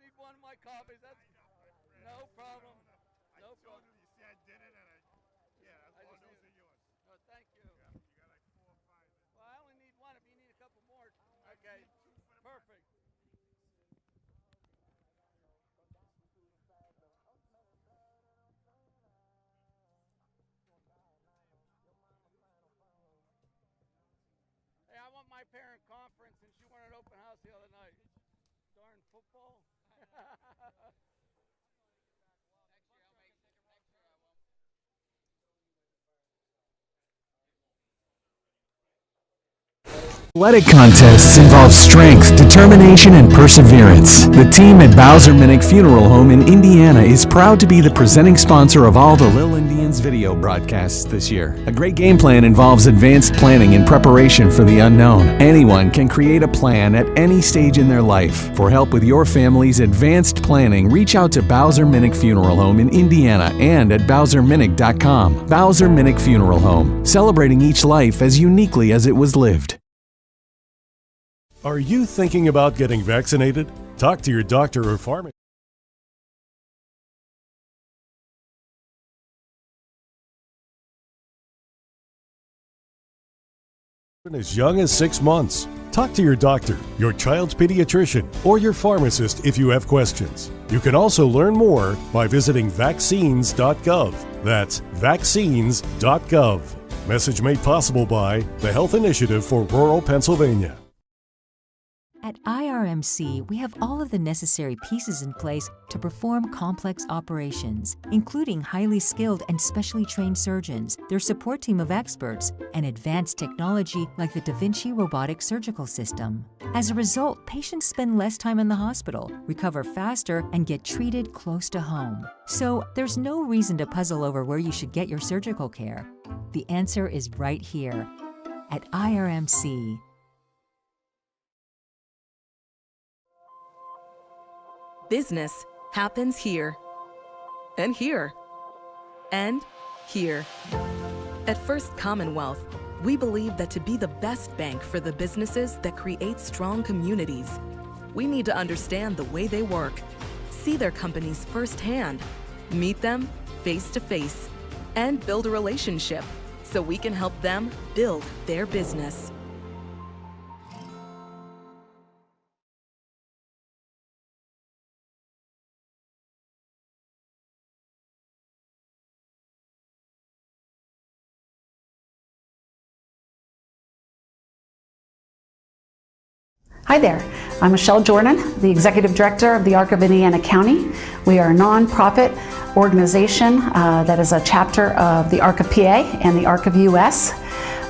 need one of my coffees. That's no problem. No problem. You see, I did it, and those are yours. No, thank you. Yeah, you got like 4 or 5. Well, I only need one. If you need a couple more, okay. Perfect. Hey, I want my parent conference, and she wanted an open house the other night. Darn football. Next year I'll make. Next year I won't. Athletic contests involve strength, determination, and perseverance. The team at Bowser Minnick Funeral Home in Indiana is proud to be the presenting sponsor of all the Lil Indians video broadcasts this year. A great game plan involves advanced planning and preparation for the unknown. Anyone can create a plan at any stage in their life. For help with your family's advanced planning, reach out to Bowser Minnick Funeral Home in Indiana and at BowserMinnick.com. Bowser Minnick Funeral Home, celebrating each life as uniquely as it was lived. Are you thinking about getting vaccinated? Talk to your doctor or pharmacist. As young as 6 months. Talk to your doctor, your child's pediatrician, or your pharmacist if you have questions. You can also learn more by visiting vaccines.gov. That's vaccines.gov. Message made possible by the Health Initiative for Rural Pennsylvania. At IRMC, we have all of the necessary pieces in place to perform complex operations, including highly skilled and specially trained surgeons, their support team of experts, and advanced technology like the Da Vinci robotic surgical system. As a result, patients spend less time in the hospital, recover faster, and get treated close to home. So there's no reason to puzzle over where you should get your surgical care. The answer is right here at IRMC. Business happens here, and here, and here. At First Commonwealth, we believe that to be the best bank for the businesses that create strong communities, we need to understand the way they work, see their companies firsthand, meet them face to face, and build a relationship so we can help them build their business. Hi there, I'm Michelle Jordan, the Executive Director of the ARC of Indiana County. We are a nonprofit organization that is a chapter of the ARC of PA and the ARC of US,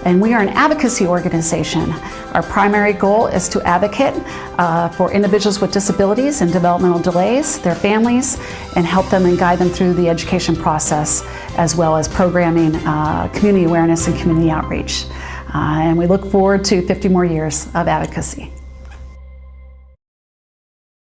and we are an advocacy organization. Our primary goal is to advocate for individuals with disabilities and developmental delays, their families, and help them and guide them through the education process, as well as programming, community awareness, and community outreach. And we look forward to 50 more years of advocacy.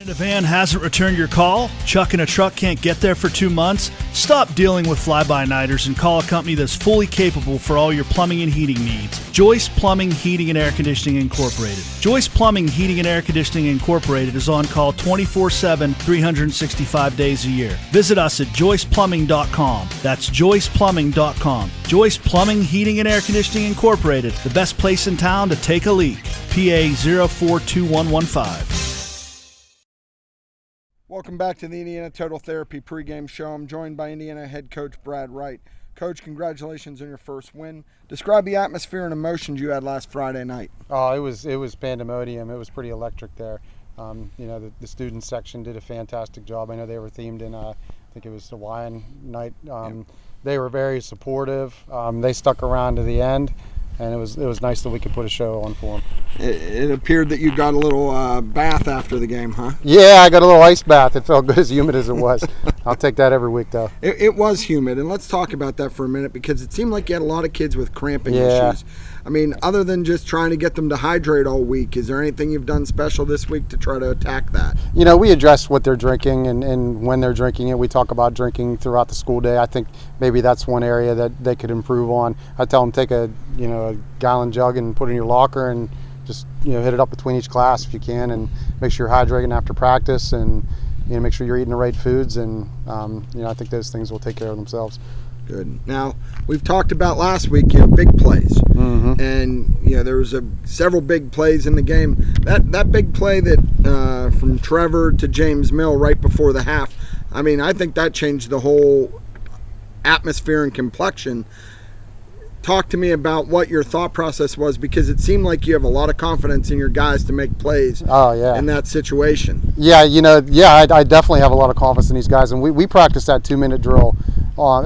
If a van hasn't returned your call, Chuck in a truck can't get there for 2 months, stop dealing with fly-by-nighters and call a company that's fully capable for all your plumbing and heating needs. Joyce Plumbing, Heating, and Air Conditioning Incorporated. Joyce Plumbing, Heating, and Air Conditioning Incorporated is on call 24/7, 365 days a year. Visit us at joyceplumbing.com. That's joyceplumbing.com. Joyce Plumbing, Heating, and Air Conditioning Incorporated, the best place in town to take a leak. PA 042115. Welcome back to the Indiana Total Therapy pregame show. I'm joined by Indiana head coach Brad Wright. Coach, congratulations on your first win. Describe the atmosphere and emotions you had last Friday night. Oh, it was pandemonium. It was pretty electric there. The student section did a fantastic job. I know they were themed in, I think it was Hawaiian night. They were very supportive. They stuck around to the end. And it was nice that we could put a show on for them. It appeared that you got a little bath after the game, huh? Yeah, I got a little ice bath. It felt good, as humid as it was. I'll take that every week, though. It was humid, and let's talk about that for a minute, because it seemed like you had a lot of kids with cramping issues. I mean, other than just trying to get them to hydrate all week, is there anything you've done special this week to try to attack that? You know, we address what they're drinking and when they're drinking it. We talk about drinking throughout the school day. I think maybe that's one area that they could improve on. I tell them take a gallon jug and put it in your locker and just hit it up between each class if you can, and make sure you're hydrating after practice, and make sure you're eating the right foods, and I think those things will take care of themselves. Good. Now, we've talked about last week, big plays. Mm-hmm. And, there was several big plays in the game. That big play that from Trevor to James Mill right before the half, I think that changed the whole atmosphere and complexion. Talk to me about what your thought process was, because it seemed like you have a lot of confidence in your guys to make plays in that situation. Yeah, I definitely have a lot of confidence in these guys. And we practice that 2-minute drill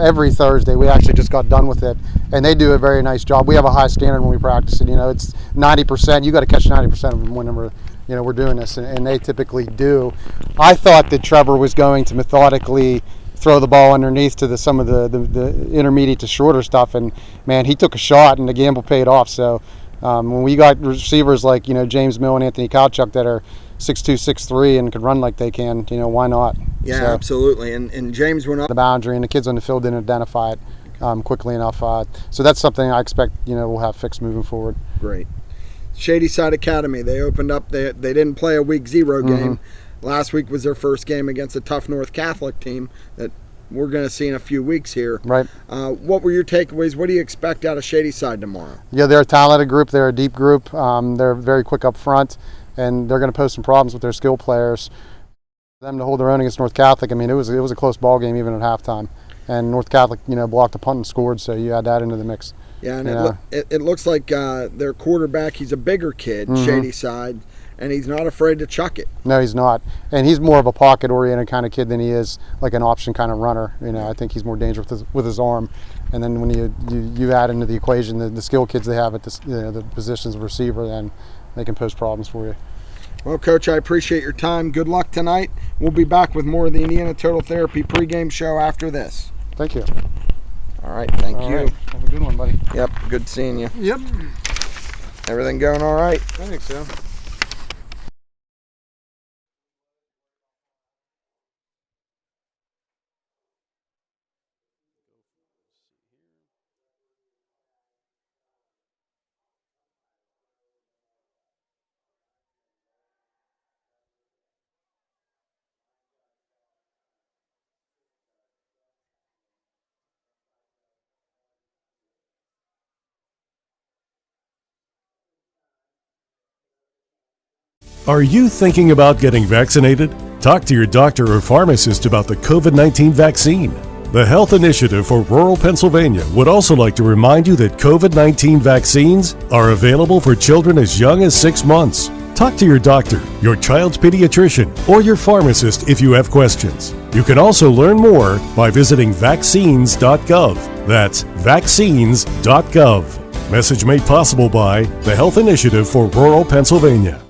every Thursday. We actually just got done with it, and they do a very nice job. We have a high standard when we practice it. It's 90%. You got to catch 90% of them whenever we're doing this, and they typically do. I thought that Trevor was going to methodically throw the ball underneath to some of the intermediate to shorter stuff, and man, he took a shot and the gamble paid off. So when we got receivers like James Mill and Anthony Kowchuk that are 6'2", 6'3", and could run like they can, why not? Yeah, so, absolutely. And James went up the boundary, and the kids on the field didn't identify it quickly enough. So that's something I expect we'll have fixed moving forward. Great. Shady Side Academy, they opened up. They didn't play a week 0 game. Mm-hmm. Last week was their first game against a tough North Catholic team that we're going to see in a few weeks here. Right. What were your takeaways? What do you expect out of Shady Side tomorrow? Yeah, they're a talented group. They're a deep group. They're very quick up front, and they're going to pose some problems with their skill players. For them to hold their own against North Catholic, it was a close ball game even at halftime. And North Catholic, blocked a punt and scored, so you add that into the mix. Yeah, and it looks like their quarterback, he's a bigger kid, mm-hmm. Shady Side, and he's not afraid to chuck it. No, he's not. And he's more of a pocket-oriented kind of kid than he is like an option kind of runner. I think he's more dangerous with his arm. And then when you add into the equation the skill kids they have at the positions of receiver, then they can pose problems for you. Well, Coach, I appreciate your time. Good luck tonight. We'll be back with more of the Indiana Total Therapy pregame show after this. Thank you. All right, thank you. Right. Have a good one, buddy. Yep, good seeing you. Yep. Everything going all right? I think so. Are you thinking about getting vaccinated? Talk to your doctor or pharmacist about the COVID-19 vaccine. The Health Initiative for Rural Pennsylvania would also like to remind you that COVID-19 vaccines are available for children as young as 6 months. Talk to your doctor, your child's pediatrician, or your pharmacist if you have questions. You can also learn more by visiting vaccines.gov. That's vaccines.gov. Message made possible by the Health Initiative for Rural Pennsylvania.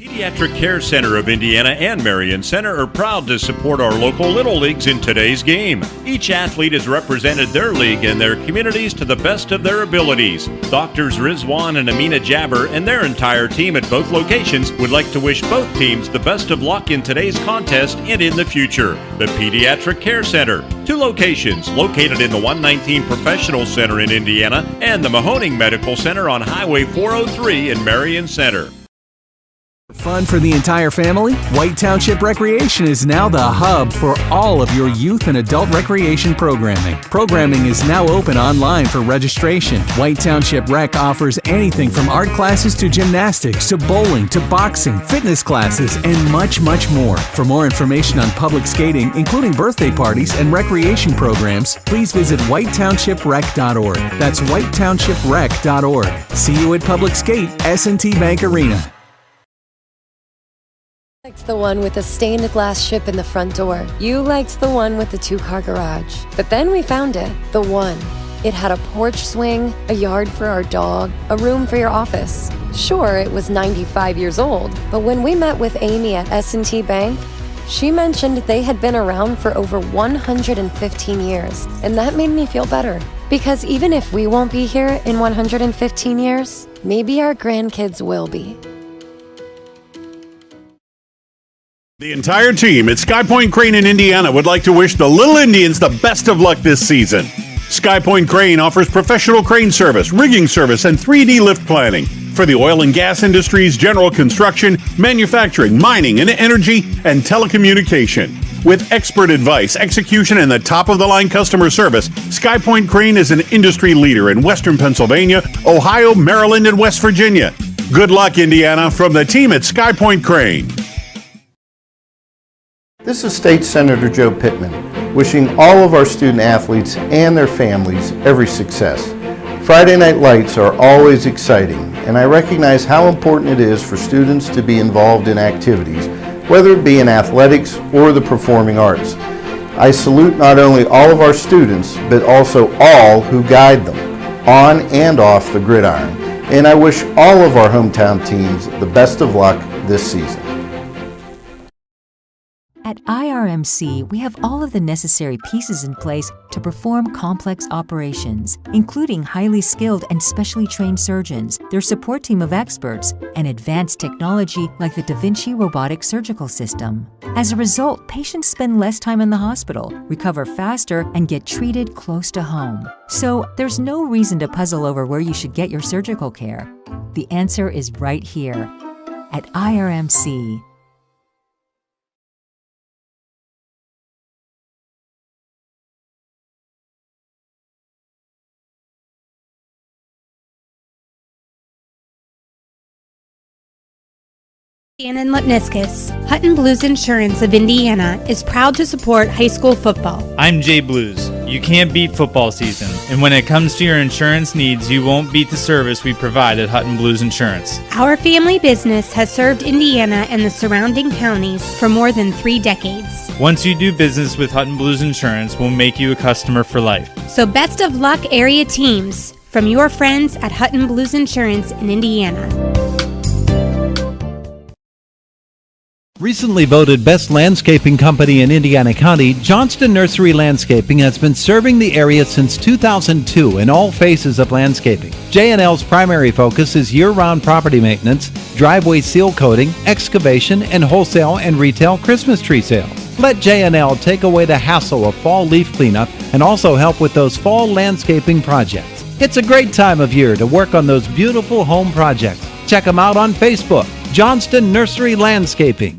Pediatric Care Center of Indiana and Marion Center are proud to support our local Little Leagues in today's game. Each athlete has represented their league and their communities to the best of their abilities. Doctors Rizwan and Amina Jabber and their entire team at both locations would like to wish both teams the best of luck in today's contest and in the future. The Pediatric Care Center, 2 locations located in the 119 Professional Center in Indiana and the Mahoning Medical Center on Highway 403 in Marion Center. Fun for the entire family? White Township Recreation is now the hub for all of your youth and adult recreation programming. Programming is now open online for registration. White Township Rec offers anything from art classes to gymnastics to bowling to boxing, fitness classes, and much, much more. For more information on public skating, including birthday parties and recreation programs, please visit whitetownshiprec.org. That's whitetownshiprec.org. See you at Public Skate, S&T Bank Arena. Liked the one with the stained glass ship in the front door. You liked the one with the 2-car garage. But then we found it. The one. It had a porch swing, a yard for our dog, a room for your office. Sure, it was 95 years old, but when we met with Amy at S&T Bank, she mentioned they had been around for over 115 years, and that made me feel better. Because even if we won't be here in 115 years, maybe our grandkids will be. The entire team at Sky Point Crane in Indiana would like to wish the Little Indians the best of luck this season. Sky Point Crane offers professional crane service, rigging service, and 3D lift planning. for the oil and gas industries, general construction, manufacturing, mining, and energy, and telecommunication. With expert advice, execution, and the top-of-the-line customer service, SkyPoint Crane is an industry leader in Western Pennsylvania, Ohio, Maryland, and West Virginia. Good luck, Indiana, from the team at SkyPoint Crane. This is State Senator Joe Pittman, wishing all of our student athletes and their families every success. Friday Night Lights are always exciting, and I recognize how important it is for students to be involved in activities, whether it be in athletics or the performing arts. I salute not only all of our students, but also all who guide them, on and off the gridiron. And I wish all of our hometown teams the best of luck this season. At IRMC, we have all of the necessary pieces in place to perform complex operations, including highly skilled and specially trained surgeons, their support team of experts, and advanced technology like the Da Vinci robotic surgical system. As a result, patients spend less time in the hospital, recover faster, and get treated close to home. So there's no reason to puzzle over where you should get your surgical care. The answer is right here at IRMC. Shannon Lipniscus, Hutton Blues Insurance of Indiana, is proud to support high school football. I'm Jay Blues. You can't beat football season, and when it comes to your insurance needs, you won't beat the service we provide at Hutton Blues Insurance. Our family business has served Indiana and the surrounding counties for more than 3 decades. Once you do business with Hutton Blues Insurance, we'll make you a customer for life. So best of luck, area teams, from your friends at Hutton Blues Insurance in Indiana. Recently voted Best Landscaping Company in Indiana County, Johnston Nursery Landscaping has been serving the area since 2002 in all phases of landscaping. J&L's primary focus is year-round property maintenance, driveway seal coating, excavation, and wholesale and retail Christmas tree sales. Let J&L take away the hassle of fall leaf cleanup and also help with those fall landscaping projects. It's a great time of year to work on those beautiful home projects. Check them out on Facebook, Johnston Nursery Landscaping.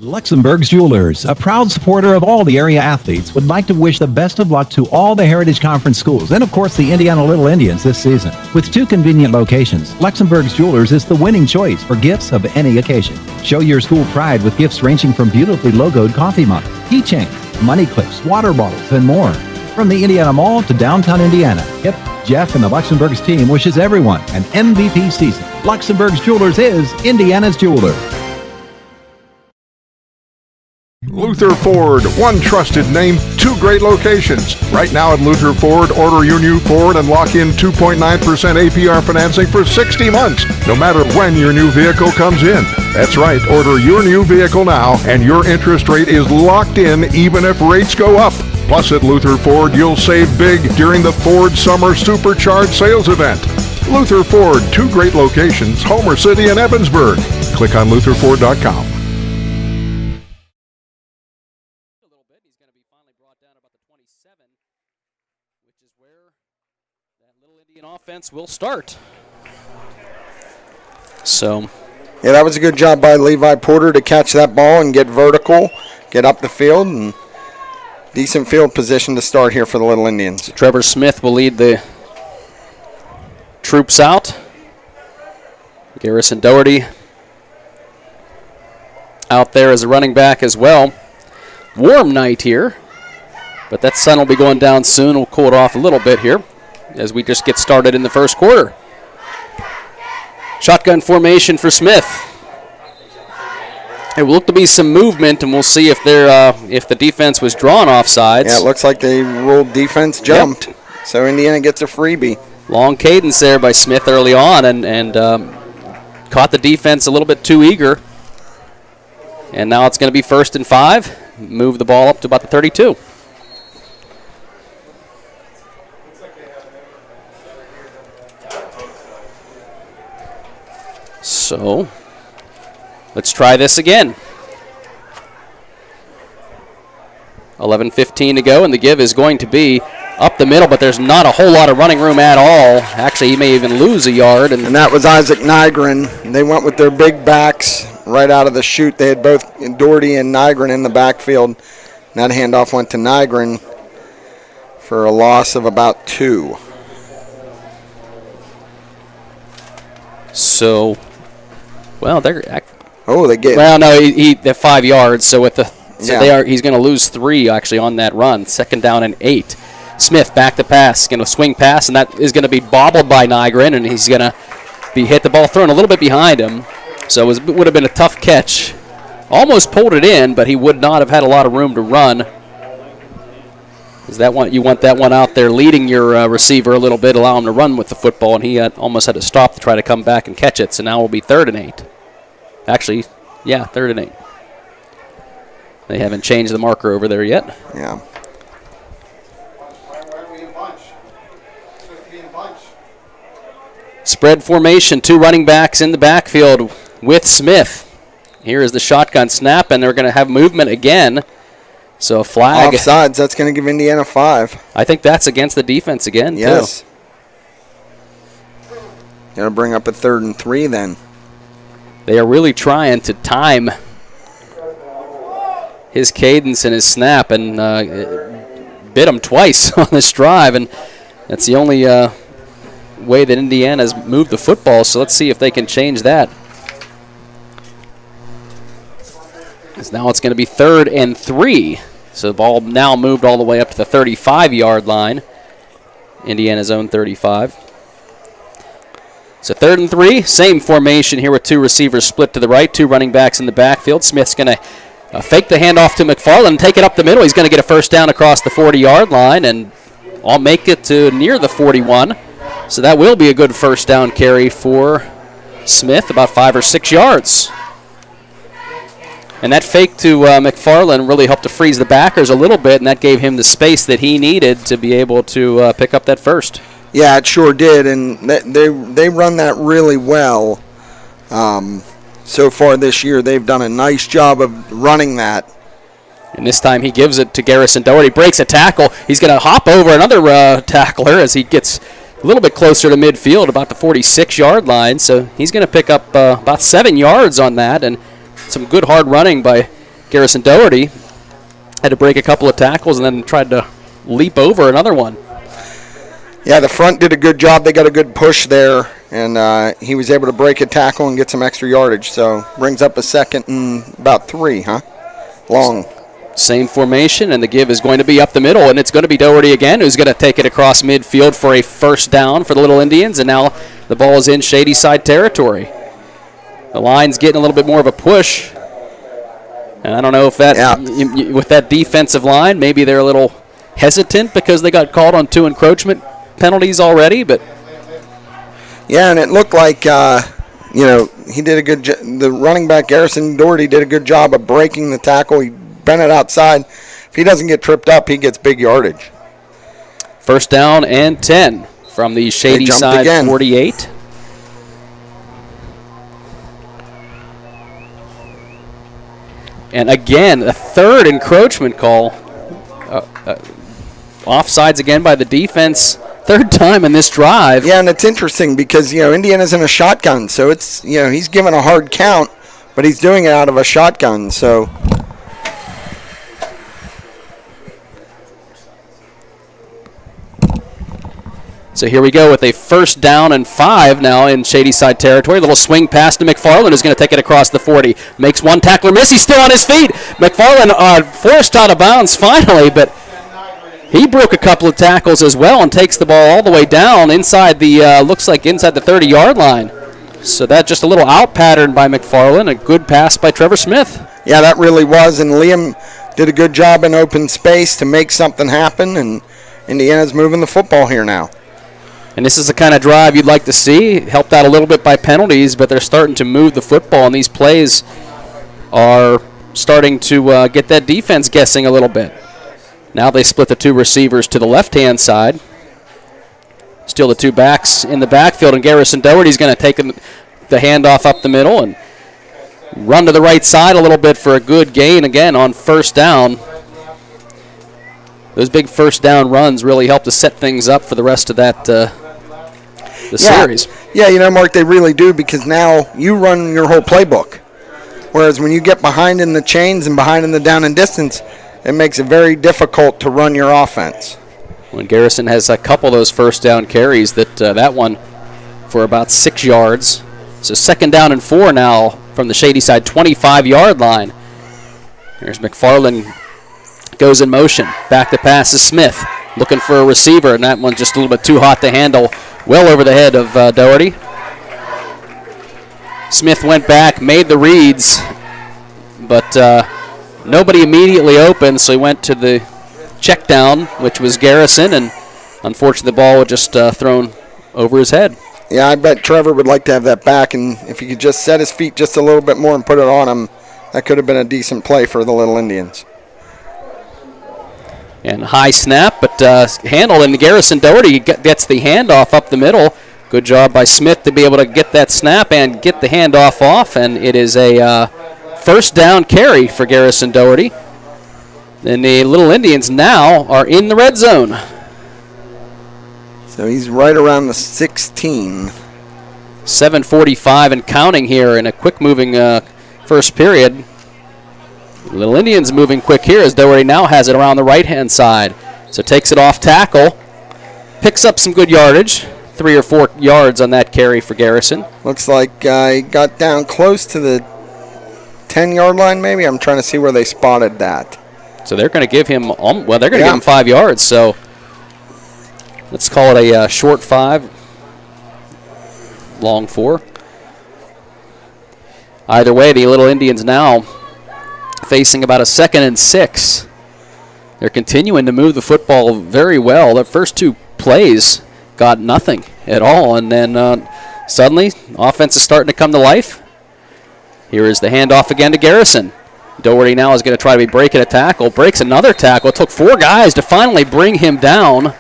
Luxembourg's Jewelers, a proud supporter of all the area athletes, would like to wish the best of luck to all the Heritage Conference schools and, of course, the Indiana Little Indians this season. With 2 convenient locations, Luxembourg's Jewelers is the winning choice for gifts of any occasion. Show your school pride with gifts ranging from beautifully logoed coffee mugs, keychains, money clips, water bottles, and more. From the Indiana Mall to downtown Indiana, Hip, Jeff, and the Luxembourg's team wishes everyone an MVP season. Luxembourg's Jewelers is Indiana's jeweler. Luther Ford, one trusted name, 2 great locations. Right now at Luther Ford, order your new Ford and lock in 2.9% APR financing for 60 months, no matter when your new vehicle comes in. That's right, order your new vehicle now, and your interest rate is locked in even if rates go up. Plus at Luther Ford, you'll save big during the Ford Summer Supercharged Sales Event. Luther Ford, 2 great locations, Homer City and Evansburg. Click on lutherford.com. Offense will start. So, yeah, that was a good job by Levi Porter to catch that ball and get vertical, get up the field, and decent field position to start here for the Little Indians. Trevor Smith will lead the troops out. Garrison Doherty out there as a running back as well. Warm night here, but that sun will be going down soon. We'll cool it off a little bit here as we just get started in the first quarter. Shotgun formation for Smith. It will look to be some movement, and we'll see if the defense was drawn offsides. Yeah, it looks like they ruled defense jumped. Yep. So Indiana gets a freebie. Long cadence there by Smith early on, and caught the defense a little bit too eager. And now it's going to be 1st and 5. Move the ball up to about the 32. So, let's try this again. 11:15 to go, and the give is going to be up the middle, but there's not a whole lot of running room at all. Actually, he may even lose a yard. And that was Isaac Nygren. They went with their big backs right out of the chute. They had both Doherty and Nygren in the backfield. That handoff went to Nygren for a loss of about 2. So, well, they're... they get... Well, no, they're 5 yards, so with the... So he's going to lose 3, actually, on that run. 2nd down and 8. Smith back to pass, going to swing pass, and that is going to be bobbled by Nygren, and he's going to be hit the ball thrown a little bit behind him. So it would have been a tough catch. Almost pulled it in, but he would not have had a lot of room to run. Is that one? You want that one out there leading your receiver a little bit, allow him to run with the football, and he almost had to stop to try to come back and catch it. So now it will be 3rd and 8. Actually, yeah, 3rd and 8. They haven't changed the marker over there yet. Yeah. Spread formation, 2 running backs in the backfield with Smith. Here is the shotgun snap, and they're going to have movement again. So a flag. Offsides, that's going to give Indiana 5. I think that's against the defense again, yes. Too. Got to bring up a 3rd and 3 then. They are really trying to time his cadence and his snap, and bit him twice on this drive, and that's the only way that Indiana's moved the football, so let's see if they can change that. Because now it's going to be 3rd and 3. So the ball now moved all the way up to the 35-yard line. Indiana's own 35. So 3rd and 3, same formation here with 2 receivers split to the right, 2 running backs in the backfield. Smith's going to fake the handoff to McFarland, take it up the middle. He's going to get a 1st down across the 40-yard line, and I'll make it to near the 41. So that will be a good 1st down carry for Smith, about 5 or 6 yards. And that fake to McFarland really helped to freeze the backers a little bit, and that gave him the space that he needed to be able to pick up that 1st. Yeah, it sure did, and they run that really well. So far this year, they've done a nice job of running that. And this time he gives it to Garrison Doherty, breaks a tackle. He's going to hop over another tackler as he gets a little bit closer to midfield, about the 46-yard line. So he's going to pick up about 7 yards on that, and some good hard running by Garrison Doherty. Had to break a couple of tackles and then tried to leap over another one. Yeah, the front did a good job. They got a good push there, and he was able to break a tackle and get some extra yardage. So brings up a 2nd and about 3, long. Same formation, and the give is going to be up the middle, and it's going to be Doherty again who's going to take it across midfield for a 1st down for the Little Indians, and now the ball is in Shady Side territory. The line's getting a little bit more of a push, and I don't know if that, with that defensive line, maybe they're a little hesitant because they got called on 2 encroachment penalties already, but yeah, and it looked like he did a good job. The running back Garrison Doherty did a good job of breaking the tackle. He bent it outside. If he doesn't get tripped up, he gets big yardage. 1st down and 10 from the Shady Side again. 48. And again, a 3rd encroachment call. Offsides again by the defense. 3rd time in this drive. Yeah, and it's interesting because, Indiana's in a shotgun. So it's, he's given a hard count, but he's doing it out of a shotgun. So here we go with a 1st down and 5 now in Shady Side territory. A little swing pass to McFarland, who's going to take it across the 40. Makes one tackler miss. He's still on his feet. McFarland forced out of bounds finally, but he broke a couple of tackles as well and takes the ball all the way down inside the, looks like inside the 30-yard line. So that just a little out pattern by McFarland. A good pass by Trevor Smith. Yeah, that really was, and Liam did a good job in open space to make something happen, and Indiana's moving the football here now. And this is the kind of drive you'd like to see. Helped out a little bit by penalties, but they're starting to move the football, and these plays are starting to get that defense guessing a little bit. Now they split the 2 receivers to the left-hand side. Still the 2 backs in the backfield, and Garrison Doherty's going to take the handoff up the middle and run to the right side a little bit for a good gain again on 1st down. those big first down runs really help to set things up for the rest of that series. Yeah, Mark, they really do, because now you run your whole playbook. Whereas when you get behind in the chains and behind in the down and distance, it makes it very difficult to run your offense. When Garrison has a couple of those first down carries, that one for about 6 yards. So 2nd down and 4 now from the Shady Side 25-yard line. Here's McFarland, goes in motion. Back to pass is Smith, looking for a receiver, and that one just a little bit too hot to handle, well over the head of Doherty. Smith went back, made the reads, but nobody immediately open, so he went to the check down, which was Garrison, and unfortunately the ball was just thrown over his head. Yeah, I bet Trevor would like to have that back, and if he could just set his feet just a little bit more and put it on him, that could have been a decent play for the Little Indians. And high snap, but handled, and Garrison Doherty gets the handoff up the middle. Good job by Smith to be able to get that snap and get the handoff off, and it is a first down carry for Garrison Doherty. And the Little Indians now are in the red zone. So he's right around the 16. 7:45 and counting here in a quick-moving first period. Little Indians moving quick here as Doherty now has it around the right-hand side. So takes it off tackle, picks up some good yardage, 3 or 4 yards on that carry for Garrison. Looks like he got down close to the 10-yard line maybe. I'm trying to see where they spotted that. So they're going to give him, they're going to give him 5 yards. So let's call it a short 5, long 4. Either way, the Little Indians now facing about a 2nd and 6. They're continuing to move the football very well. The first 2 plays got nothing at all, and then suddenly offense is starting to come to life. Here is the handoff again to Garrison. Doherty now is going to try to be breaking a tackle, breaks another tackle. It took 4 guys to finally bring him down.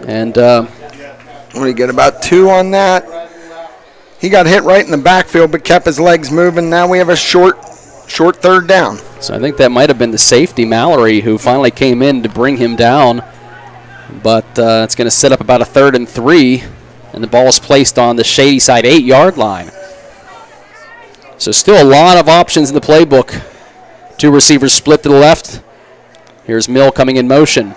And what do you get, about 2 on that? He got hit right in the backfield but kept his legs moving. Now we have a short 3rd down. So I think that might have been the safety, Mallory, who finally came in to bring him down. But it's going to set up about a 3rd and 3, and the ball is placed on the Shady Side 8-yard line. So still a lot of options in the playbook. 2 receivers split to the left. Here's Mill coming in motion.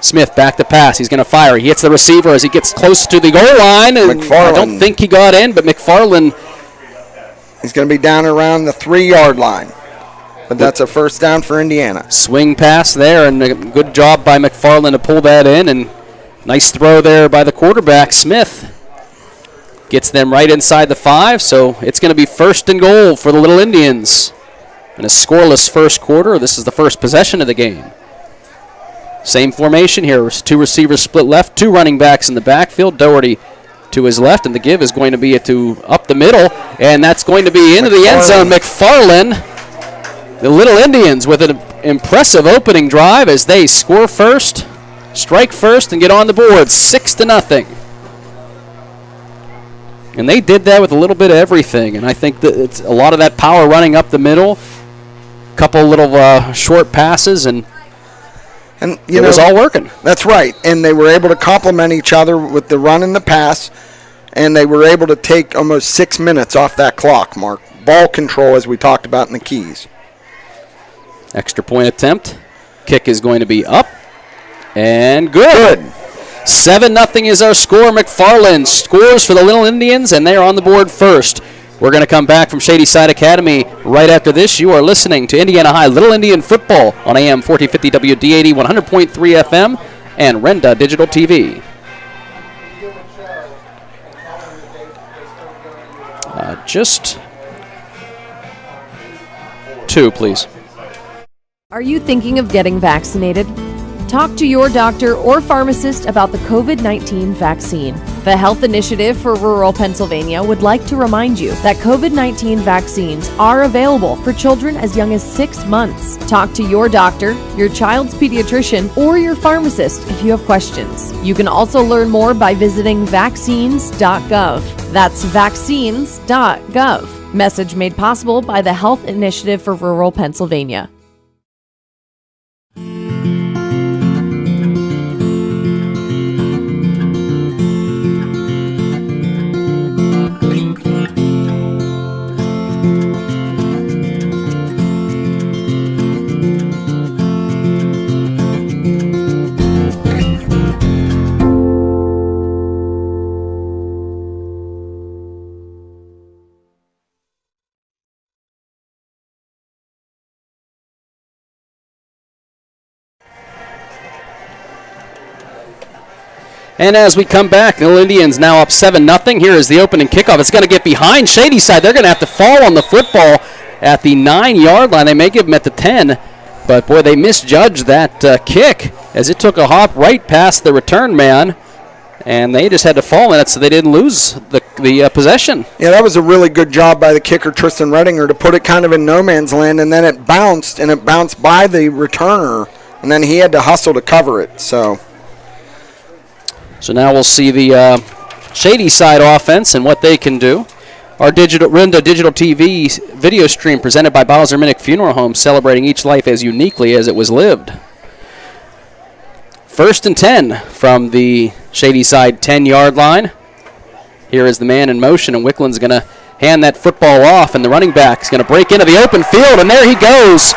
Smith back to pass. He's going to fire. He hits the receiver as he gets close to the goal line. I don't think he got in, but McFarland. He's going to be down around the 3-yard line. But that's a first down for Indiana. Swing pass there, and a good job by McFarland to pull that in. And nice throw there by the quarterback, Smith. Gets them right inside the 5, so it's going to be 1st and goal for the Little Indians. In a scoreless first quarter, this is the first possession of the game. Same formation here. 2 receivers split left, 2 running backs in the backfield. Doherty to his left, and the give is going to be to up the middle, and that's going to be into the end zone. McFarland, the Little Indians with an impressive opening drive as they score first, strike first, and get on the board 6-0. And they did that with a little bit of everything, and I think that it's a lot of that power running up the middle, a couple little short passes, and it was all working. That's right, and they were able to complement each other with the run and the pass, and they were able to take almost 6 minutes off that clock, Mark. Ball control, as we talked about in the keys. Extra point attempt. Kick is going to be up, and good. 7-0 is our score. McFarland scores for the Little Indians, and they are on the board first. We're going to come back from Shady Side Academy right after this. You are listening to Indiana High Little Indian Football on AM 1450 WD80, 100.3 FM, and Renda Digital TV. Just 2, please. Are you thinking of getting vaccinated? Talk to your doctor or pharmacist about the COVID-19 vaccine. The Health Initiative for Rural Pennsylvania would like to remind you that COVID-19 vaccines are available for children as young as 6 months. Talk to your doctor, your child's pediatrician, or your pharmacist if you have questions. You can also learn more by visiting vaccines.gov. That's vaccines.gov. Message made possible by the Health Initiative for Rural Pennsylvania. And as we come back, the Indians now up 7-0. Here is the opening kickoff. It's going to get behind Shady Side. They're going to have to fall on the football at the 9-yard line. They may give them at the 10, but boy, they misjudged that kick as it took a hop right past the return man, and they just had to fall in it so they didn't lose the possession. Yeah, that was a really good job by the kicker, Tristan Redinger, to put it kind of in no man's land, and then it bounced by the returner, and then he had to hustle to cover it. So now we'll see the Shady Side offense and what they can do. Our Rinda Digital TV video stream presented by Bowser Minnick Funeral Home, celebrating each life as uniquely as it was lived. 1st and 10 from the Shady Side 10-yard line. Here is the man in motion, and Wickland's going to hand that football off, and the running back is going to break into the open field, and there he goes.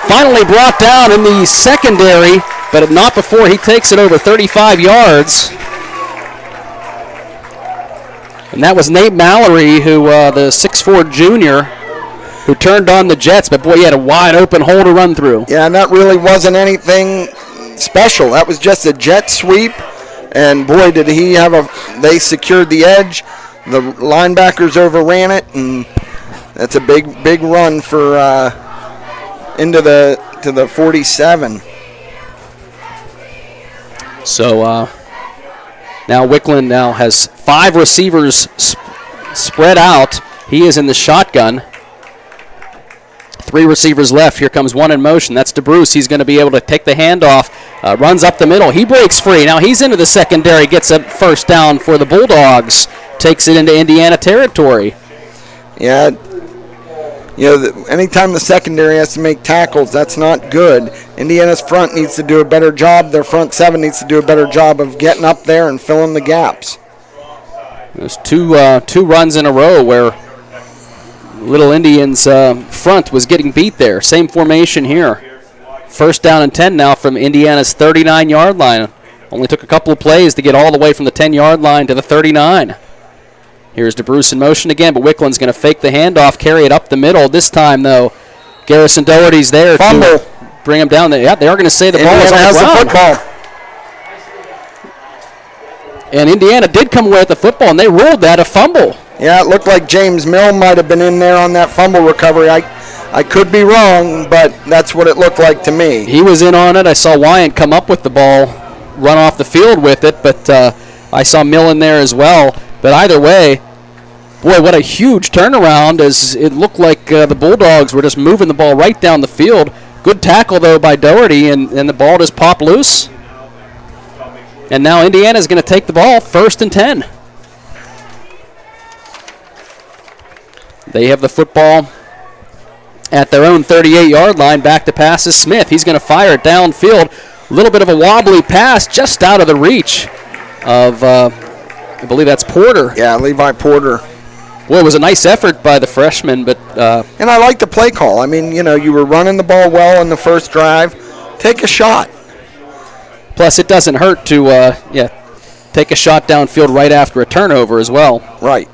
Finally brought down in the secondary, but not before he takes it over 35 yards. And that was Nate Mallory, who the 6'4 junior, who turned on the Jets, but boy, he had a wide open hole to run through. Yeah, and that really wasn't anything special. That was just a jet sweep, and boy, did he they secured the edge. The linebackers overran it, and that's a big run for to the 47. So now Wickland now has 5 receivers spread out. He is in the shotgun. 3 receivers left. Here comes one in motion. That's DeBruce. He's going to be able to take the handoff. Runs up the middle. He breaks free. Now he's into the secondary. Gets a first down for the Bulldogs. Takes it into Indiana territory. Yeah. Anytime the secondary has to make tackles, that's not good. Indiana's front needs to do a better job. Their front 7 needs to do a better job of getting up there and filling the gaps. There's two runs in a row where Little Indians' front was getting beat there. Same formation here. 1st down and 10 now from Indiana's 39-yard line. Only took a couple of plays to get all the way from the 10-yard line to the 39. Here's DeBruce in motion again, but Wickland's going to fake the handoff, carry it up the middle. This time, though, Garrison Doherty's there to bring him down. Yeah, they are going to say the ball is on the ground. Football. And Indiana did come away with the football, and they ruled that a fumble. Yeah, it looked like James Mill might have been in there on that fumble recovery. I could be wrong, but that's what it looked like to me. He was in on it. I saw Wyant come up with the ball, run off the field with it, but I saw Mill in there as well. But either way, boy, what a huge turnaround, as it looked like the Bulldogs were just moving the ball right down the field. Good tackle, though, by Doherty, and the ball just popped loose. And now Indiana's going to take the ball, 1st and 10. They have the football at their own 38-yard line. Back to pass is Smith. He's going to fire it downfield. A little bit of a wobbly pass just out of the reach of, I believe that's Porter. Yeah, Levi Porter. Well, it was a nice effort by the freshman, but... and I like the play call. I mean, you were running the ball well in the first drive. Take a shot. Plus, it doesn't hurt to, take a shot downfield right after a turnover as well. Right.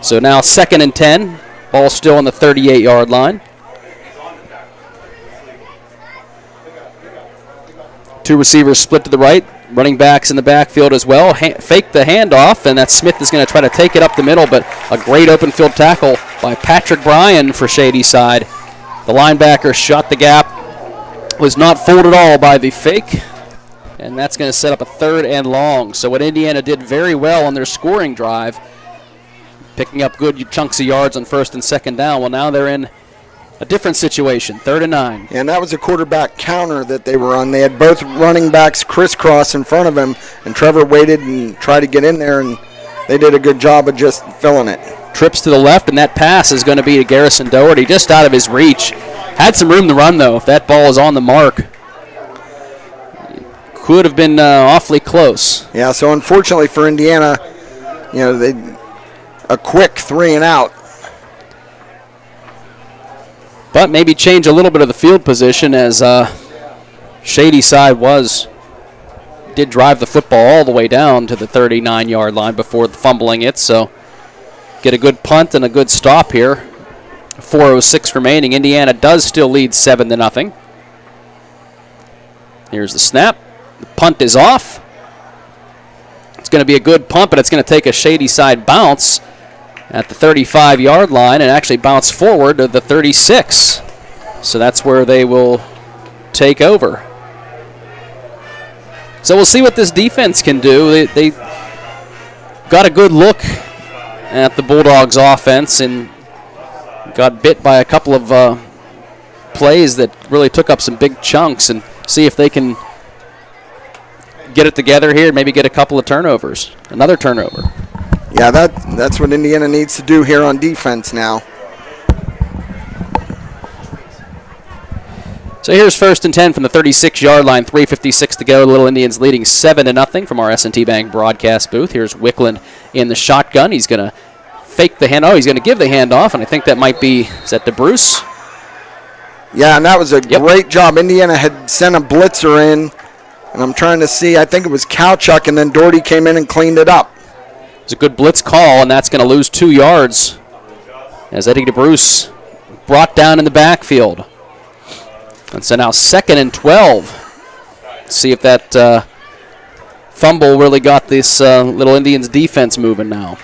So now 2nd and 10. Ball still on the 38-yard line. 2 receivers split to the right. Running backs in the backfield as well. Fake the handoff, and that Smith is going to try to take it up the middle, but a great open field tackle by Patrick Bryan for Shady Side. The linebacker shot the gap. Was not fooled at all by the fake, and that's going to set up a 3rd and long. So what Indiana did very well on their scoring drive, picking up good chunks of yards on 1st and 2nd down. Well, now they're in a different situation, 3rd and 9. And that was a quarterback counter that they were on. They had both running backs crisscross in front of him, and Trevor waited and tried to get in there, and they did a good job of just filling it. Trips to the left, and that pass is going to be to Garrison Doherty, just out of his reach. Had some room to run, though, if that ball is on the mark. Could have been awfully close. Yeah, so unfortunately for Indiana, a quick 3 and out. But maybe change a little bit of the field position, as Shady Side did drive the football all the way down to the 39-yard line before fumbling it. So get a good punt and a good stop here. 4:06 remaining. Indiana does still lead 7-0. Here's the snap. The punt is off. It's going to be a good punt, but it's going to take a Shady Side bounce at the 35-yard line and actually bounce forward to the 36. So that's where they will take over. So we'll see what this defense can do. They got a good look at the Bulldogs' offense and got bit by a couple of plays that really took up some big chunks, and see if they can get it together here and maybe get a couple of turnovers. Another turnover. Yeah, that's what Indiana needs to do here on defense now. So here's 1st and 10 from the 36-yard line, 3:56 to go. Little Indians leading 7-0 from our S&T Bank broadcast booth. Here's Wickland in the shotgun. He's going to fake the hand. Oh, he's going to give the handoff, and I think that might be, is that DeBruce? Yeah, and that was a great job. Indiana had sent a blitzer in, and I'm trying to see, I think it was Kowchuk, and then Doherty came in and cleaned it up. It's a good blitz call, and that's going to lose 2 yards as Eddie DeBruce brought down in the backfield. And so now 2nd and 12. See if that fumble really got this Little Indians defense moving now.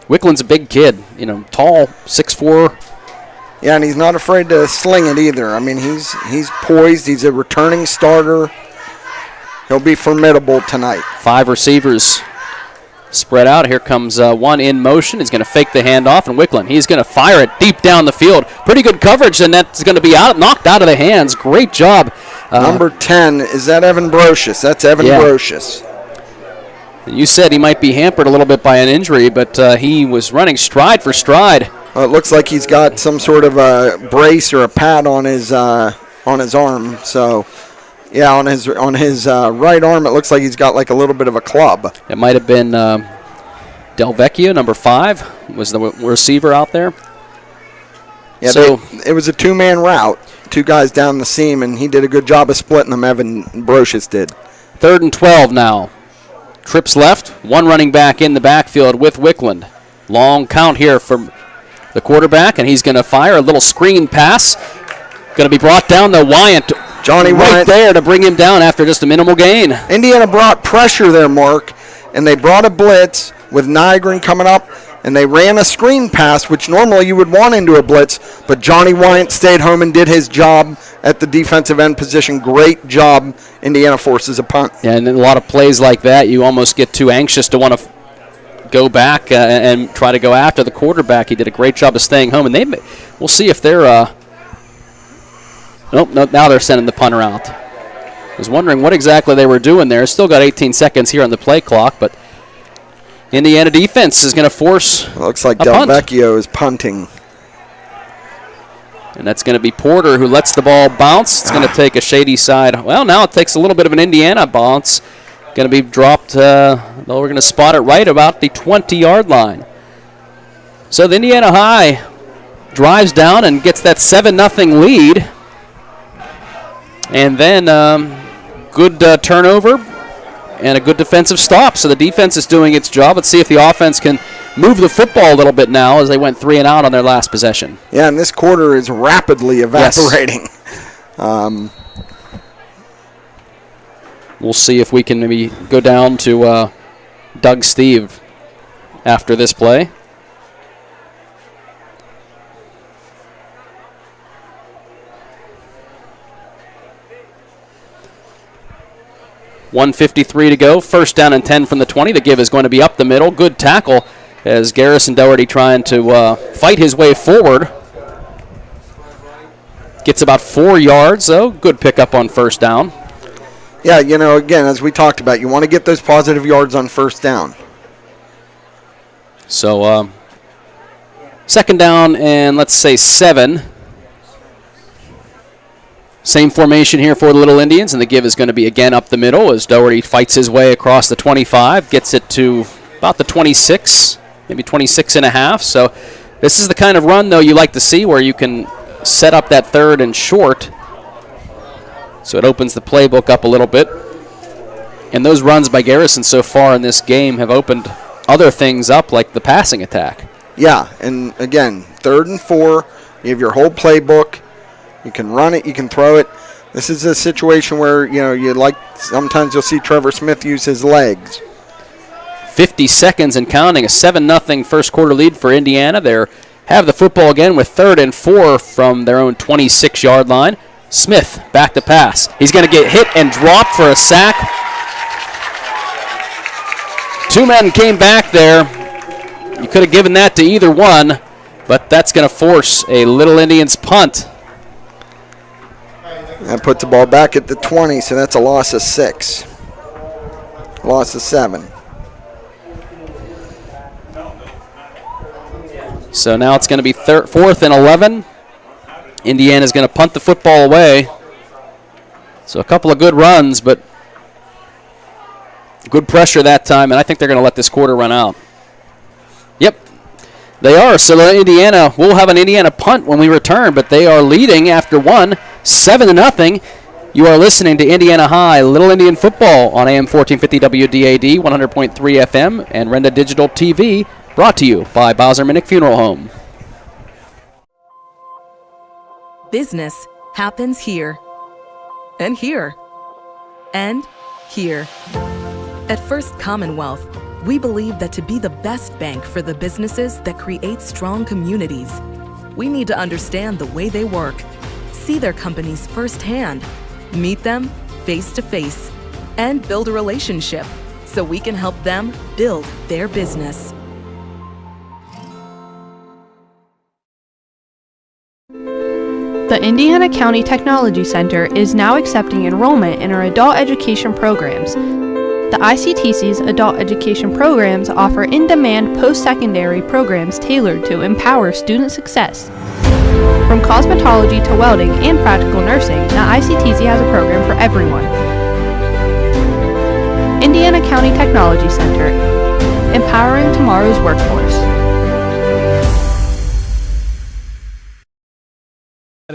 Wickland's a big kid, tall, 6'4". Yeah, and he's not afraid to sling it either. I mean, he's poised. He's a returning starter. He'll be formidable tonight. 5 receivers spread out. Here comes one in motion. He's going to fake the handoff, and Wickland, he's going to fire it deep down the field. Pretty good coverage, and that's going to be knocked out of the hands. Great job. Number 10, is that Evan Brocious? That's Evan Brocious. You said he might be hampered a little bit by an injury, but he was running stride for stride. It looks like he's got some sort of a brace or a pad on his arm. So, yeah, on his right arm, it looks like he's got like a little bit of a club. It might have been Del Vecchio, number 5, was the receiver out there. Yeah, so it was a 2-man route, 2 guys down the seam, and he did a good job of splitting them. Evan Brocious did. 3rd and 12 now. Trips left, 1 running back in the backfield with Wickland. Long count here from the quarterback, and he's going to fire a little screen pass. Going to be brought down to Wyant. Johnny right Wyant there to bring him down after just a minimal gain. Indiana brought pressure there, Mark, and they brought a blitz with Nygren coming up, and they ran a screen pass, which normally you would want into a blitz, but Johnny Wyant stayed home and did his job at the defensive end position. Great job. Indiana forces a punt. Yeah, and in a lot of plays like that, you almost get too anxious to want to go back and try to go after the quarterback. He did a great job of staying home, and we'll see if they're now they're sending the punter out. I was wondering what exactly they were doing there. Still got 18 seconds here on the play clock, but Indiana defense is going to force looks like Del Vecchio is punting. And that's going to be Porter who lets the ball bounce. It's going to take a Shady Side. Well, now it takes a little bit of an Indiana bounce. Going to be dropped. We're going to spot it right about the 20-yard line. So the Indiana High drives down and gets that 7-0 lead. And then good turnover and a good defensive stop. So the defense is doing its job. Let's see if the offense can move the football a little bit now as they went 3 and out on their last possession. Yeah, and this quarter is rapidly evaporating. Yes. We'll see if we can maybe go down to Doug Steve after this play. .153 to go. 1st down and 10 from the 20. The give is going to be up the middle. Good tackle as Garrison Doherty trying to fight his way forward. Gets about 4 yards, though. Good pickup on 1st down. Yeah, again, as we talked about, you want to get those positive yards on 1st down. So, 2nd down and let's say 7. Same formation here for the Little Indians, and the give is going to be again up the middle as Doherty fights his way across the 25, gets it to about the 26, maybe 26 and a half. So this is the kind of run, though, you like to see where you can set up that 3rd and short. So it opens the playbook up a little bit. And those runs by Garrison so far in this game have opened other things up, like the passing attack. Yeah, and again, 3rd and 4, you have your whole playbook. You can run it, you can throw it. This is a situation where, sometimes you'll see Trevor Smith use his legs. 50 seconds and counting, a 7-0 first quarter lead for Indiana. They have the football again with 3rd and 4 from their own 26-yard line. Smith back to pass. He's going to get hit and dropped for a sack. 2 men came back there. You could have given that to either one, but that's going to force a Little Indians punt. That puts the ball back at the 20, so that's a loss of 6. Loss of 7. So now it's going to be 4th and 11. Indiana's going to punt the football away. So a couple of good runs, but good pressure that time, and I think they're going to let this quarter run out. Yep, they are. So Indiana, we'll have an Indiana punt when we return, but they are leading after 1, 7-0. You are listening to Indiana High Little Indian Football on AM 1450 WDAD, 100.3 FM, and Renda Digital TV. Brought to you by Bowser Minnick Funeral Home. Business happens here, and here, and here. At First Commonwealth, we believe that to be the best bank for the businesses that create strong communities, we need to understand the way they work, see their companies firsthand, meet them face to face, and build a relationship so we can help them build their business. The Indiana County Technology Center is now accepting enrollment in our adult education programs. The ICTC's adult education programs offer in-demand post-secondary programs tailored to empower student success. From cosmetology to welding and practical nursing, the ICTC has a program for everyone. Indiana County Technology Center, empowering tomorrow's workforce.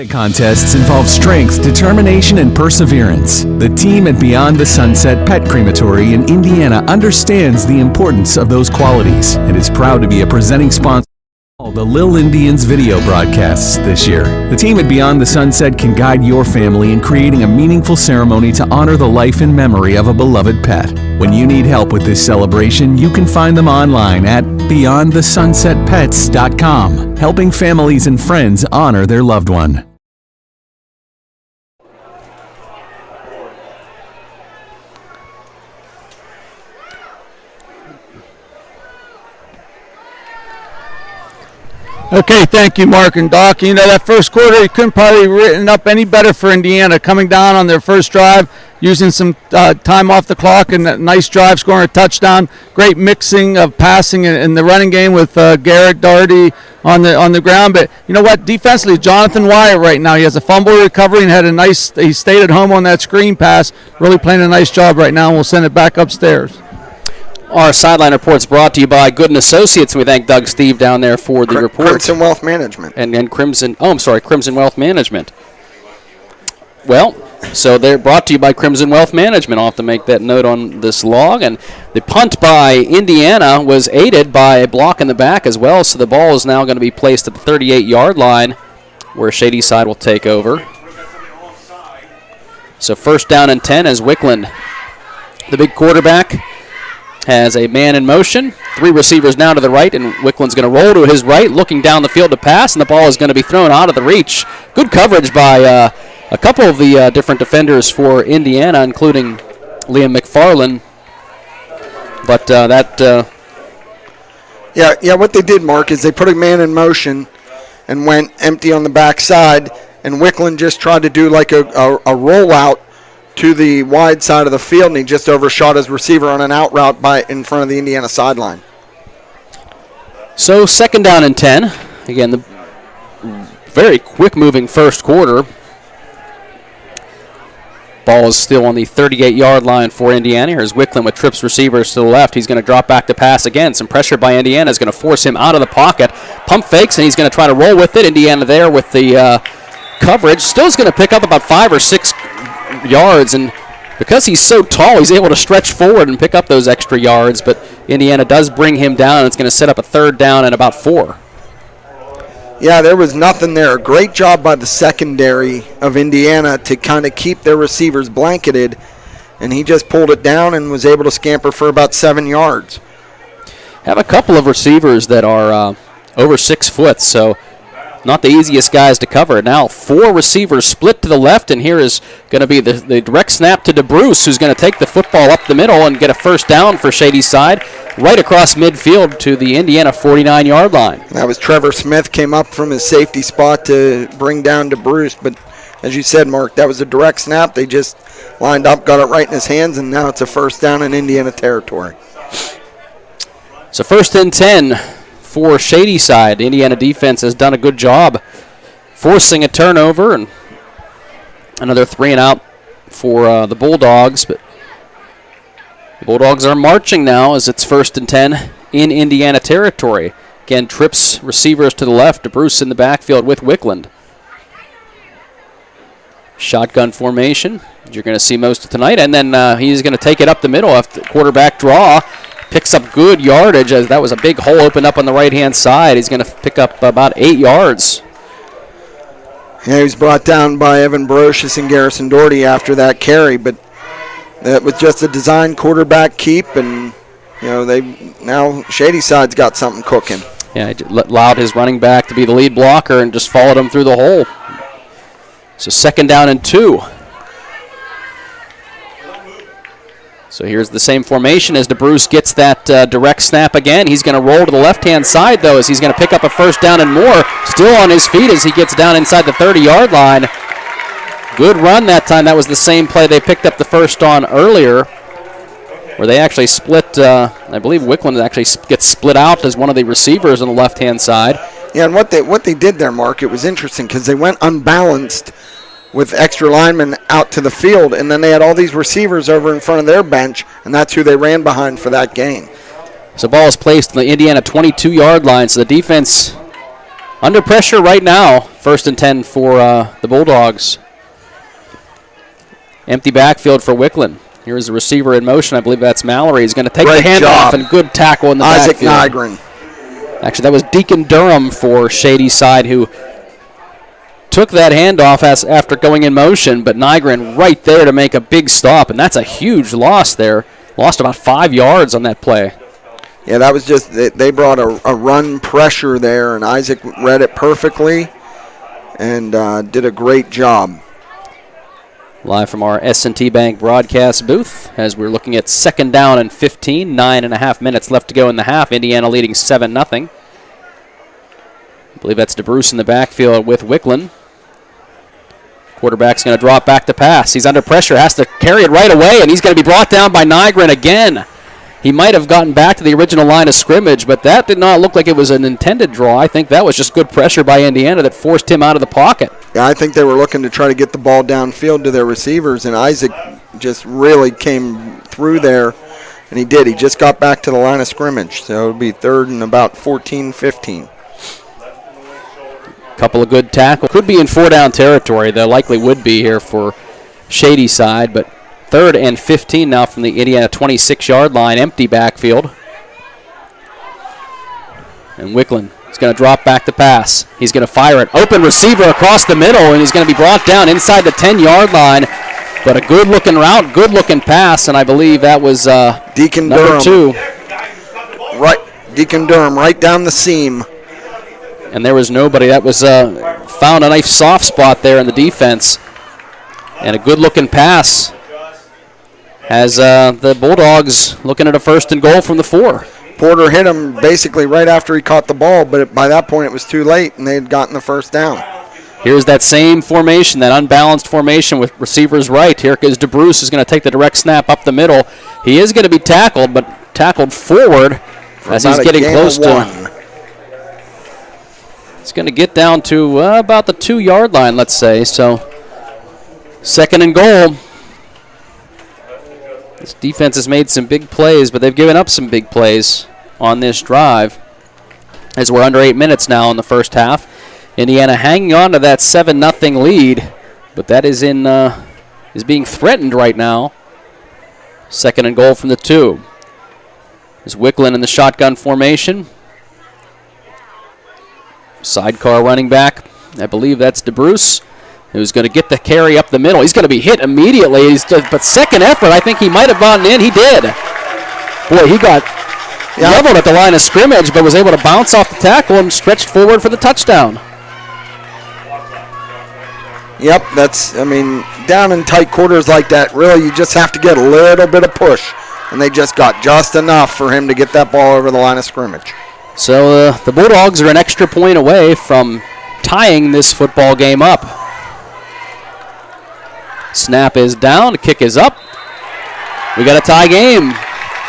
Contests involve strength, determination, and perseverance. The team at Beyond the Sunset Pet Crematory in Indiana understands the importance of those qualities and is proud to be a presenting sponsor of all the Lil Indians video broadcasts this year. The team at Beyond the Sunset can guide your family in creating a meaningful ceremony to honor the life and memory of a beloved pet. When you need help with this celebration, you can find them online at BeyondTheSunsetPets.com, helping families and friends honor their loved one. Okay, thank you, Mark and Doc. You know, that first quarter, you couldn't probably written up any better for Indiana. Coming down on their first drive, using some time off the clock, and a nice drive, scoring a touchdown. Great mixing of passing in the running game with Garrett Doherty on the ground. But you know what? Defensively, Jonathan Wyatt right now, he has a fumble recovery and had he stayed at home on that screen pass. Really playing a nice job right now, and we'll send it back upstairs. Our sideline report's brought to you by Gooden Associates. We thank Doug Steve down there for the report. Crimson Wealth Management. And Crimson Wealth Management. Well, so they're brought to you by Crimson Wealth Management. I'll have to make that note on this log. And the punt by Indiana was aided by a block in the back as well, so the ball is now going to be placed at the 38-yard line where Shady Side will take over. So 1st down and 10 as Wickland, the big quarterback, has a man in motion. 3 receivers now to the right, and Wickland's going to roll to his right, looking down the field to pass, and the ball is going to be thrown out of the reach. Good coverage by a couple of the different defenders for Indiana, including Liam McFarland. But Yeah, what they did, Mark, is they put a man in motion and went empty on the backside, and Wickland just tried to do like a rollout to the wide side of the field, and he just overshot his receiver on an out route in front of the Indiana sideline. So 2nd down and 10. Again, the very quick-moving first quarter. Ball is still on the 38-yard line for Indiana. Here's Wickland with trips receivers to the left. He's going to drop back to pass again. Some pressure by Indiana is going to force him out of the pocket. Pump fakes, and he's going to try to roll with it. Indiana there with the coverage. Still is going to pick up about 5 or 6 yards, and because he's so tall, he's able to stretch forward and pick up those extra yards, but Indiana does bring him down, and it's going to set up a 3rd down and about 4. Yeah, there was nothing there. Great job by the secondary of Indiana to kind of keep their receivers blanketed, and he just pulled it down and was able to scamper for about 7 yards. Have a couple of receivers that are over 6 foot, so not the easiest guys to cover. Now 4 receivers split to the left, and here is going to be the direct snap to DeBruce, who's going to take the football up the middle and get a first down for Shady Side, right across midfield to the Indiana 49-yard line. That was Trevor Smith came up from his safety spot to bring down DeBruce, but as you said, Mark, that was a direct snap. They just lined up, got it right in his hands, and now it's a first down in Indiana territory. So first and 10 for Shady Side. The Indiana defense has done a good job forcing a turnover, and another 3 and out for the Bulldogs. But the Bulldogs are marching now as it's first and 10 in Indiana territory. Again, trips receivers to the left. DeBruce in the backfield with Wickland. Shotgun formation. You're going to see most of tonight. And then he's going to take it up the middle after the quarterback draw. Picks up good yardage as that was a big hole opened up on the right-hand side. He's going to pick up about 8 yards. Yeah, he was brought down by Evan Brocious and Garrison Doherty after that carry, but that was just a design quarterback keep, and now Shady Side's got something cooking. Yeah, he allowed his running back to be the lead blocker and just followed him through the hole. So second down and 2. So here's the same formation as DeBruce gets that direct snap again. He's going to roll to the left-hand side, though, as he's going to pick up a first down and more. Still on his feet as he gets down inside the 30-yard line. Good run that time. That was the same play they picked up the first on earlier, where they actually split. I believe Wickland actually gets split out as one of the receivers on the left-hand side. Yeah, and what they did there, Mark, it was interesting because they went unbalanced with extra linemen out to the field, and then they had all these receivers over in front of their bench, and that's who they ran behind for that gain. So ball is placed on the Indiana 22-yard line, so the defense under pressure right now. First and 10 for the Bulldogs. Empty backfield for Wickland. Here's the receiver in motion. I believe that's Mallory. He's going to take the handoff and good tackle in the backfield. Isaac Nygren. Actually, that was Deacon Durham for Shady Side, who took that handoff after going in motion, but Nygren right there to make a big stop, and that's a huge loss there. Lost about 5 yards on that play. Yeah, that was just, they brought a run pressure there, and Isaac read it perfectly and did a great job. Live from our S&T Bank broadcast booth as we're looking at second down and 15, 9.5 minutes left to go in the half. Indiana leading 7-0. I believe that's DeBruce in the backfield with Wickland. Quarterback's going to drop back to pass. He's under pressure, has to carry it right away, and he's going to be brought down by Nygren again. He might have gotten back to the original line of scrimmage, but that did not look like it was an intended draw. I think that was just good pressure by Indiana that forced him out of the pocket. Yeah, I think they were looking to try to get the ball downfield to their receivers, and Isaac just really came through there, and he did. He just got back to the line of scrimmage, so it would be third and about 14, 15. Couple of good tackles. Could be in 4-down territory. They likely would be here for Shady Side, but third and 15 now from the Indiana 26-yard line. Empty backfield. And Wickland is going to drop back to pass. He's going to fire it. Open receiver across the middle, and he's going to be brought down inside the 10-yard line. But a good-looking route, good-looking pass, and I believe that was Deacon number Durham. 2. Right, Deacon Durham right down the seam. And there was nobody. That was found a nice soft spot there in the defense. And a good-looking pass has the Bulldogs looking at a first and goal from the 4. Porter hit him basically right after he caught the ball, but by that point it was too late, and they had gotten the first down. Here's that same formation, that unbalanced formation with receivers right. Here is DeBruce is going to take the direct snap up the middle. He is going to be tackled, but tackled forward as he's getting close to. It's going to get down to about the 2-yard line, let's say. So, second and goal. This defense has made some big plays, but they've given up some big plays on this drive as we're under 8 minutes now in the first half. Indiana hanging on to that 7-0 lead, but that is being threatened right now. Second and goal from the 2. There's Wickland in the shotgun formation. Sidecar running back. I believe that's DeBruce, who's going to get the carry up the middle. He's going to be hit immediately. But second effort, I think he might have gotten in. He did. Boy, he got leveled at the line of scrimmage, but was able to bounce off the tackle and stretched forward for the touchdown. Yep, down in tight quarters like that, really you just have to get a little bit of push. And they just got just enough for him to get that ball over the line of scrimmage. So the Bulldogs are an extra point away from tying this football game up. Snap is down, the kick is up. We got a tie game.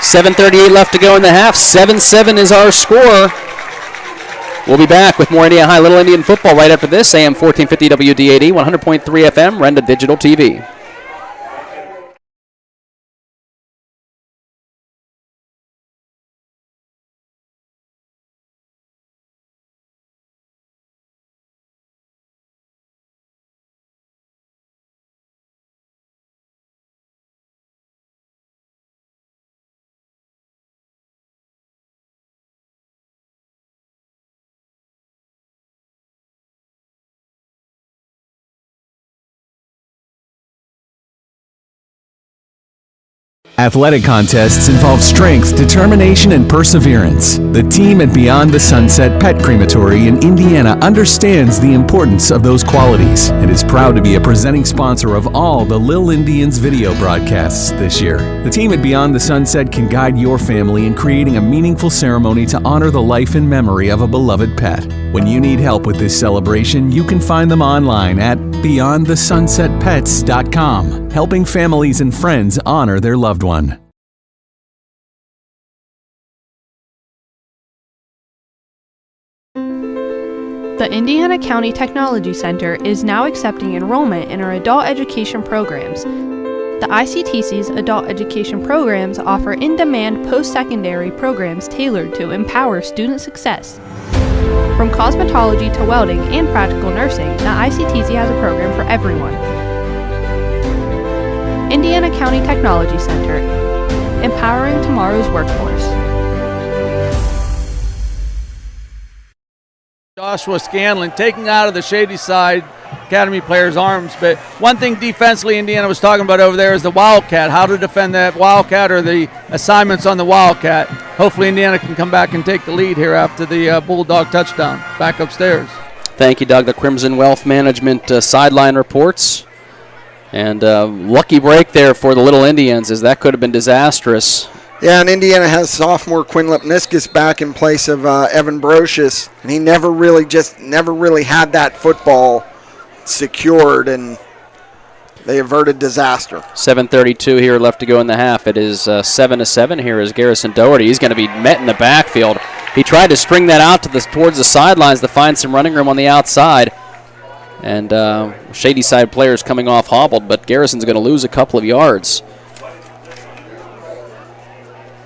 7:38 left to go in the half. 7-7 is our score. We'll be back with more Indiana High Little Indian football right after this. AM 1450 WDAD, 100.3 FM, Renda Digital TV. Athletic contests involve strength, determination, and perseverance. The team at Beyond the Sunset Pet Crematory in Indiana understands the importance of those qualities and is proud to be a presenting sponsor of all the Lil Indians video broadcasts this year. The team at Beyond the Sunset can guide your family in creating a meaningful ceremony to honor the life and memory of a beloved pet. When you need help with this celebration, you can find them online at beyondthesunsetpets.com, helping families and friends honor their loved one. The Indiana County Technology Center is now accepting enrollment in our adult education programs. The ICTC's adult education programs offer in-demand post-secondary programs tailored to empower student success. From cosmetology to welding and practical nursing, the ICTC has a program for everyone. Indiana County Technology Center, empowering tomorrow's workforce. Joshua Scanlon taking out of the Shady Side Academy players' arms. But one thing defensively Indiana was talking about over there is the Wildcat, how to defend that Wildcat or the assignments on the Wildcat. Hopefully Indiana can come back and take the lead here after the Bulldog touchdown. Back upstairs. Thank you, Doug. The Crimson Wealth Management sideline reports. And lucky break there for the Little Indians, as that could have been disastrous. Yeah, and Indiana has sophomore Quinn Lipniskis back in place of Evan Brocious, and he never really had that football secured, and they averted disaster. 7:32 here left to go in the half. It is 7-7. Here is Garrison Doherty. He's going to be met in the backfield. He tried to string that out towards the sidelines to find some running room on the outside. And Shady Side players coming off hobbled, but Garrison's going to lose a couple of yards.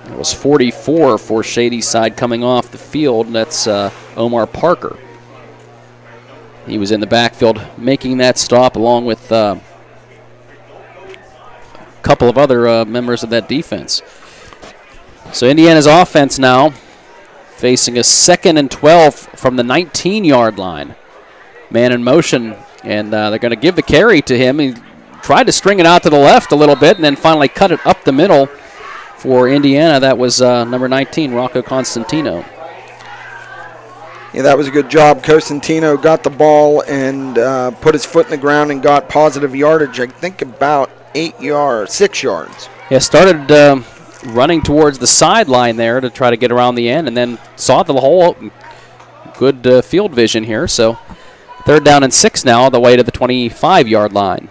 It was 44 for Shady Side coming off the field. That's Omar Parker. He was in the backfield making that stop along with a couple of other members of that defense. So Indiana's offense now facing a 2nd and 12 from the 19-yard line. Man in motion, and they're going to give the carry to him. He tried to string it out to the left a little bit and then finally cut it up the middle for Indiana. That was number 19, Rocco Constantino. Yeah, that was a good job. Costantino got the ball and put his foot in the ground and got positive yardage, I think about 6 yards. Yeah, started running towards the sideline there to try to get around the end and then saw the hole. Good field vision here. So 3rd down and 6 now, all the way to the 25-yard line.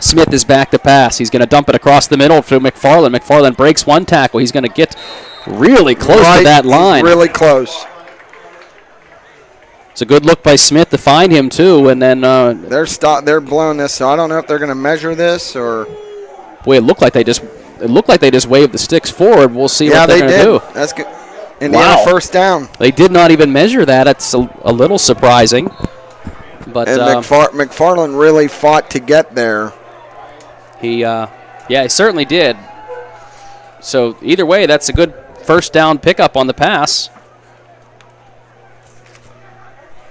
Smith is back to pass. He's going to dump it across the middle to McFarland. McFarland breaks one tackle. He's going to get really close to that line. Really close. It's a good look by Smith to find him too, and then they're blowing this. So I don't know if they're going to measure this or. Boy, it looked like they just waved the sticks forward. We'll see what they're going to do. That's good. Indiana first down. They did not even measure that. It's a little surprising. But and McFarland really fought to get there. He certainly did. So either way, that's a good first down pickup on the pass.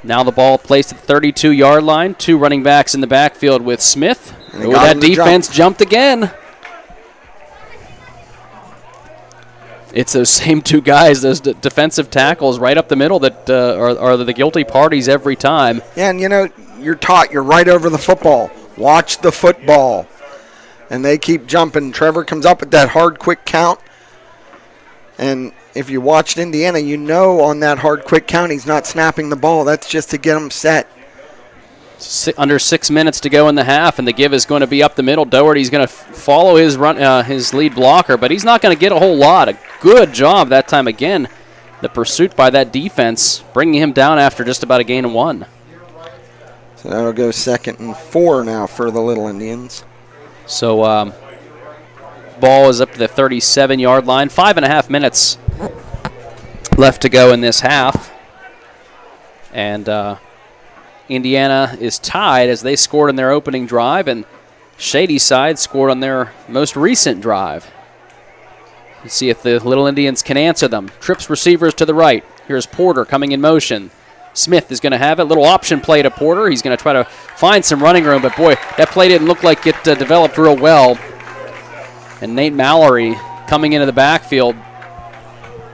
Now the ball placed at the 32-yard line. 2 running backs in the backfield with Smith. And That defense jumped again. It's those same 2 guys, those defensive tackles right up the middle that are the guilty parties every time. Yeah, and you're taught, you're right over the football. Watch the football. And they keep jumping. Trevor comes up with that hard, quick count. And if you watched Indiana, on that hard, quick count, he's not snapping the ball. That's just to get him set. Under 6 minutes to go in the half, and the give is going to be up the middle. Doherty's going to follow his his lead blocker, but he's not going to get a whole lot. A good job that time again. The pursuit by that defense, bringing him down after just about a gain of 1. So that'll go 2nd and 4 now for the Little Indians. So ball is up to the 37-yard line. 5.5 minutes left to go in this half. And Indiana is tied as they scored on their opening drive, and Shady Side scored on their most recent drive. Let's see if the Little Indians can answer them. Trips receivers to the right. Here's Porter coming in motion. Smith is going to have it. Little option play to Porter. He's going to try to find some running room, but boy, that play didn't look like it developed real well. And Nate Mallory coming into the backfield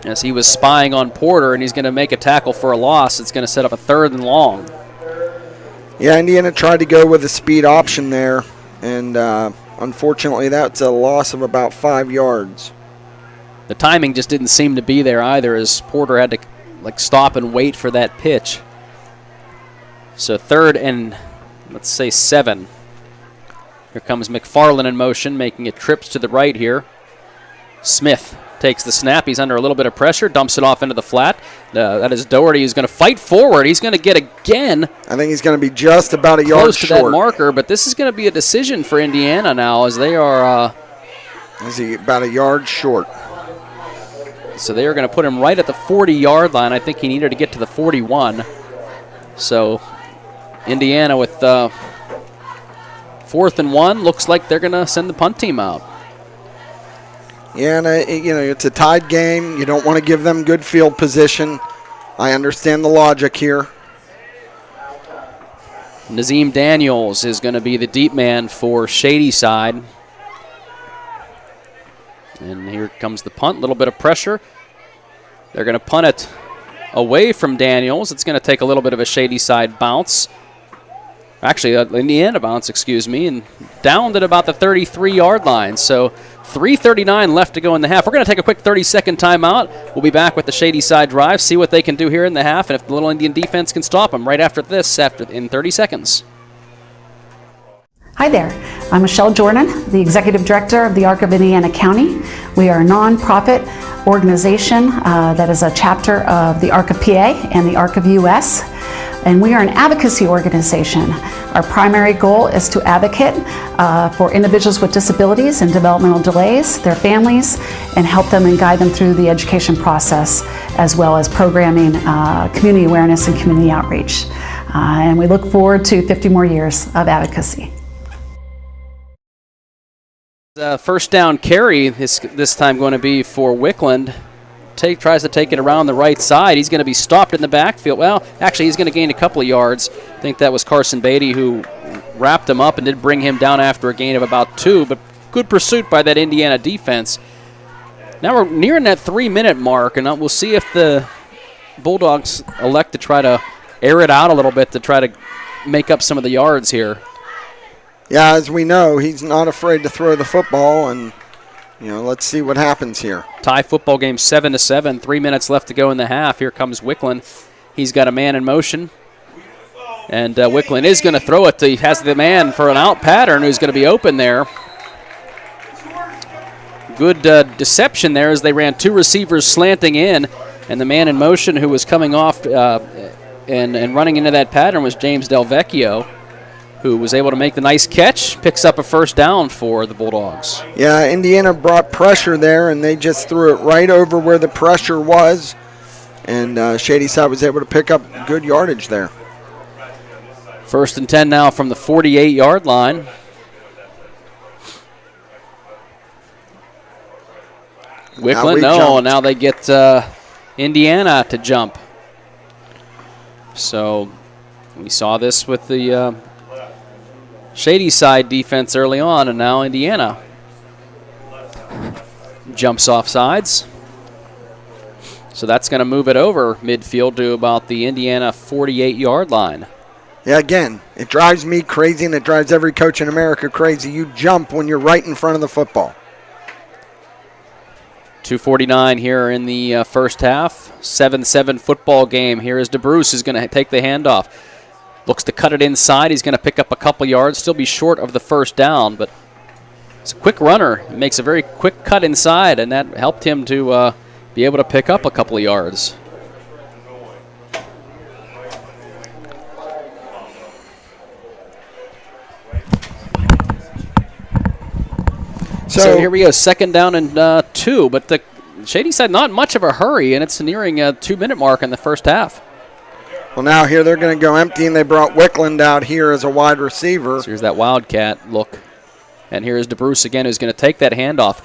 as he was spying on Porter, and he's going to make a tackle for a loss. It's going to set up a 3rd and long. Yeah, Indiana tried to go with a speed option there, and unfortunately that's a loss of about 5 yards. The timing just didn't seem to be there either, as Porter had to stop and wait for that pitch. So 3rd and, let's say, 7. Here comes McFarland in motion, making it trips to the right here. Smith takes the snap. He's under a little bit of pressure, dumps it off into the flat. That is Doherty, who's going to fight forward. He's going to get again. I think he's going to be just about a yard close to short. That marker, but this is going to be a decision for Indiana now, as they are... is he about a yard short? So they are going to put him right at the 40-yard line. I think he needed to get to the 41. So Indiana with 4th and 1. Looks like they're going to send the punt team out. Yeah, and it's a tied game. You don't want to give them good field position. I understand the logic here. Nazim Daniels is going to be the deep man for Shady Side. And here comes the punt. A little bit of pressure. They're going to punt it away from Daniels. It's going to take a little bit of a Shady Side bounce. Actually, Indiana bounce, and downed at about the 33-yard line. So 3:39 left to go in the half. We're going to take a quick 30-second timeout. We'll be back with the Shady Side drive, see what they can do here in the half, and if the Little Indian defense can stop them right after this, in 30 seconds. Hi there, I'm Michelle Jordan, the Executive Director of the ARC of Indiana County. We are a nonprofit organization that is a chapter of the ARC of PA and the ARC of US, and we are an advocacy organization. Our primary goal is to advocate for individuals with disabilities and developmental delays, their families, and help them and guide them through the education process, as well as programming, community awareness, and community outreach. And we look forward to 50 more years of advocacy. First down carry this time going to be for Wickland. Tries to take it around the right side. He's going to be stopped in the backfield. Well, actually, he's going to gain a couple of yards. I think that was Carson Beatty who wrapped him up and did bring him down after a gain of about 2, but good pursuit by that Indiana defense. Now we're nearing that 3-minute mark, and we'll see if the Bulldogs elect to try to air it out a little bit to try to make up some of the yards here. Yeah, as we know, he's not afraid to throw the football, and let's see what happens here. Tie football game 7-7. 3 minutes left to go in the half. Here comes Wickland. He's got a man in motion, and Wickland is going to throw it. He has the man for an out pattern who's going to be open there. Good deception there as they ran 2 receivers slanting in, and the man in motion who was coming off and running into that pattern was James Del Vecchio, who was able to make the nice catch, picks up a first down for the Bulldogs. Yeah, Indiana brought pressure there, and they just threw it right over where the pressure was, and Shady Side was able to pick up good yardage there. 1st and 10 now from the 48-yard line. Wickland, now they get Indiana to jump. So We saw this with the Shady Side defense early on, and now Indiana jumps off sides. So that's going to move it over midfield to about the Indiana 48-yard line. Yeah, again, it drives me crazy, and it drives every coach in America crazy. You jump when you're right in front of the football. 2:49 here in the first half. 7-7 football game. Here is DeBruce is going to take the handoff. Looks to cut it inside. He's going to pick up a couple yards, still be short of the first down, but it's a quick runner. He makes a very quick cut inside, and that helped him to be able to pick up a couple of yards. So here we go, 2nd down and 2, but the Shady Side not much of a hurry, and it's nearing a 2-minute mark in the first half. Well, now here they're going to go empty, and they brought Wickland out here as a wide receiver. So here's that Wildcat look. And here's DeBruce again, who's going to take that handoff.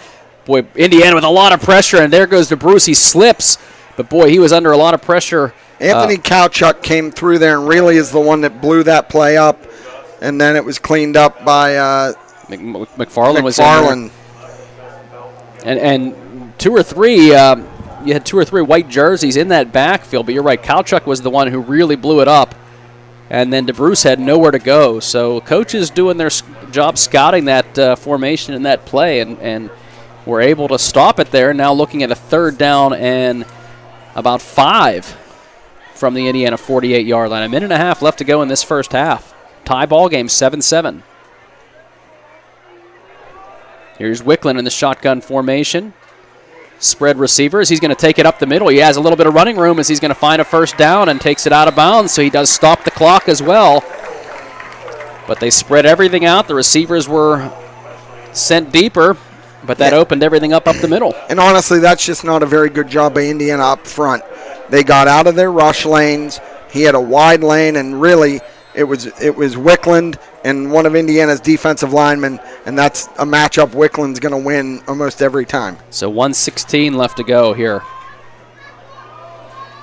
Boy, Indiana with a lot of pressure, and there goes DeBruce. He slips, but boy, he was under a lot of pressure. Anthony Kowchuk came through there and really is the one that blew that play up, and then it was cleaned up by McFarland was in there. And 2 or 3, you had 2 or 3 white jerseys in that backfield, but you're right, Kowchuk was the one who really blew it up, and then DeBruce had nowhere to go. So coaches doing their job scouting that formation and that play, and were able to stop it there. Now looking at a 3rd down and about 5 from the Indiana 48-yard line. 1.5 minutes left to go in this first half. Tie ball game, 7-7. Here's Wickland in the shotgun formation. Spread receivers. He's going to take it up the middle. He has a little bit of running room as he's going to find a 1st down and takes it out of bounds, so he does stop the clock as well. But they spread everything out. The receivers were sent deeper, but that opened everything up the middle. And honestly, that's just not a very good job by Indiana up front. They got out of their rush lanes. He had a wide lane, and really it was Wickland and one of Indiana's defensive linemen, and that's a matchup Wickland's going to win almost every time. So 1:16 left to go here.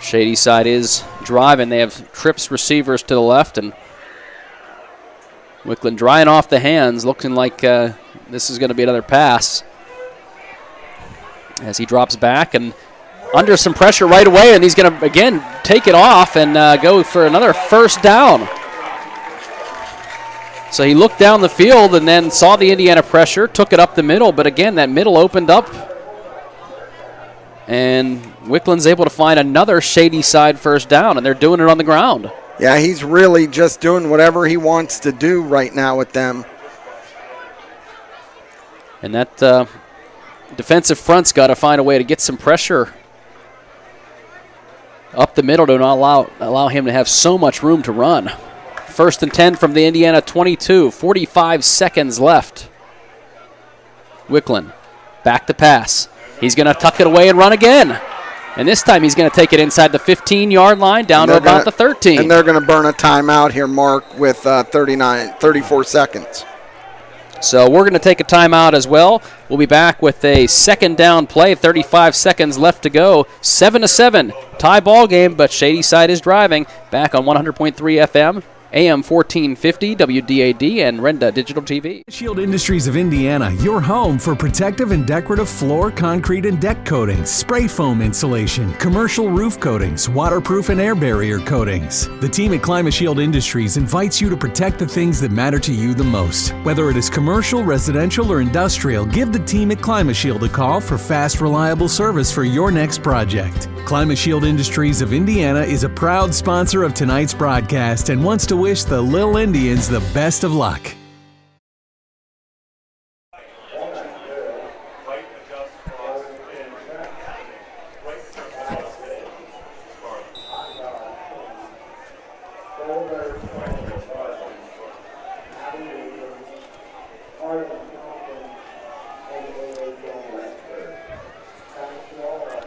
Shady Side is driving. They have trips receivers to the left, and Wickland drying off the hands, looking like this is going to be another pass as he drops back and under some pressure right away, and he's going to, again, take it off and go for another 1st down. So he looked down the field and then saw the Indiana pressure, took it up the middle, but again, that middle opened up, and Wickland's able to find another Shady Side 1st down, and they're doing it on the ground. Yeah, he's really just doing whatever he wants to do right now with them. And that defensive front's got to find a way to get some pressure up the middle to not allow him to have so much room to run. 1st and 10 from the Indiana 22, 45 seconds left. Wickland, back to pass. He's going to tuck it away and run again. And this time he's going to take it inside the 15-yard line down to about the 13. And they're going to burn a timeout here, Mark, with 34 seconds. So we're going to take a timeout as well. We'll be back with a 2nd down play, 35 seconds left to go. 7-7, tie ball game, but Shady Side is driving. Back on 100.3 FM. AM 1450, WDAD, and Renda Digital TV. Shield Industries of Indiana, your home for protective and decorative floor, concrete, and deck coatings, spray foam insulation, commercial roof coatings, waterproof and air barrier coatings. The team at ClimaShield Industries invites you to protect the things that matter to you the most. Whether it is commercial, residential, or industrial, give the team at ClimaShield a call for fast, reliable service for your next project. ClimaShield Industries of Indiana is a proud sponsor of tonight's broadcast and wants to wish the Lil Indians the best of luck.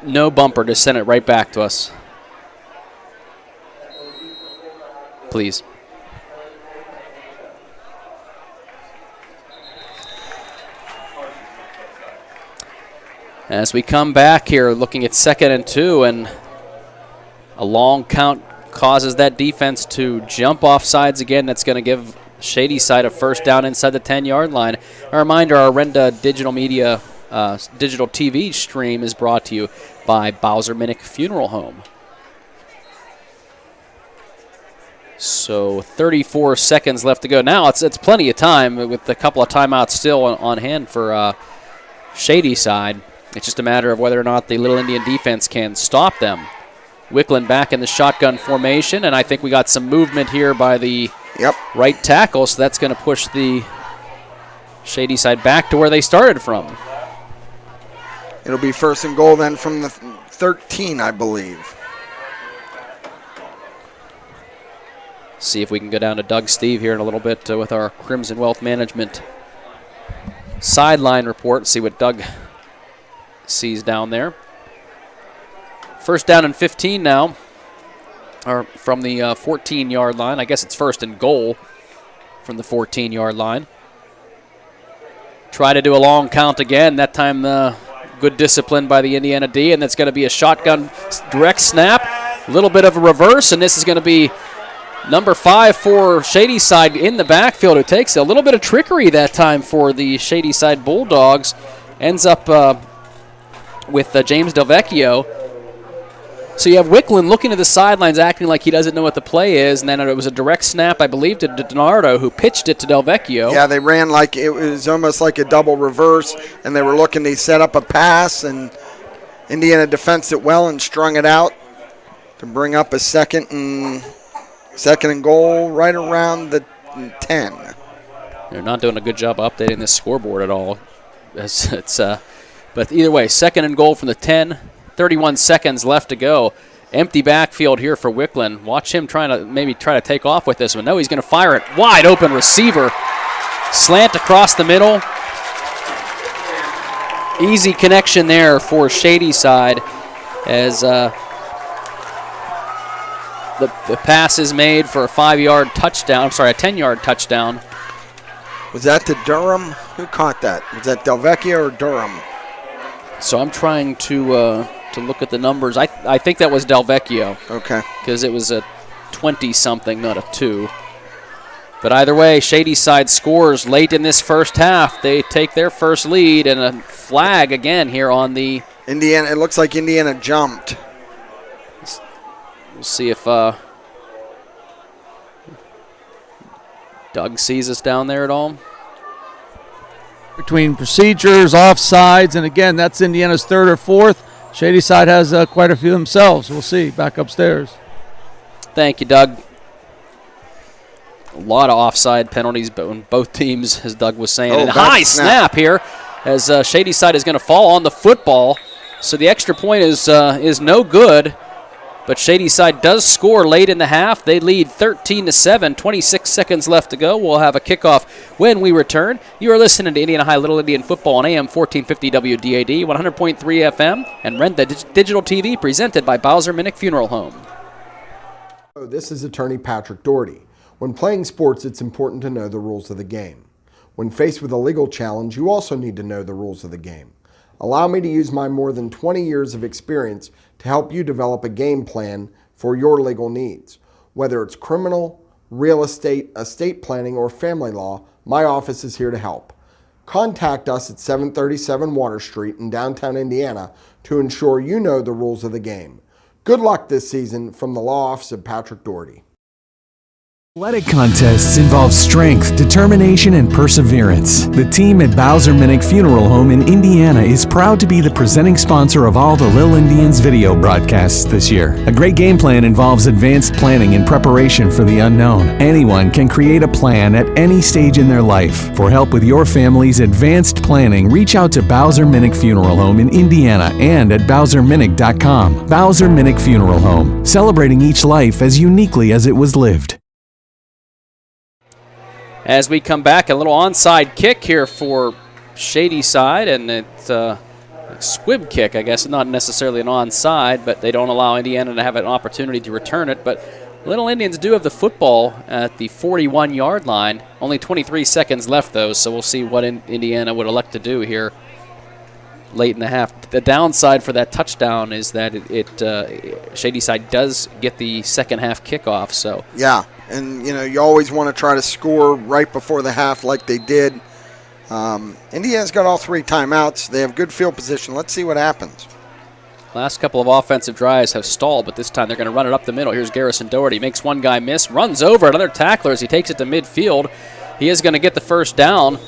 No bumper, just send it right back to us. Please. As we come back here, looking at 2nd and 2, and a long count causes that defense to jump off sides again. That's going to give Shady Side a first down inside the 10-yard line. A reminder, our Renda digital media, digital TV stream is brought to you by Bowser Minnick Funeral Home. So 34 seconds left to go. Now it's plenty of time with a couple of timeouts still on hand for Shady Side. It's just a matter of whether or not the Little Indian defense can stop them. Wickland back in the shotgun formation, and I think we got some movement here by the right tackle, so that's going to push the Shady Side back to where they started from. It'll be first and goal then from the 13, I believe. See if we can go down to Doug Steve here in a little bit with our Crimson Wealth Management sideline report and see what Doug sees down there. First down and 15 now, or from the 14-yard line. I guess it's first and goal from the 14-yard line. Try to do a long count again. That time good discipline by the Indiana D, and that's going to be a shotgun direct snap. A little bit of a reverse, and this is going to be number 5 for Shady Side in the backfield, who takes a little bit of trickery that time for the Shady Side Bulldogs. Ends up with James Delvecchio. So you have Wickland looking to the sidelines, acting like he doesn't know what the play is, and then it was a direct snap, I believe, to DiNardo, who pitched it to Delvecchio. Yeah, they ran like it was almost like a double reverse, and they were looking to set up a pass, and Indiana defensed it well and strung it out to bring up a second and goal right around the 10. They're not doing a good job updating this scoreboard at all. But either way, second and goal from the 10. 31 seconds left to go. Empty backfield here for Wickland. Watch him try to take off with this one. No, he's going to fire it. Wide open receiver. Slant across the middle. Easy connection there for Shady Side as the pass is made for a 5-yard touchdown. I'm sorry, a 10-yard touchdown. Was that to Durham? Who caught that? Was that Delvecchio or Durham? So I'm trying to look at the numbers. I think that was Delvecchio. Okay. Because it was a 20-something, not a 2. But either way, Shady Side scores late in this first half. They take their first lead, and a flag again here on the Indiana. It looks like Indiana jumped. We'll see if Doug sees us down there at all. Between procedures, offsides, and again, that's Indiana's third or fourth. Shady Side has quite a few themselves. We'll see. Back upstairs. Thank you, Doug. A lot of offside penalties, but on both teams, as Doug was saying. And high snap here, as Shady Side is going to fall on the football. So the extra point is no good. But Shady Side does score late in the half. They lead 13-7. 26 seconds left to go. We'll have a kickoff when we return. You are listening to Indiana High Little Indian Football on AM 1450 WDAD, 100.3 FM, and Renda Digital TV, presented by Bowser Minnick Funeral Home. This is attorney Patrick Doherty. When playing sports, it's important to know the rules of the game. When faced with a legal challenge, you also need to know the rules of the game. Allow me to use my more than 20 years of experience to help you develop a game plan for your legal needs. Whether it's criminal, real estate, estate planning, or family law, my office is here to help. Contact us at 737 Water Street in downtown Indiana to ensure you know the rules of the game. Good luck this season from the Law Office of Patrick Doherty. Athletic contests involve strength, determination, and perseverance. The team at Bowser Minnick Funeral Home in Indiana is proud to be the presenting sponsor of all the Little Indians video broadcasts this year. A great game plan involves advanced planning and preparation for the unknown. Anyone can create a plan at any stage in their life. For help with your family's advanced planning, reach out to Bowser Minnick Funeral Home in Indiana and at BowserMinnick.com. Bowser Minnick Funeral Home, celebrating each life as uniquely as it was lived. As we come back, a little onside kick here for Shady Side, and it's a squib kick, I guess. Not necessarily an onside, but they don't allow Indiana to have an opportunity to return it. But Little Indians do have the football at the 41-yard line. Only 23 seconds left, though, so we'll see what Indiana would elect to do here late in the half. The downside for that touchdown is that Shady Side does get the second half kickoff. So yeah, and you always want to try to score right before the half like they did. Indiana's got all 3 timeouts. They have good field position. Let's see what happens. Last couple of offensive drives have stalled, but this time they're going to run it up the middle. Here's Garrison Doherty. Makes one guy miss, runs over another tackler as he takes it to midfield. He is going to get the first down,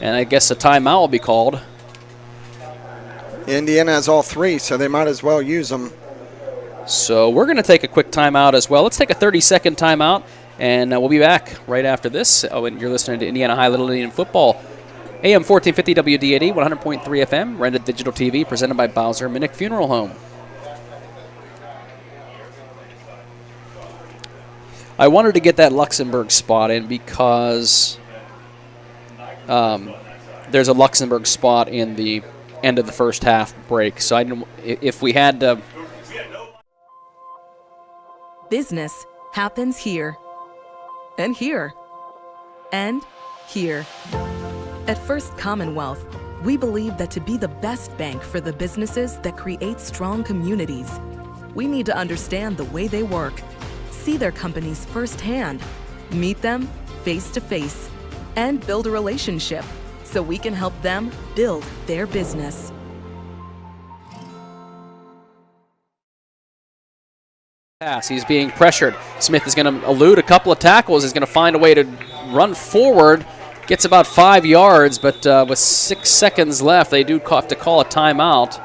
and I guess a timeout will be called. Indiana has all 3, so they might as well use them. So we're going to take a quick timeout as well. Let's take a 30-second timeout, and we'll be back right after this. Oh, and you're listening to Indiana High Little Indian Football. AM 1450 WDAD, 100.3 FM, rented digital TV, presented by Bowser Minnick Funeral Home. I wanted to get that Luxembourg spot in because there's a Luxembourg spot in the end of the first half break. So I didn't, if we had to. Business happens here, and here, and here. At First Commonwealth, we believe that to be the best bank for the businesses that create strong communities, we need to understand the way they work, see their companies firsthand, meet them face to face, and build a relationship so we can help them build their business. Pass. He's being pressured. Smith is going to elude a couple of tackles. He's going to find a way to run forward. Gets about 5 yards, but with 6 seconds left, they do have to call a timeout.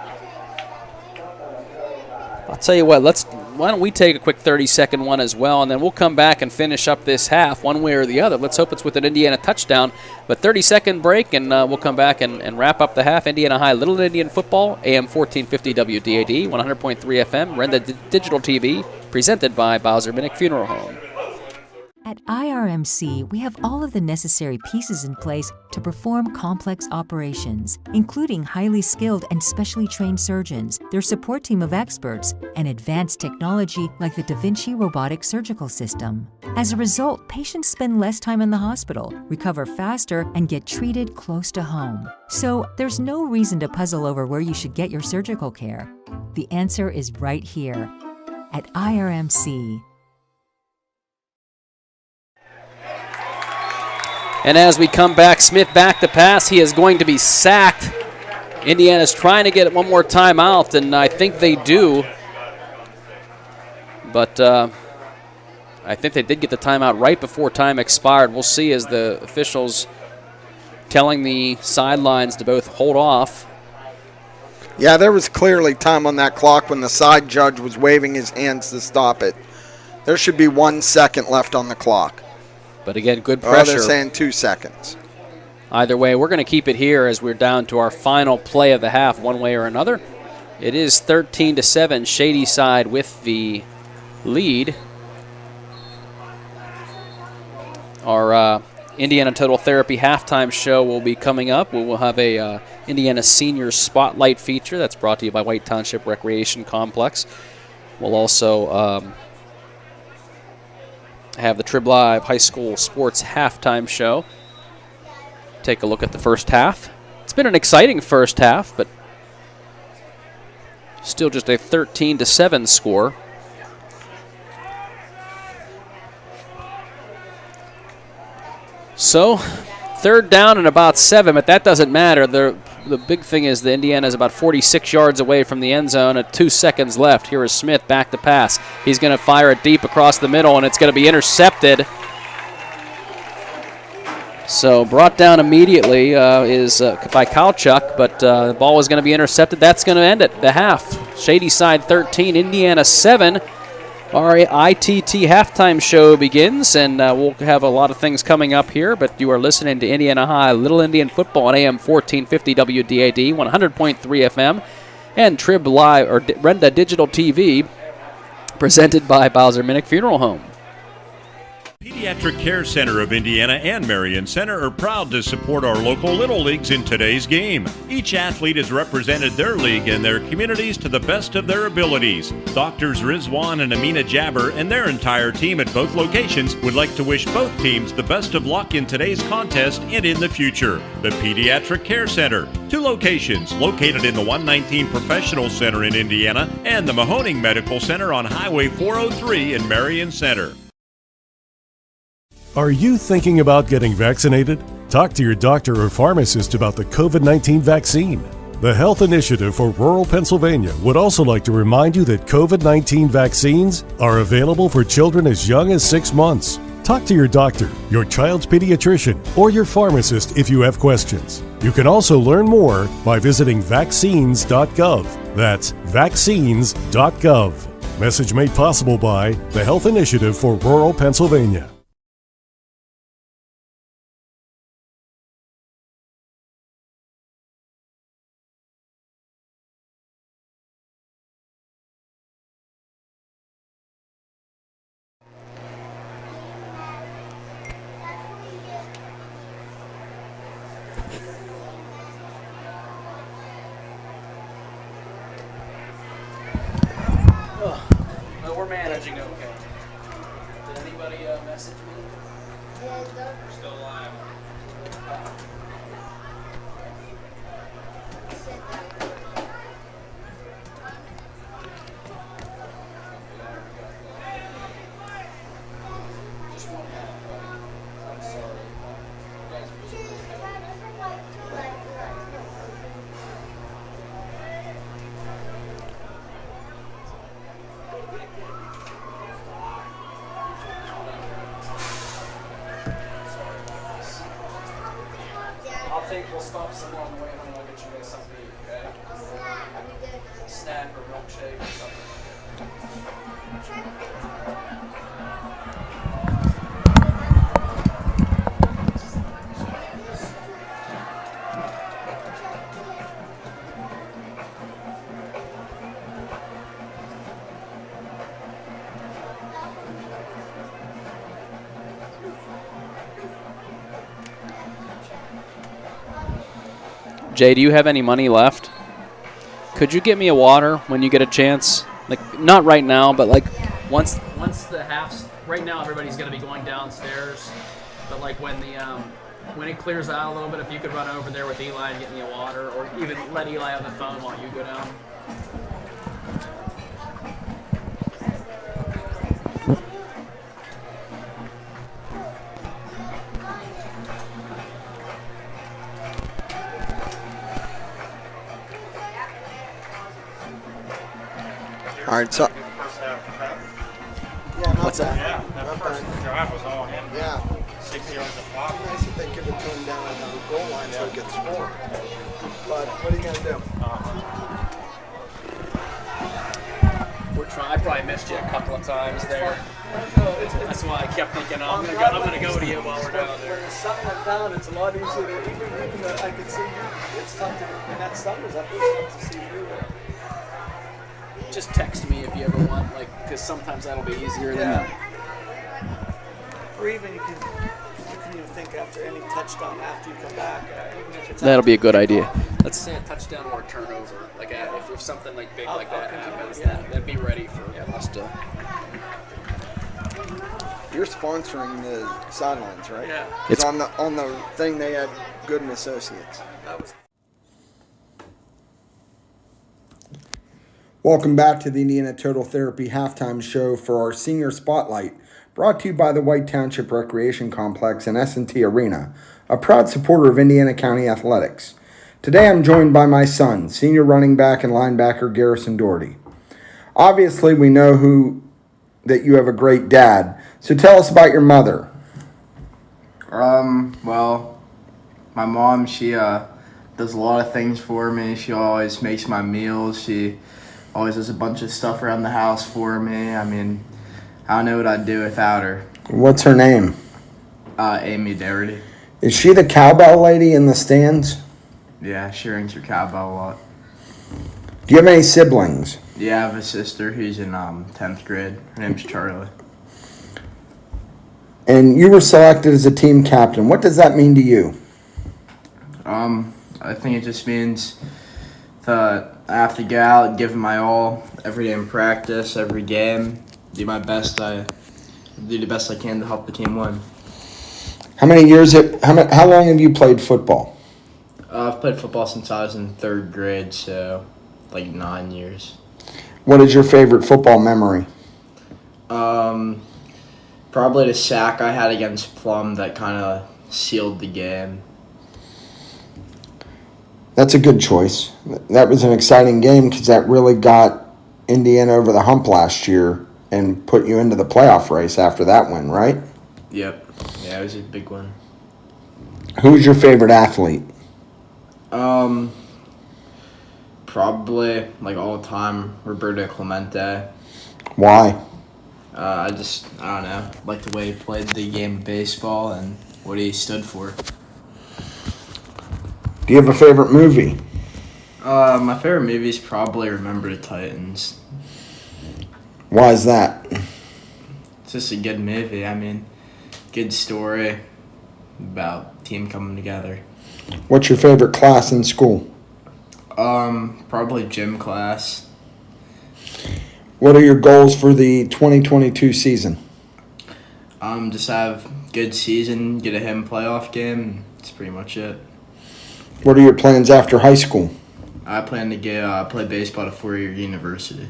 I'll tell you what, why don't we take a quick 30-second one as well, and then we'll come back and finish up this half one way or the other. Let's hope it's with an Indiana touchdown. But 30-second break, and we'll come back and wrap up the half. Indiana High Little Indian Football, AM 1450 WDAD, 100.3 FM, Renda Digital TV, presented by Bowser Minnick Funeral Home. At IRMC, we have all of the necessary pieces in place to perform complex operations, including highly skilled and specially trained surgeons, their support team of experts, and advanced technology like the Da Vinci robotic surgical system. As a result, patients spend less time in the hospital, recover faster, and get treated close to home. So there's no reason to puzzle over where you should get your surgical care. The answer is right here at IRMC. And as we come back, Smith back to pass. He is going to be sacked. Indiana's trying to get one more timeout, and I think they do. But I think they did get the timeout right before time expired. We'll see as the officials telling the sidelines to both hold off. Yeah, there was clearly time on that clock when the side judge was waving his hands to stop it. There should be 1 second left on the clock. But again, good pressure. Oh, they're saying 2 seconds. Either way, we're going to keep it here as we're down to our final play of the half, one way or another. It is 13-7, Shady Side with the lead. Our Indiana Total Therapy halftime show will be coming up. We will have a Indiana Senior Spotlight feature that's brought to you by White Township Recreation Complex. We'll also have the Trib Live High School Sports halftime show. Take a look at the first half. It's been an exciting first half, but still just a 13-7 score. So, third down and about 7, but that doesn't matter. The big thing is that Indiana is about 46 yards away from the end zone at 2 seconds left. Here is Smith back to pass. He's going to fire it deep across the middle, and it's going to be intercepted. So brought down immediately is by Kowchuk, but the ball is going to be intercepted. That's going to end it, the half. Shady Side 13, Indiana 7. Our ITT halftime show begins, and we'll have a lot of things coming up here, but you are listening to Indiana High Little Indian Football on AM 1450 WDAD, 100.3 FM, and Trib Live, or Renda Digital TV, presented by Bowser Minnick Funeral Home. Pediatric Care Center of Indiana and Marion Center are proud to support our local Little Leagues in today's game. Each athlete has represented their league and their communities to the best of their abilities. Doctors Rizwan and Amina Jabber and their entire team at both locations would like to wish both teams the best of luck in today's contest and in the future. The Pediatric Care Center, 2 locations located in the 119 Professional Center in Indiana and the Mahoning Medical Center on Highway 403 in Marion Center. Are you thinking about getting vaccinated? Talk to your doctor or pharmacist about the COVID-19 vaccine. The Health Initiative for Rural Pennsylvania would also like to remind you that COVID-19 vaccines are available for children as young as 6 months. Talk to your doctor, your child's pediatrician, or your pharmacist if you have questions. You can also learn more by visiting vaccines.gov. That's vaccines.gov. Message made possible by the Health Initiative for Rural Pennsylvania. We're managing okay. Did anybody message me? We're still alive. Just one half, buddy. I'm sorry. You guys are just we'll stop somewhere on the way home and I'll get you guys something to eat, okay? A snack or milkshake or something. Jay, do you have any money left? Could you get me a water when you get a chance? Like, not right now, but like once the half's right now, everybody's gonna be going downstairs. But like when it clears out a little bit, if you could run over there with Eli and get me a water, or even let Eli on the phone while you go down. All right, so. What's that? Yeah, that first drive was all him. Yeah. 6 yards of block. Nice if they give it to him down at the goal line so he gets more. But what are you going to do? We're trying. I probably missed you a couple of times there. That's why I kept thinking, I'm gonna go to you while we're down there. When something like that, it's a lot easier to even though I could see you. It's tough to, when that sun was up, it's tough to see you there. Just text me if you ever want, like, because sometimes that'll be easier than that. Or even you can even think after any touchdown after you come back. Even if it's That'll be a good idea. Let's say a touchdown or a turnover. Like if something like big like that happens, then be ready for us to. You're sponsoring the sidelines, right? Yeah. It's on the thing they had Gooden Associates. That was. Welcome back to the Indiana Total Therapy halftime show for our senior spotlight, brought to you by the White Township Recreation Complex and S&T Arena, a proud supporter of Indiana County Athletics. Today I'm joined by my son, senior running back and linebacker Garrison Doherty. Obviously we know that you have a great dad, so tell us about your mother. Well, my mom, she does a lot of things for me. She always makes my meals. She always does a bunch of stuff around the house for me. I mean, I don't know what I'd do without her. What's her name? Amy Doherty. Is she the cowbell lady in the stands? Yeah, she rings her cowbell a lot. Do you have any siblings? Yeah, I have a sister who's in 10th grade. Her name's Charlie. and you were selected as a team captain. What does that mean to you? I think it just means that I have to get out and give it my all every day in practice, every game, do my best. I do the best I can to help the team win. How long have you played football? I've played football since I was in 3rd grade, so like 9 years. What is your favorite football memory? Probably the sack I had against Plum that kind of sealed the game. That's a good choice. That was an exciting game because that really got Indiana over the hump last year and put you into the playoff race after that win, right? Yep. Yeah, it was a big one. Who's your favorite athlete? Probably, like all time, Roberto Clemente. Why? I don't know, like the way he played the game of baseball and what he stood for. Do you have a favorite movie? My favorite movie is probably Remember the Titans. Why is that? It's just a good movie. I mean, good story about team coming together. What's your favorite class in school? Probably gym class. What are your goals for the 2022 season? Just have good season, get a him playoff game. That's pretty much it. What are your plans after high school? I plan to play baseball at a 4-year university.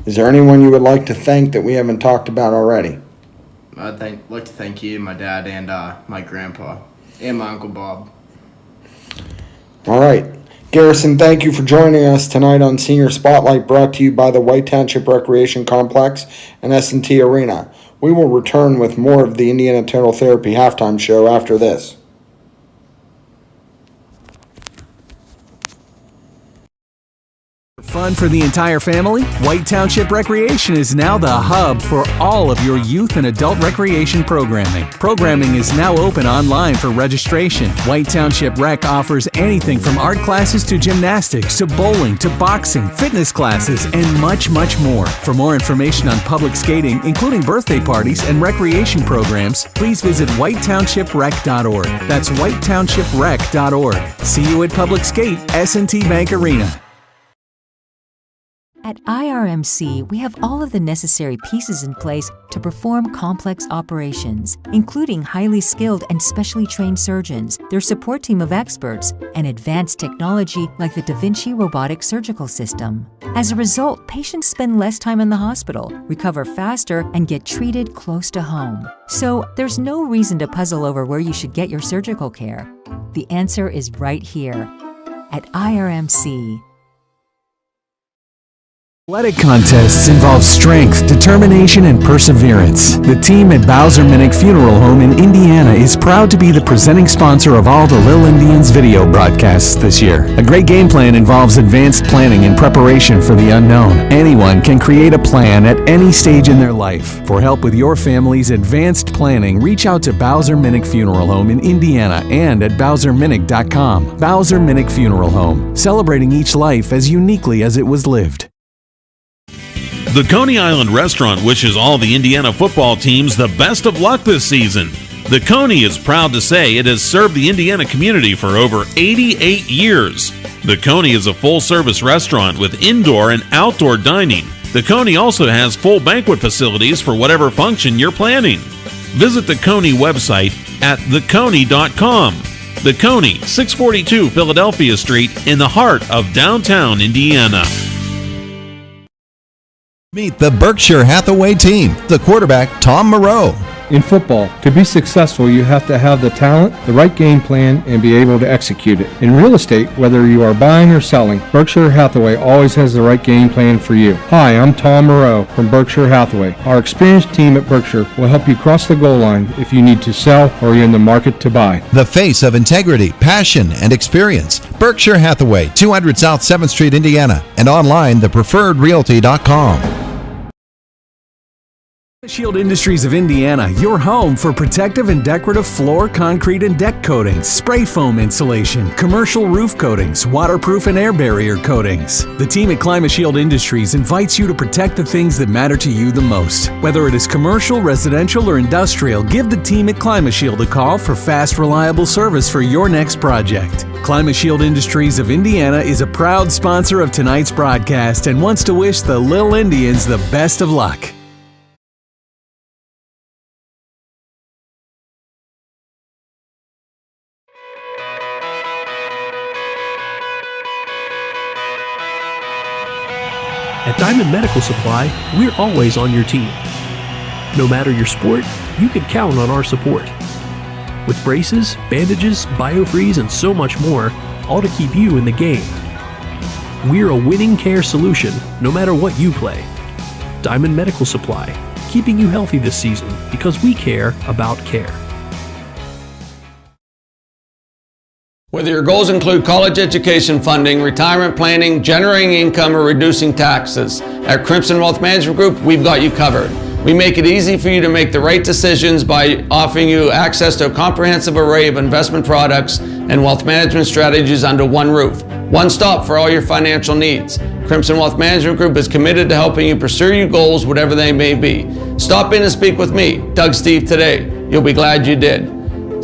Is there anyone you would like to thank that we haven't talked about already? I'd like to thank you, my dad, and my grandpa, and my Uncle Bob. All right. Garrison, thank you for joining us tonight on Senior Spotlight, brought to you by the White Township Recreation Complex and S&T Arena. We will return with more of the Indiana Total Therapy halftime show after this. Fun for the entire family? White Township Recreation is now the hub for all of your youth and adult recreation programming. Programming is now open online for registration. White Township Rec offers anything from art classes to gymnastics to bowling to boxing, fitness classes, and much, much more. For more information on public skating, including birthday parties and recreation programs, please visit whitetownshiprec.org. That's whitetownshiprec.org. See you at Public Skate, S&T Bank Arena. At IRMC, we have all of the necessary pieces in place to perform complex operations, including highly skilled and specially trained surgeons, their support team of experts, and advanced technology like the Da Vinci robotic surgical system. As a result, patients spend less time in the hospital, recover faster, and get treated close to home. So there's no reason to puzzle over where you should get your surgical care. The answer is right here at IRMC. Athletic contests involve strength, determination, and perseverance. The team at Bowser Minnick Funeral Home in Indiana is proud to be the presenting sponsor of all the Lil Indians video broadcasts this year. A great game plan involves advanced planning and preparation for the unknown. Anyone can create a plan at any stage in their life. For help with your family's advanced planning, reach out to Bowser Minnick Funeral Home in Indiana and at BowserMinnick.com. Bowser Minnick Funeral Home, celebrating each life as uniquely as it was lived. The Coney Island Restaurant wishes all the Indiana football teams the best of luck this season. The Coney is proud to say it has served the Indiana community for over 88 years. The Coney is a full-service restaurant with indoor and outdoor dining. The Coney also has full banquet facilities for whatever function you're planning. Visit the Coney website at theconey.com. The Coney, 642 Philadelphia Street in the heart of downtown Indiana. Meet the Berkshire Hathaway team. The quarterback, Tom Moreau. In football, to be successful, you have to have the talent, the right game plan, and be able to execute it. In real estate, whether you are buying or selling, Berkshire Hathaway always has the right game plan for you. Hi, I'm Tom Moreau from Berkshire Hathaway. Our experienced team at Berkshire will help you cross the goal line if you need to sell or you're in the market to buy. The face of integrity, passion, and experience. Berkshire Hathaway, 200 South 7th Street, Indiana, and online, thepreferredrealty.com. Shield Industries of Indiana, your home for protective and decorative floor, concrete, and deck coatings, spray foam insulation, commercial roof coatings, waterproof and air barrier coatings. The team at ClimaShield Industries invites you to protect the things that matter to you the most. Whether it is commercial, residential, or industrial, give the team at ClimaShield a call for fast, reliable service for your next project. ClimaShield Industries of Indiana is a proud sponsor of tonight's broadcast and wants to wish the Little Indians the best of luck. At Diamond Medical Supply, we're always on your team. No matter your sport, you can count on our support. With braces, bandages, biofreeze, and so much more, all to keep you in the game. We're a winning care solution, no matter what you play. Diamond Medical Supply, keeping you healthy this season because we care about care. Whether your goals include college education funding, retirement planning, generating income, or reducing taxes, at Crimson Wealth Management Group, we've got you covered. We make it easy for you to make the right decisions by offering you access to a comprehensive array of investment products and wealth management strategies under one roof. One stop for all your financial needs. Crimson Wealth Management Group is committed to helping you pursue your goals, whatever they may be. Stop in and speak with me, Doug Steve, today. You'll be glad you did.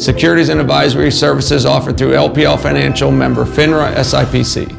Securities and advisory services offered through LPL Financial, member FINRA SIPC.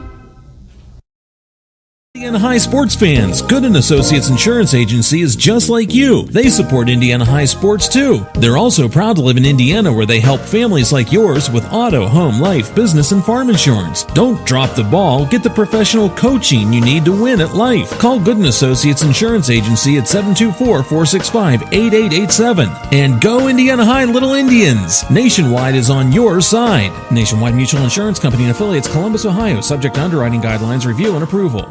Indiana High sports fans, Gooden Associates Insurance Agency is just like you. They support Indiana High sports too. They're also proud to live in Indiana, where they help families like yours with auto, home, life, business, and farm insurance. Don't drop the ball. Get the professional coaching you need to win at life. Call Gooden Associates Insurance Agency at 724-465-8887. And go Indiana High Little Indians. Nationwide is on your side. Nationwide Mutual Insurance Company and affiliates, Columbus, Ohio. Subject to underwriting guidelines, review, and approval.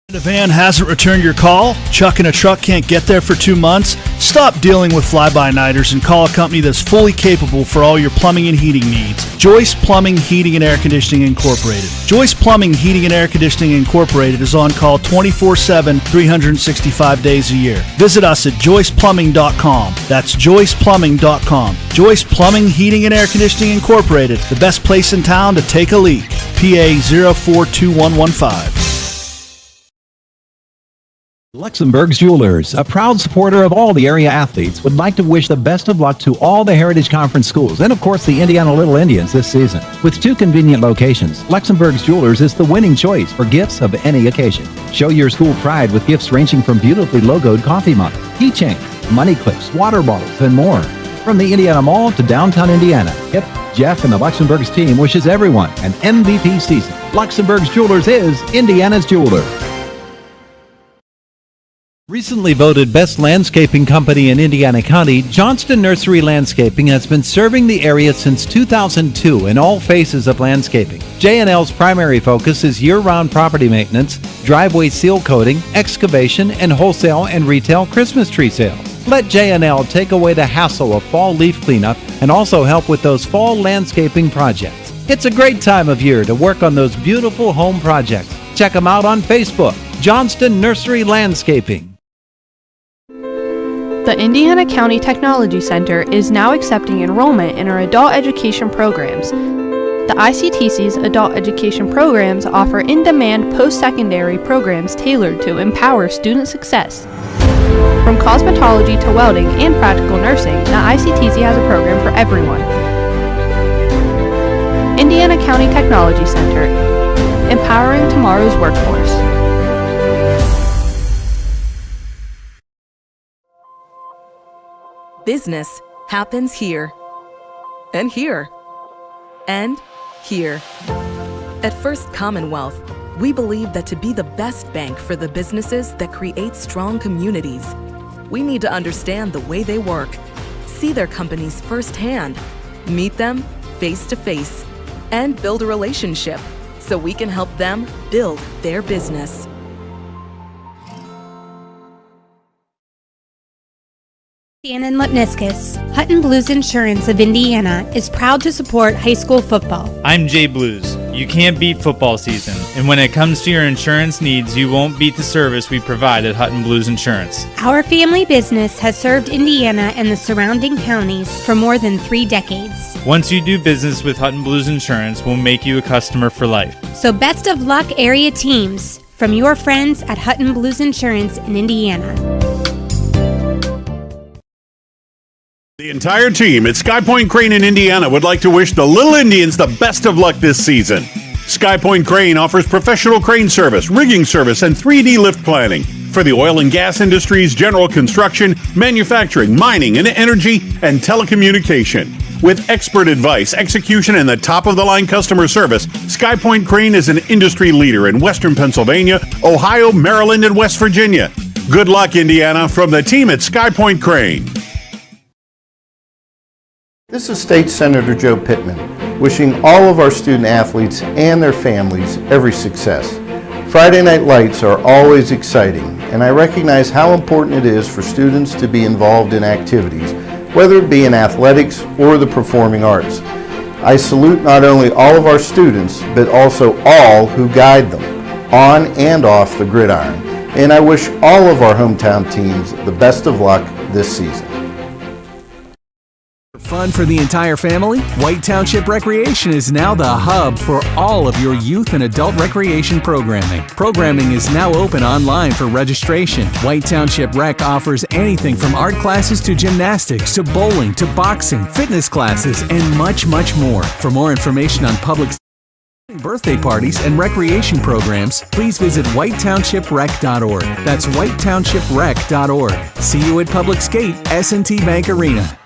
The van hasn't returned your call? Chuck in a truck can't get there for 2 months? Stop dealing with fly-by-nighters and call a company that's fully capable for all your plumbing and heating needs. Joyce Plumbing, Heating, and Air Conditioning Incorporated. Joyce Plumbing, Heating, and Air Conditioning Incorporated is on call 24/7, 365 days a year. Visit us at joyceplumbing.com. That's joyceplumbing.com. Joyce Plumbing, Heating, and Air Conditioning Incorporated, the best place in town to take a leak. PA 042115. Luxembourg's Jewelers, a proud supporter of all the area athletes, would like to wish the best of luck to all the Heritage Conference schools and, of course, the Indiana Little Indians this season. With 2 convenient locations, Luxembourg's Jewelers is the winning choice for gifts of any occasion. Show your school pride with gifts ranging from beautifully logoed coffee mugs, keychains, money clips, water bottles, and more. From the Indiana Mall to downtown Indiana, Hip, Jeff, and the Luxembourg's team wishes everyone an MVP season. Luxembourg's Jewelers is Indiana's jeweler. Recently voted Best Landscaping Company in Indiana County, Johnston Nursery Landscaping has been serving the area since 2002 in all phases of landscaping. J&L's primary focus is year-round property maintenance, driveway seal coating, excavation, and wholesale and retail Christmas tree sales. Let J&L take away the hassle of fall leaf cleanup and also help with those fall landscaping projects. It's a great time of year to work on those beautiful home projects. Check them out on Facebook, Johnston Nursery Landscaping. The Indiana County Technology Center is now accepting enrollment in our adult education programs. The ICTC's adult education programs offer in-demand post-secondary programs tailored to empower student success. From cosmetology to welding and practical nursing, the ICTC has a program for everyone. Indiana County Technology Center, empowering tomorrow's workforce. Business happens here, and here, and here. At First Commonwealth, we believe that to be the best bank for the businesses that create strong communities, we need to understand the way they work, see their companies firsthand, meet them face to face, and build a relationship so we can help them build their business. Shannon Lipniscus, Hutton Blues Insurance of Indiana, is proud to support high school football. I'm Jay Blues. You can't beat football season, and when it comes to your insurance needs, you won't beat the service we provide at Hutton Blues Insurance. Our family business has served Indiana and the surrounding counties for more than 3 decades. Once you do business with Hutton Blues Insurance, we'll make you a customer for life. So best of luck, area teams, from your friends at Hutton Blues Insurance in Indiana. The entire team at Sky Point Crane in Indiana would like to wish the Little Indians the best of luck this season. Sky Point Crane offers professional crane service, rigging service, and 3D lift planning for the oil and gas industries, general construction, manufacturing, mining, and energy, and telecommunication. With expert advice, execution, and the top-of-the-line customer service, Sky Point Crane is an industry leader in Western Pennsylvania, Ohio, Maryland, and West Virginia. Good luck, Indiana, from the team at Sky Point Crane. This is State Senator Joe Pittman, wishing all of our student athletes and their families every success. Friday Night Lights are always exciting, and I recognize how important it is for students to be involved in activities, whether it be in athletics or the performing arts. I salute not only all of our students, but also all who guide them, on and off the gridiron, and I wish all of our hometown teams the best of luck this season. Fun for the entire family? White Township Recreation is now the hub for all of your youth and adult recreation programming. Programming is now open online for registration. White Township Rec offers anything from art classes to gymnastics to bowling to boxing, fitness classes, and much, much more. For more information on public birthday parties and recreation programs, please visit whitetownshiprec.org. That's whitetownshiprec.org. See you at Public Skate, S&T Bank Arena.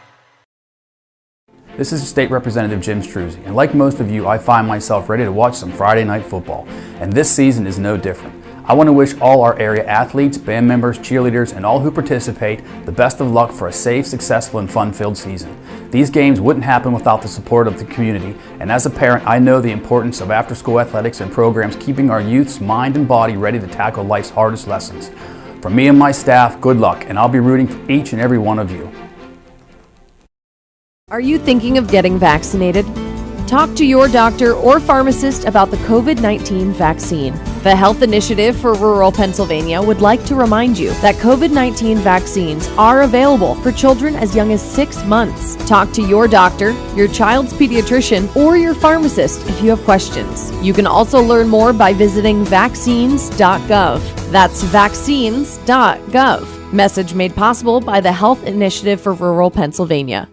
This is State Representative Jim Struzzi, and like most of you, I find myself ready to watch some Friday night football, and this season is no different. I want to wish all our area athletes, band members, cheerleaders, and all who participate the best of luck for a safe, successful, and fun-filled season. These games wouldn't happen without the support of the community, and as a parent, I know the importance of after-school athletics and programs keeping our youth's mind and body ready to tackle life's hardest lessons. From me and my staff, good luck, and I'll be rooting for each and every one of you. Are you thinking of getting vaccinated? Talk to your doctor or pharmacist about the COVID-19 vaccine. The Health Initiative for Rural Pennsylvania would like to remind you that COVID-19 vaccines are available for children as young as 6 months. Talk to your doctor, your child's pediatrician, or your pharmacist if you have questions. You can also learn more by visiting vaccines.gov. That's vaccines.gov. Message made possible by the Health Initiative for Rural Pennsylvania.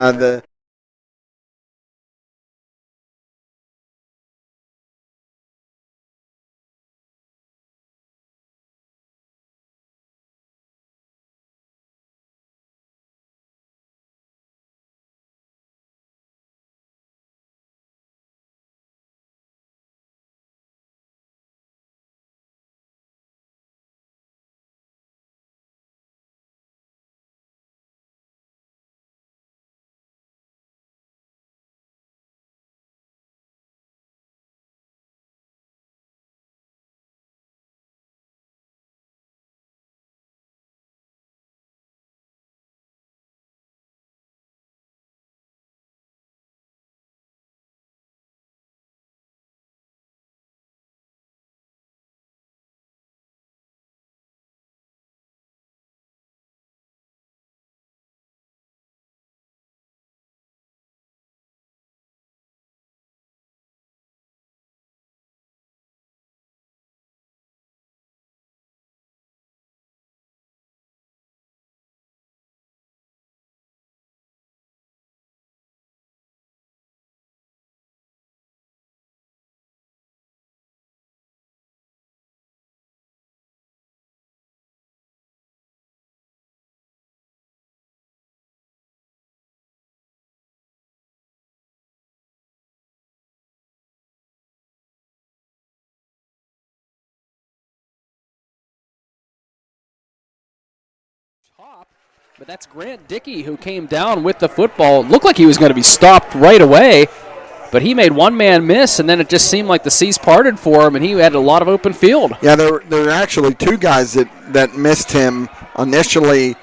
the But that's Grant Dickey who came down with the football. Looked like he was going to be stopped right away, but he made one man miss, and then it just seemed like the seas parted for him, and he had a lot of open field. Yeah, there were actually two guys that missed him initially,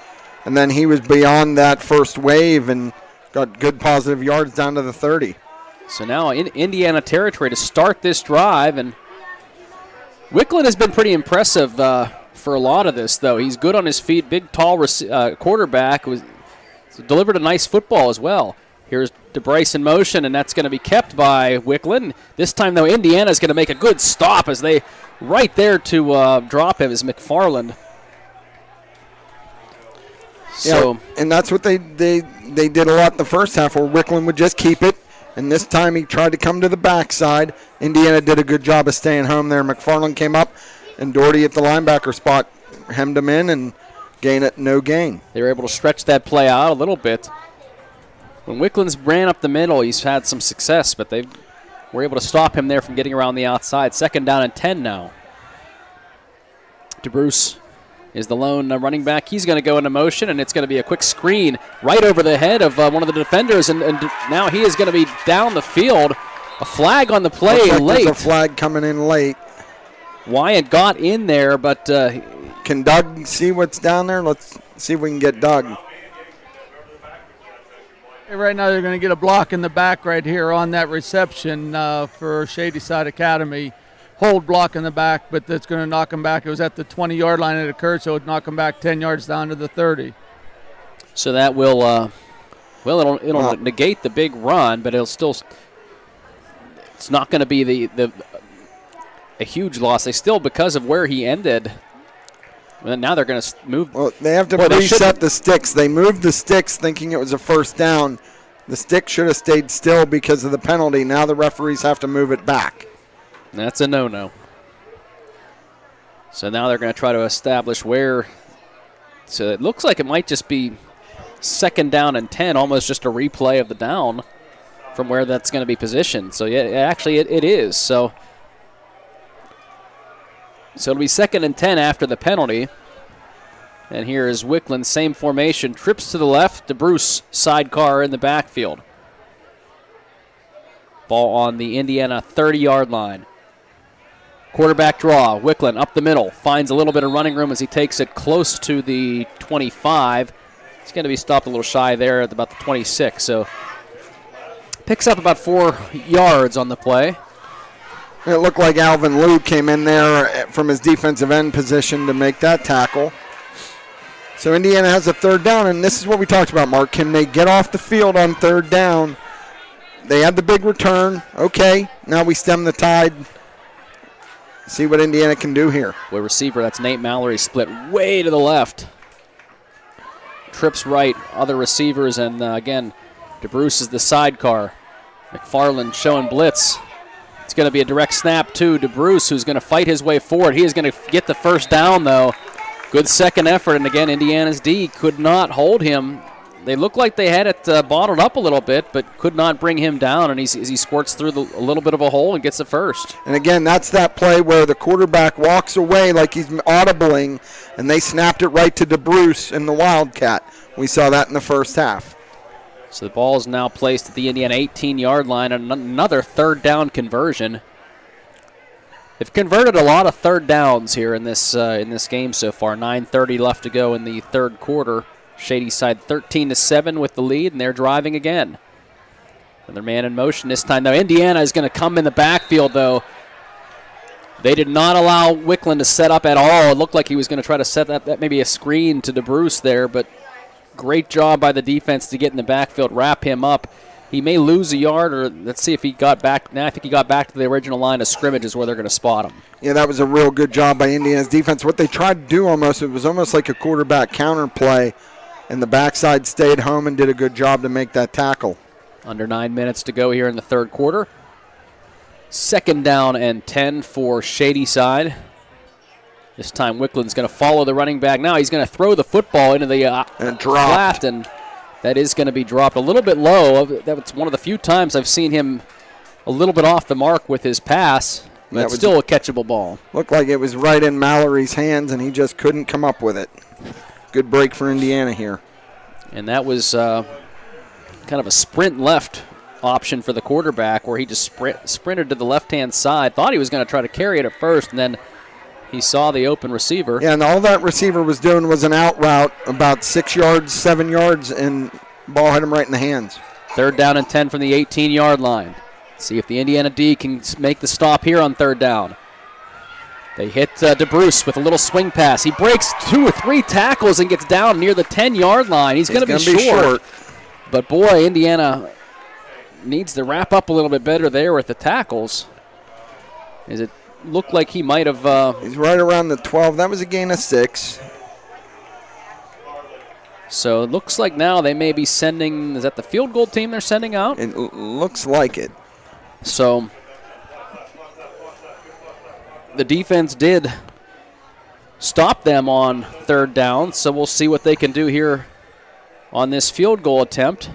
and then he was beyond that first wave and got good positive yards down to the 30. So now in Indiana territory to start this drive, and Wicklund has been pretty impressive for a lot of this, though. He's good on his feet, big, tall quarterback, delivered a nice football as well. Here's DeBryce in motion, and that's going to be kept by Wicklund. This time, though, Indiana's going to make a good stop as they right there to drop him is McFarland. So, yeah, and that's what they did a lot in the first half, where Wicklund would just keep it, and this time he tried to come to the backside. Indiana did a good job of staying home there. McFarland came up, and Doherty at the linebacker spot hemmed him in and no gain. They were able to stretch that play out a little bit. When Wicklund's ran up the middle, he's had some success, but they were able to stop him there from getting around the outside. 2nd down and 10 now. DeBruce is the lone running back. He's going to go into motion, and it's going to be a quick screen right over the head of one of the defenders, and now he is going to be down the field. A flag on the play Looks like late. There's a flag coming in late. Wyatt got in there, but... can Doug see what's down there? Let's see if we can get Doug. Right now they're going to get a block in the back right here on that reception for Shady Side Academy. Hold block in the back, but that's going to knock him back. It was at the 20-yard line it occurred, so it would knock him back 10 yards down to the 30. So that will, it'll negate the big run, but it'll still... It's not going to be a huge loss. They still, because of where he ended, well, now they're going to move. Well, they have to reset the sticks. They moved the sticks thinking it was a first down. The stick should have stayed still because of the penalty. Now the referees have to move it back. That's a no-no. So now they're going to try to establish where. So it looks like it might just be 2nd down and 10, almost just a replay of the down from where that's going to be positioned. So yeah, actually it is. So it'll be 2nd and 10 after the penalty. And here is Wicklund, same formation, trips to the left, DeBruce sidecar in the backfield. Ball on the Indiana 30-yard line. Quarterback draw, Wicklund up the middle, finds a little bit of running room as he takes it close to the 25. He's going to be stopped a little shy there at about the 26, so picks up about 4 yards on the play. It looked like Alvin Liu came in there from his defensive end position to make that tackle. So Indiana has a 3rd down, and this is what we talked about, Mark. Can they get off the field on 3rd down? They had the big return. Okay, now we stem the tide. See what Indiana can do here. Boy, receiver, that's Nate Mallory, split way to the left. Trips right, other receivers, and again, DeBruce is the sidecar. McFarland showing blitz. It's going to be a direct snap to DeBruce, who's going to fight his way forward. He is going to get the first down, though. Good second effort, and again, Indiana's D could not hold him. They look like they had it bottled up a little bit, but could not bring him down, and he squirts through a little bit of a hole and gets the first. And again, that's that play where the quarterback walks away like he's audibling, and they snapped it right to DeBruce in the Wildcat. We saw that in the first half. So the ball is now placed at the Indiana 18-yard line, and another third down conversion. They've converted a lot of third downs here in this game so far. 9:30 left to go in the third quarter. Shady Side 13-7 with the lead, and they're driving again. Another man in motion this time. Now Indiana is going to come in the backfield, though. They did not allow Wickland to set up at all. It looked like he was going to try to set that maybe a screen to DeBruce there, but great job by the defense to get in the backfield, wrap him up. He may lose a yard, or let's see if he got back. Now I think he got back to the original line of scrimmage is where they're going to spot him. Yeah, that was a real good job by Indiana's defense. What they tried to do it was almost like a quarterback counter play, and the backside stayed home and did a good job to make that tackle. Under 9 minutes to go here in the third quarter. 2nd down and 10 for Shady Side. This time Wickland's going to follow the running back. Now he's going to throw the football into the flat, and that is going to be dropped a little bit low. That's one of the few times I've seen him a little bit off the mark with his pass. But it's still a catchable ball. Looked like it was right in Mallory's hands, and he just couldn't come up with it. Good break for Indiana here. And that was kind of a sprint left option for the quarterback, where he just sprinted to the left-hand side. Thought he was going to try to carry it at first, and then he saw the open receiver. Yeah, and all that receiver was doing was an out route about 6 yards, 7 yards, and ball hit him right in the hands. 3rd down and 10 from the 18-yard line. See if the Indiana D can make the stop here on 3rd down. They hit DeBruce with a little swing pass. He breaks 2 or 3 tackles and gets down near the 10-yard line. He's going to be short. But, boy, Indiana needs to wrap up a little bit better there with the tackles. It looked like he might have... He's right around the 12. That was a gain of 6. So it looks like now they may be sending... Is that the field goal team they're sending out? It looks like it. So... The defense did stop them on 3rd down, so we'll see what they can do here on this field goal attempt.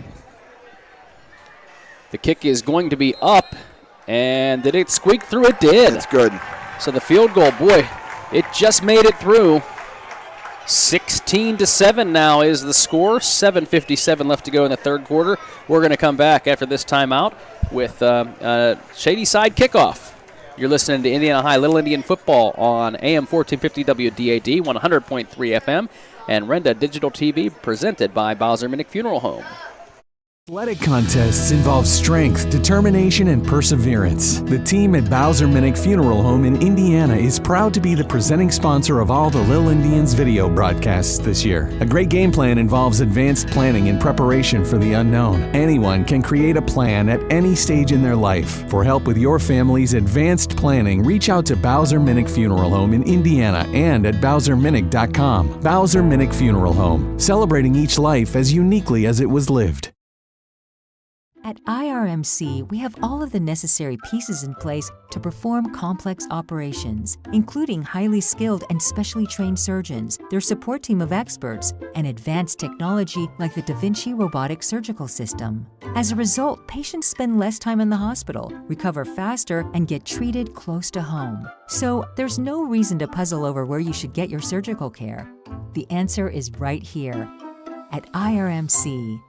The kick is going to be up, and did it squeak through? It did. That's good. So the field goal, boy, it just made it through. 16-7 now is the score. 7:57 left to go in the third quarter. We're going to come back after this timeout with Shady Side kickoff. You're listening to Indiana High Little Indian football on AM 1450 WDAD, 100.3 FM, and Renda Digital TV, presented by Bowser Minnick Funeral Home. Athletic contests involve strength, determination, and perseverance. The team at Bowser Minnick Funeral Home in Indiana is proud to be the presenting sponsor of all the Little Indians video broadcasts this year. A great game plan involves advanced planning and preparation for the unknown. Anyone can create a plan at any stage in their life. For help with your family's advanced planning, reach out to Bowser Minnick Funeral Home in Indiana and at BowserMinnick.com. Bowser Minnick Funeral Home, celebrating each life as uniquely as it was lived. At IRMC, we have all of the necessary pieces in place to perform complex operations, including highly skilled and specially trained surgeons, their support team of experts, and advanced technology like the Da Vinci robotic surgical system. As a result, patients spend less time in the hospital, recover faster, and get treated close to home. So there's no reason to puzzle over where you should get your surgical care. The answer is right here at IRMC.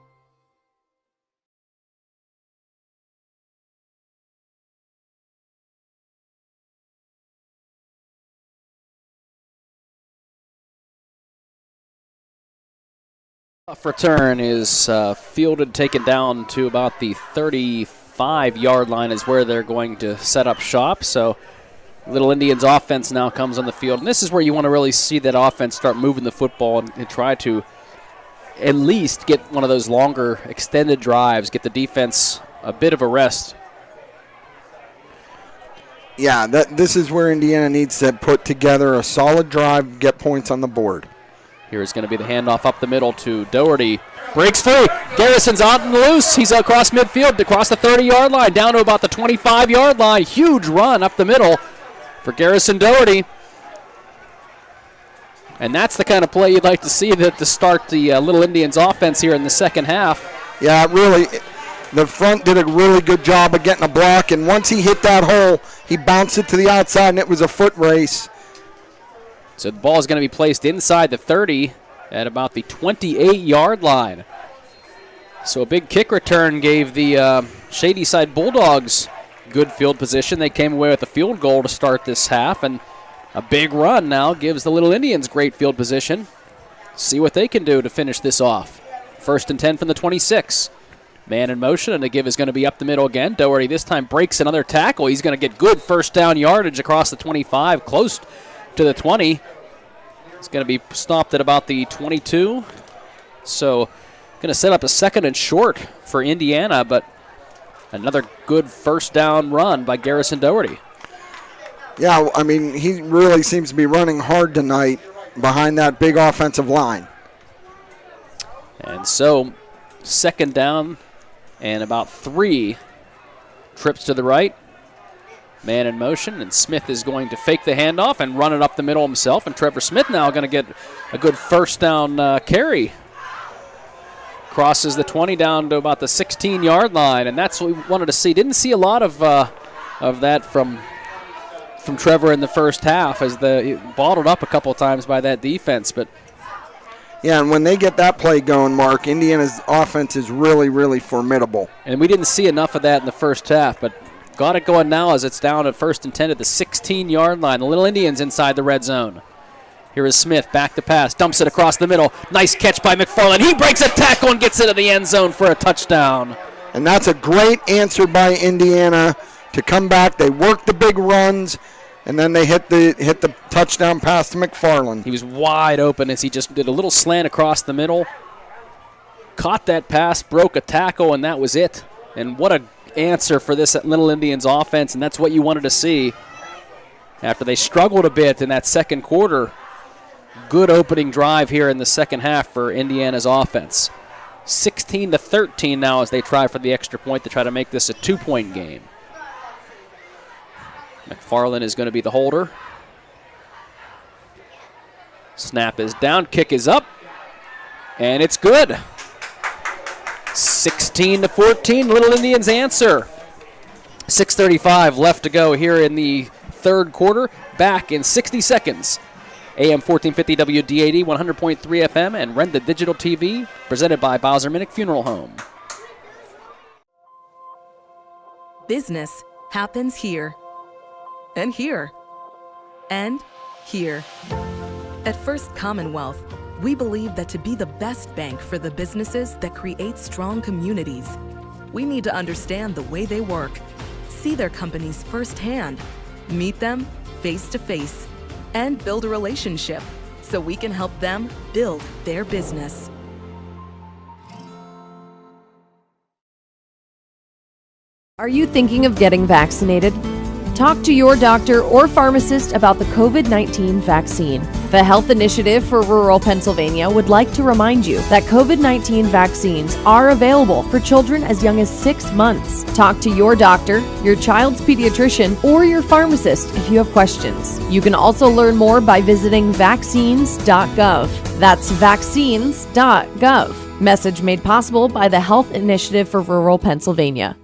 Return is fielded, taken down to about the 35-yard line is where they're going to set up shop. So Little Indians offense now comes on the field. And this is where you want to really see that offense start moving the football and try to at least get one of those longer extended drives, get the defense a bit of a rest. Yeah, this is where Indiana needs to put together a solid drive, get points on the board. Here's going to be the handoff up the middle to Doherty. Breaks free. Garrison's on and loose. He's across midfield, across the 30-yard line, down to about the 25-yard line. Huge run up the middle for Garrison Doherty. And that's the kind of play you'd like to see to start the Little Indians offense here in the second half. Yeah, really, the front did a really good job of getting a block, and once he hit that hole, he bounced it to the outside, and it was a foot race. So the ball is going to be placed inside the 30 at about the 28-yard line. So a big kick return gave the Shady Side Bulldogs good field position. They came away with a field goal to start this half, and a big run now gives the Little Indians great field position. See what they can do to finish this off. 1st and 10 from the 26. Man in motion, and the give is going to be up the middle again. Doherty this time breaks another tackle. He's going to get good first down yardage across the 25, close to the 20. It's going to be stopped at about the 22. So going to set up a 2nd and short for Indiana, but another good first down run by Garrison Doherty. Yeah, I mean, he really seems to be running hard tonight behind that big offensive line. And so 2nd down and about 3 trips to the right. Man in motion, and Smith is going to fake the handoff and run it up the middle himself. And Trevor Smith now going to get a good first down carry. Crosses the 20 down to about the 16-yard line, and that's what we wanted to see. Didn't see a lot of that from Trevor in the first half, as he bottled up a couple times by that defense. But yeah, and when they get that play going, Mark, Indiana's offense is really, really formidable. And we didn't see enough of that in the first half, but got it going now as it's down at 1st and 10 at the 16-yard line. The Little Indians inside the red zone. Here is Smith, back to pass, dumps it across the middle. Nice catch by McFarland. He breaks a tackle and gets into the end zone for a touchdown. And that's a great answer by Indiana to come back. They work the big runs, and then they hit the touchdown pass to McFarland. He was wide open as he just did a little slant across the middle. Caught that pass, broke a tackle, and that was it. And what a answer for this Little Indians offense, and that's what you wanted to see after they struggled a bit in that second quarter. Good opening drive here in the second half for Indiana's offense. 16-13 now as they try for the extra point to try to make this a 2-point game. McFarland is going to be the holder. Snap is down, kick is up, and it's good. 16-14, Little Indians answer. 6:35 left to go here in the third quarter. Back in 60 seconds. AM 1450 WDAD, 100.3 FM, and Rent the Digital TV, presented by Bowser Minnick Funeral Home. Business happens here, and here, and here. At First Commonwealth, we believe that to be the best bank for the businesses that create strong communities, we need to understand the way they work, see their companies firsthand, meet them face to face, and build a relationship so we can help them build their business. Are you thinking of getting vaccinated? Talk to your doctor or pharmacist about the COVID-19 vaccine. The Health Initiative for Rural Pennsylvania would like to remind you that COVID-19 vaccines are available for children as young as 6 months. Talk to your doctor, your child's pediatrician, or your pharmacist if you have questions. You can also learn more by visiting vaccines.gov. That's vaccines.gov. Message made possible by the Health Initiative for Rural Pennsylvania.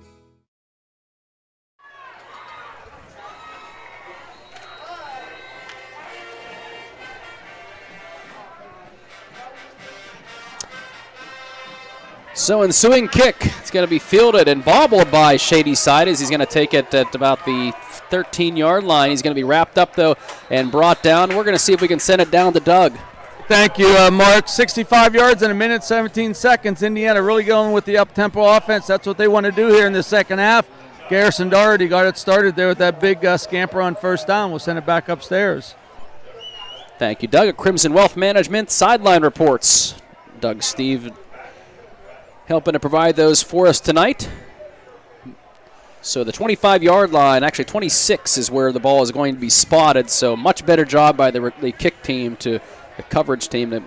So ensuing kick, it's going to be fielded and bobbled by Shady Side as he's going to take it at about the 13-yard line. He's going to be wrapped up, though, and brought down. We're going to see if we can send it down to Doug. Thank you, Mark. 65 yards in a minute, 17 seconds. Indiana really going with the up-tempo offense. That's what they want to do here in the second half. Garrison Doherty got it started there with that big scamper on first down. We'll send it back upstairs. Thank you, Doug. At Crimson Wealth Management sideline reports. Doug, Steve, helping to provide those for us tonight. So the 25-yard line, actually 26 is where the ball is going to be spotted. So much better job by the kick team, the coverage team, to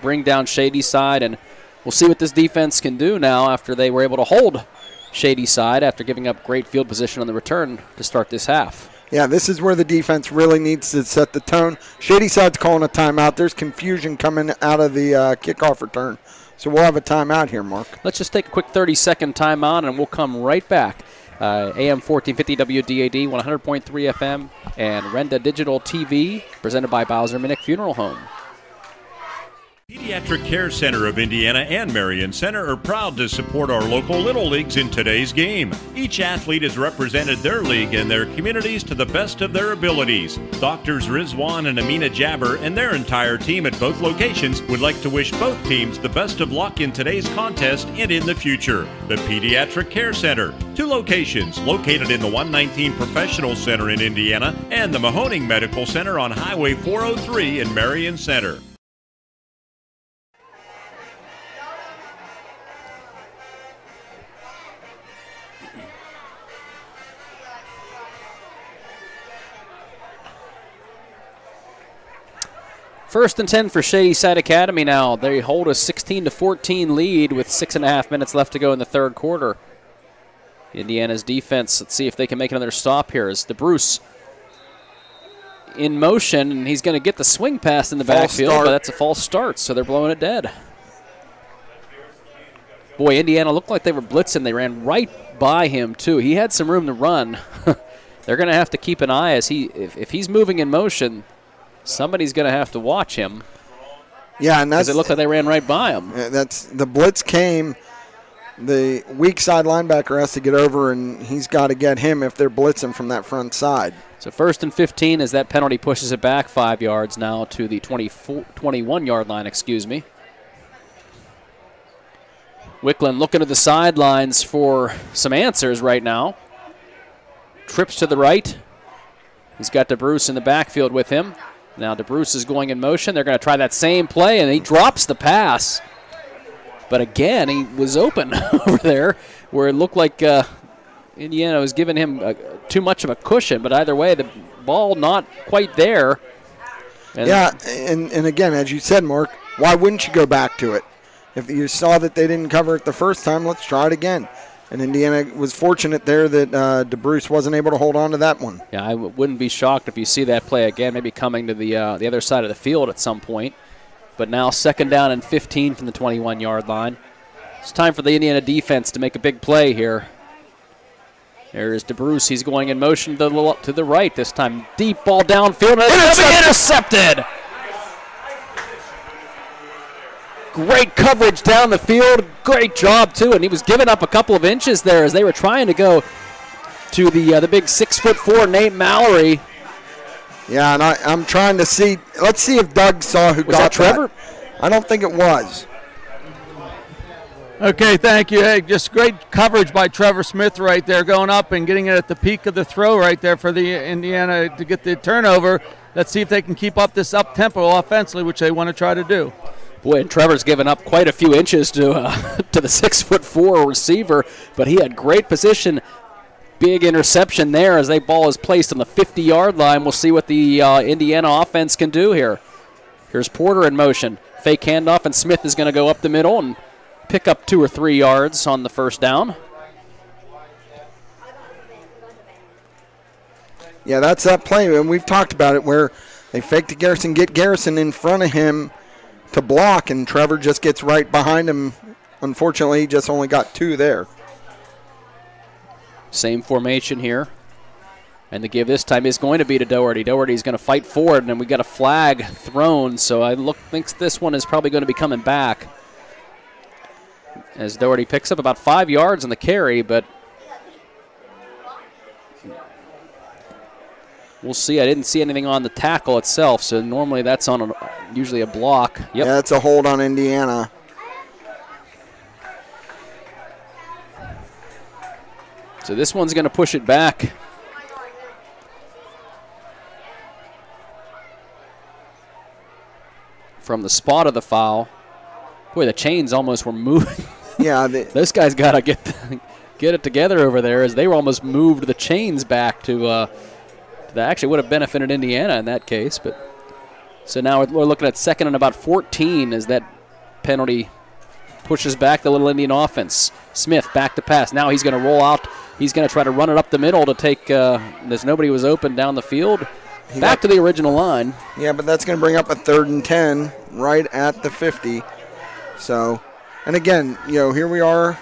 bring down Shady Side, and we'll see what this defense can do now after they were able to hold Shady Side after giving up great field position on the return to start this half. Yeah, this is where the defense really needs to set the tone. Shady Side's calling a timeout. There's confusion coming out of the kickoff return. So we'll have a timeout here, Mark. Let's just take a quick 30-second timeout, and we'll come right back. AM 1450 WDAD, 100.3 FM, and Renda Digital TV, presented by Bowser Minnick Funeral Home. Pediatric Care Center of Indiana and Marion Center are proud to support our local Little Leagues in today's game. Each athlete has represented their league and their communities to the best of their abilities. Doctors Rizwan and Amina Jabber and their entire team at both locations would like to wish both teams the best of luck in today's contest and in the future. The Pediatric Care Center, 2 locations located in the 119 Professional Center in Indiana and the Mahoning Medical Center on Highway 403 in Marion Center. First and 10 for Shady Side Academy now. They hold a 16-14 lead with 6.5 minutes left to go in the third quarter. Indiana's defense, let's see if they can make another stop here. As DeBruce in motion, and he's going to get the swing pass in the backfield, but that's a false start, so they're blowing it dead. Boy, Indiana looked like they were blitzing. They ran right by him, too. He had some room to run. They're going to have to keep an eye as if he's moving in motion. Somebody's going to have to watch him. Yeah, and that's it looked like they ran right by him. That's the blitz came. The weak side linebacker has to get over, and he's got to get him if they're blitzing from that front side. So first and 15 as that penalty pushes it back 5 yards now to the 21-yard line, excuse me. Wicklund looking to the sidelines for some answers right now. Trips to the right. He's got DeBruce in the backfield with him. Now DeBruce is going in motion. They're going to try that same play, and he drops the pass. But again, he was open over there where it looked like Indiana was giving him too much of a cushion. But either way, the ball not quite there. And and again, as you said, Mark, why wouldn't you go back to it? If you saw that they didn't cover it the first time, let's try it again. And Indiana was fortunate there that DeBruce wasn't able to hold on to that one. Yeah, I wouldn't be shocked if you see that play again, maybe coming to the other side of the field at some point. But now 2nd down and 15 from the 21-yard line. It's time for the Indiana defense to make a big play here. There's DeBruce. He's going in motion to the right this time. Deep ball downfield. Intercepted! Great coverage down the field. Great job, too. And he was giving up a couple of inches there as they were trying to go to the big 6'4" Nate Mallory. Yeah, and I'm trying to see. Let's see if Doug saw who got that. Trevor? I don't think it was. Okay, thank you. Hey, just great coverage by Trevor Smith right there, going up and getting it at the peak of the throw right there for the Indiana to get the turnover. Let's see if they can keep up this up-tempo offensively, which they want to try to do. Boy, and Trevor's given up quite a few inches to the 6'4" receiver, but he had great position. Big interception there as that ball is placed on the 50-yard line. We'll see what the Indiana offense can do here. Here's Porter in motion. Fake handoff, and Smith is going to go up the middle and pick up 2 or 3 yards on the first down. Yeah, that's that play, and we've talked about it, where they fake to Garrison, get Garrison in front of him to block, and Trevor just gets right behind him. Unfortunately, he just only got 2 there. Same formation here. And the give this time is going to be to Doherty. Doherty's going to fight forward, and we got a flag thrown, so I think this one is probably going to be coming back. As Doherty picks up about 5 yards on the carry, but we'll see. I didn't see anything on the tackle itself, so normally that's on usually a block. Yep. Yeah, that's a hold on Indiana. So this one's going to push it back. From the spot of the foul. Boy, the chains almost were moving. Yeah. This guy's got to get it together over there as they were almost moved the chains back to that actually would have benefited Indiana in that case. But So now we're looking at 2nd and about 14 as that penalty pushes back the Little Indian offense. Smith back to pass. Now he's going to roll out. He's going to try to run it up the middle to take, there's nobody was open down the field. Back to the original line. Yeah, but that's going to bring up a 3rd and 10 right at the 50. So, and again, here we are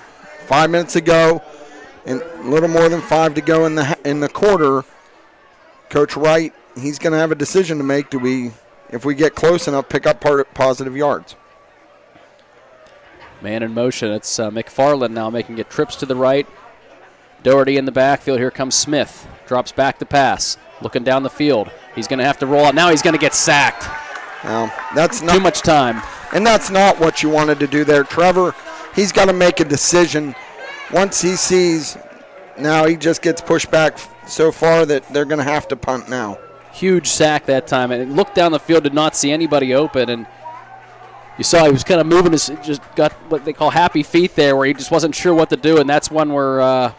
5 minutes ago and a little more than 5 to go in the quarter. Coach Wright, he's going to have a decision to make. Do we, if we get close enough, pick up positive yards? Man in motion. It's McFarland now making it trips to the right. Doherty in the backfield. Here comes Smith. Drops back to pass. Looking down the field. He's going to have to roll out. Now he's going to get sacked. Now, that's not too much time. And that's not what you wanted to do there. Trevor, he's got to make a decision. Once he sees, now he just gets pushed back so far that they're going to have to punt now. Huge sack that time. And looked down the field, did not see anybody open. And you saw he was kind of moving just got what they call happy feet there, where he just wasn't sure what to do. And that's one where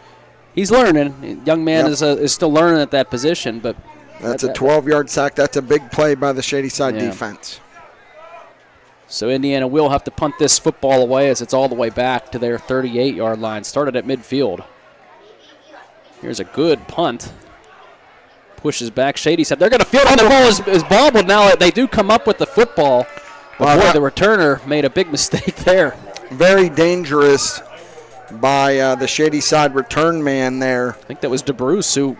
he's learning. Young man is still learning at that position. But that's a 12-yard sack. That's a big play by the Shady Side defense. So Indiana will have to punt this football away as it's all the way back to their 38-yard line. Started at midfield. Here's a good punt. Pushes back. Shady Side. They're going to field on the ball is bobbled now. They do come up with the football. But boy, the returner made a big mistake there. Very dangerous by the Shady Side return man there. I think that was DeBruce who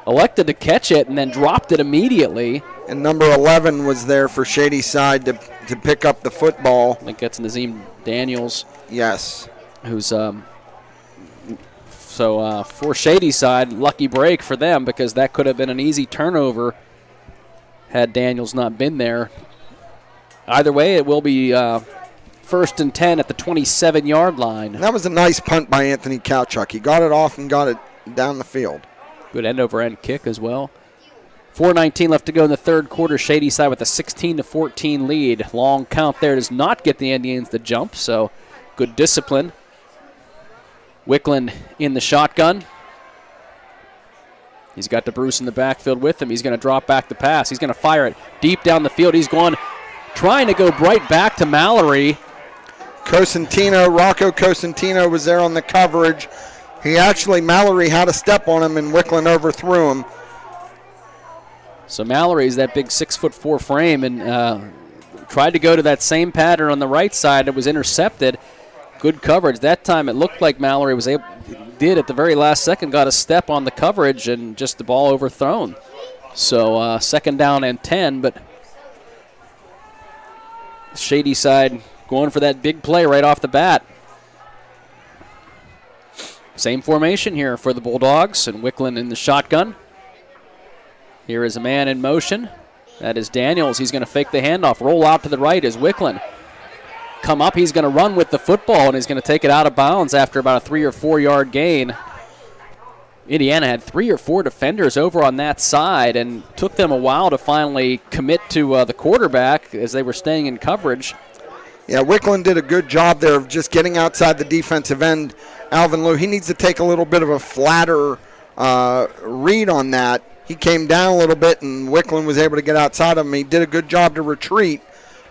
elected to catch it and then dropped it immediately. And number 11 was there for Shady Side to pick up the football. I think that's Nazim Daniels. Yes. Who's for Shady Side, lucky break for them because that could have been an easy turnover had Daniels not been there. Either way, it will be 1st and 10 at the 27-yard line. That was a nice punt by Anthony Kowchuk. He got it off and got it down the field. Good end-over-end kick as well. 4:19 left to go in the third quarter. Shady Side with a 16-14 lead. Long count there does not get the Indians the jump, so good discipline. Wickland in the shotgun. He's got DeBruce in the backfield with him. He's going to drop back the pass. He's going to fire it deep down the field. He's trying to go right back to Mallory. Rocco Cosentino was there on the coverage. Mallory had a step on him and Wickland overthrew him. So Mallory's that big 6'4" frame and tried to go to that same pattern on the right side. It was intercepted. Good coverage. That time it looked like Mallory did at the very last second, got a step on the coverage and just the ball overthrown. So 2nd down and 10, but Shady Side going for that big play right off the bat. Same formation here for the Bulldogs, and Wickland in the shotgun. Here is a man in motion. That is Daniels. He's going to fake the handoff. Roll out to the right is Wickland. Come up. He's going to run with the football, and he's going to take it out of bounds after about a 3 or 4 yard gain. Indiana had 3 or 4 defenders over on that side and took them a while to finally commit to the quarterback as they were staying in coverage. Yeah, Wickland did a good job there of just getting outside the defensive end. Alvin Lou, he needs to take a little bit of a flatter read on that. He came down a little bit, and Wickland was able to get outside of him. He did a good job to retreat,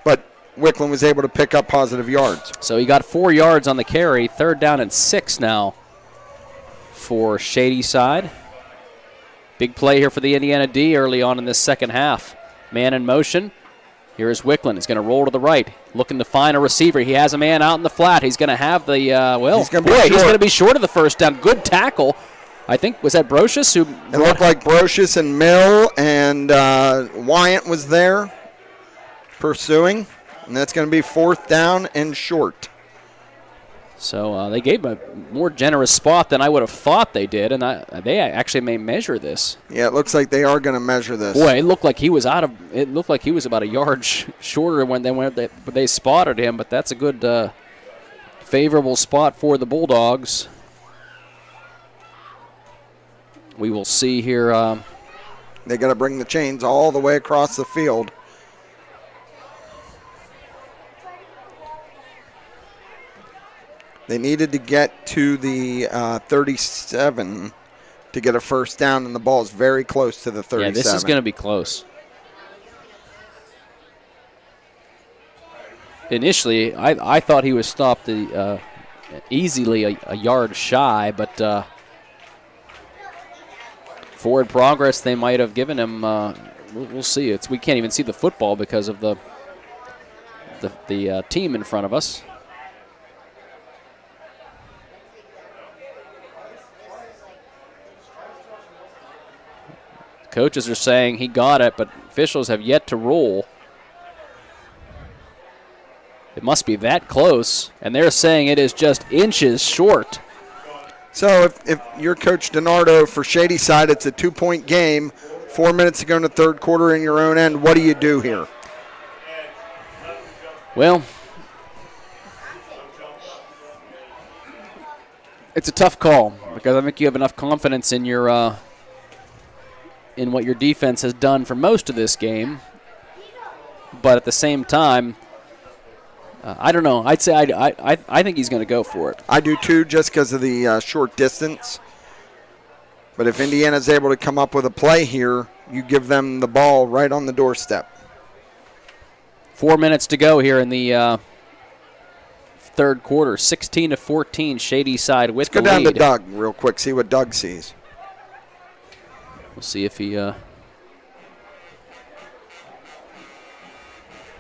but Wickland was able to pick up positive yards. So he got 4 yards on the carry. 3rd down and 6 now for Shady Side. Big play here for the Indiana D early on in this second half. Man in motion. Here is Wickland. He's going to roll to the right, looking to find a receiver. He has a man out in the flat. He's going to have the, he's going to be short of the first down. Good tackle. I think, was that Brocious? It looked like Brocious and Mill and Wyant was there pursuing. And that's going to be 4th down and short. So they gave him a more generous spot than I would have thought they did, and they actually may measure this. Yeah, it looks like they are going to measure this. Boy, it looked like he was about a yard shorter when they spotted him, but that's a good favorable spot for the Bulldogs. We will see here. They got to bring the chains all the way across the field. They needed to get to the 37 to get a first down, and the ball is very close to the 37. Yeah, this is going to be close. initially, I thought he was stopped easily a yard shy, but forward progress they might have given him. We'll see. We can't even see the football because of the team in front of us. Coaches are saying he got it, but officials have yet to rule. It must be that close, and they're saying it is just inches short. So if you're Coach DiNardo for Shady Side, it's a 2-point game, 4 minutes to go in the third quarter in your own end. What do you do here? Well, it's a tough call because I think you have enough confidence in your in what your defense has done for most of this game. But at the same time, I don't know. I'd say I think he's going to go for it. I do too, just because of the short distance. But if Indiana's able to come up with a play here, you give them the ball right on the doorstep. 4 minutes to go here in the third quarter. 16-14, Shady Side with the lead. Let's go down to Doug real quick, see what Doug sees. We'll see if he...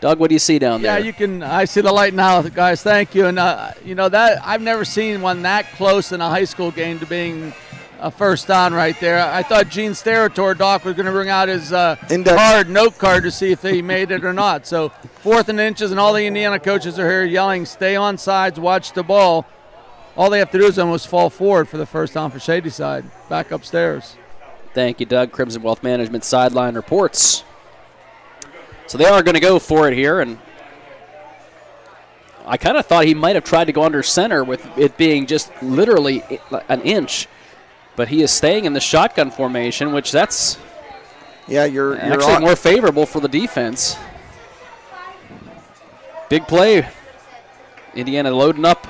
Doug, what do you see down there? Yeah, I see the light now, guys. Thank you. And, that I've never seen one that close in a high school game to being a first down right there. I thought Gene Sterator, Doc, was going to bring out his note card to see if he made it or not. So 4th and inches, and all the Indiana coaches are here yelling, stay on sides, watch the ball. All they have to do is almost fall forward for the first down for Shady Side. Back upstairs. Thank you, Doug. Crimson Wealth Management sideline reports. So they are going to go for it here, and I kind of thought he might have tried to go under center with it being just literally an inch, but he is staying in the shotgun formation, which that's you're actually more favorable for the defense. Big play. Indiana loading up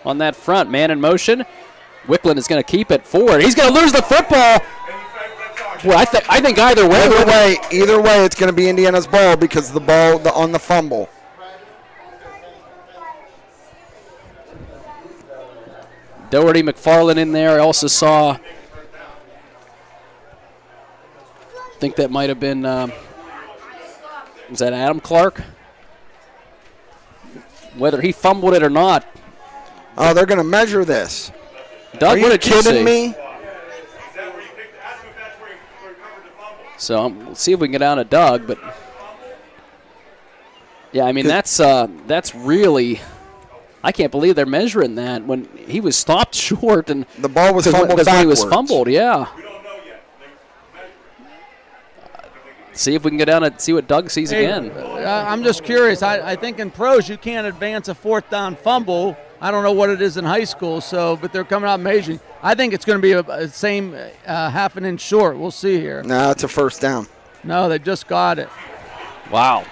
on that front. Man in motion. Wickland is going to keep it forward. He's going to lose the football. Well, I think either way, it's going to be Indiana's ball because the ball on the fumble. Doherty, McFarland in there. I also saw, I think that might have been, was that Adam Clark? Whether he fumbled it or not. Oh, they're going to measure this. Doug, are you kidding me? So we'll see if we can get down to Doug, but yeah, I mean that's really, I can't believe they're measuring that when he was stopped short and the ball was fumbled backwards. When he was fumbled, yeah. See if we can get down and see what Doug sees again. I'm just curious. I think in pros you can't advance a 4th down fumble. I don't know what it is in high school, but they're coming out measuring. I think it's going to be a same half an inch short. We'll see here. No, it's a first down. No, they just got it. Wow.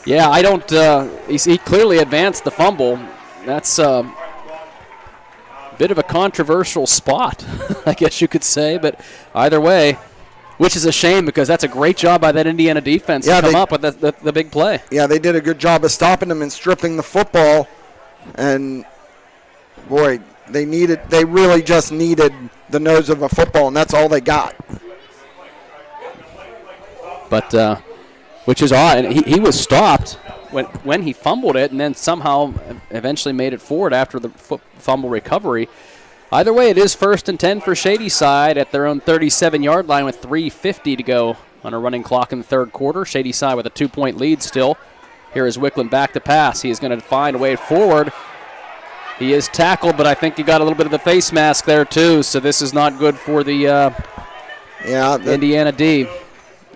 Yeah, I don't. He clearly advanced the fumble. That's a bit of a controversial spot, I guess you could say. But either way, which is a shame because that's a great job by that Indiana defense to come up with the big play. Yeah, they did a good job of stopping him and stripping the football. And, boy, they really just needed the nose of a football, and that's all they got. But, which is odd. And he was stopped when he fumbled it and then somehow eventually made it forward after the fumble recovery. Either way, it is 1st and 10 for Shady Side at their own 37-yard line with 3:50 to go on a running clock in the third quarter. Shady Side with a 2-point lead still. Here is Wickland back to pass. He is going to find a way forward. He is tackled, but I think he got a little bit of the face mask there too, so this is not good for the Indiana D.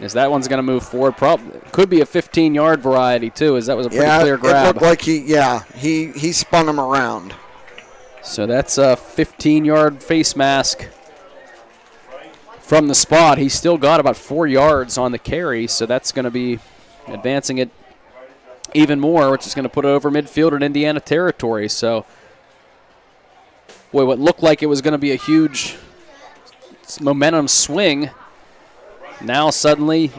As that one's going to move forward. Could be a 15-yard variety too, as that was a pretty clear grab. It looked like he spun him around. So that's a 15-yard face mask from the spot. He's still got about 4 yards on the carry, so that's going to be advancing it even more, which is going to put it over midfield in Indiana territory. So, boy, what looked like it was going to be a huge momentum swing, now suddenly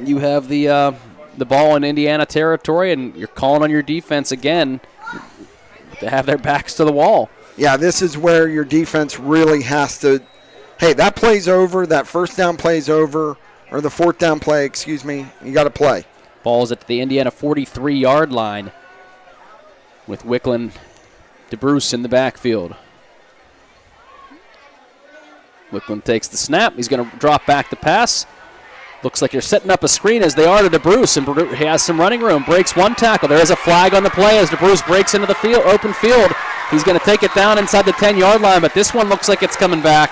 you have the the ball in Indiana territory, and you're calling on your defense again to have their backs to the wall. Yeah, this is where your defense really has to, hey, that play's over, that first down play's over, or the fourth down play, excuse me, you got to play. Ball's at the Indiana 43-yard line with Wickland, DeBruce in the backfield. Wickland takes the snap. He's going to drop back the pass. Looks like you're setting up a screen as they are to DeBruce, and he has some running room. Breaks one tackle. There is a flag on the play as DeBruce breaks into the field, open field. He's going to take it down inside the 10-yard line, but this one looks like it's coming back.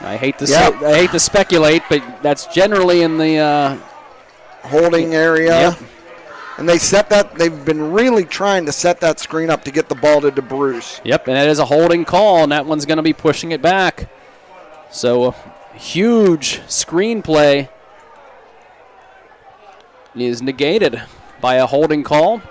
I hate to speculate, but that's generally in the holding area. Yep. And they've been really trying to set that screen up to get the ball to DeBruce. Yep, and it is a holding call, and that one's going to be pushing it back. So a huge screen play is negated by a holding call.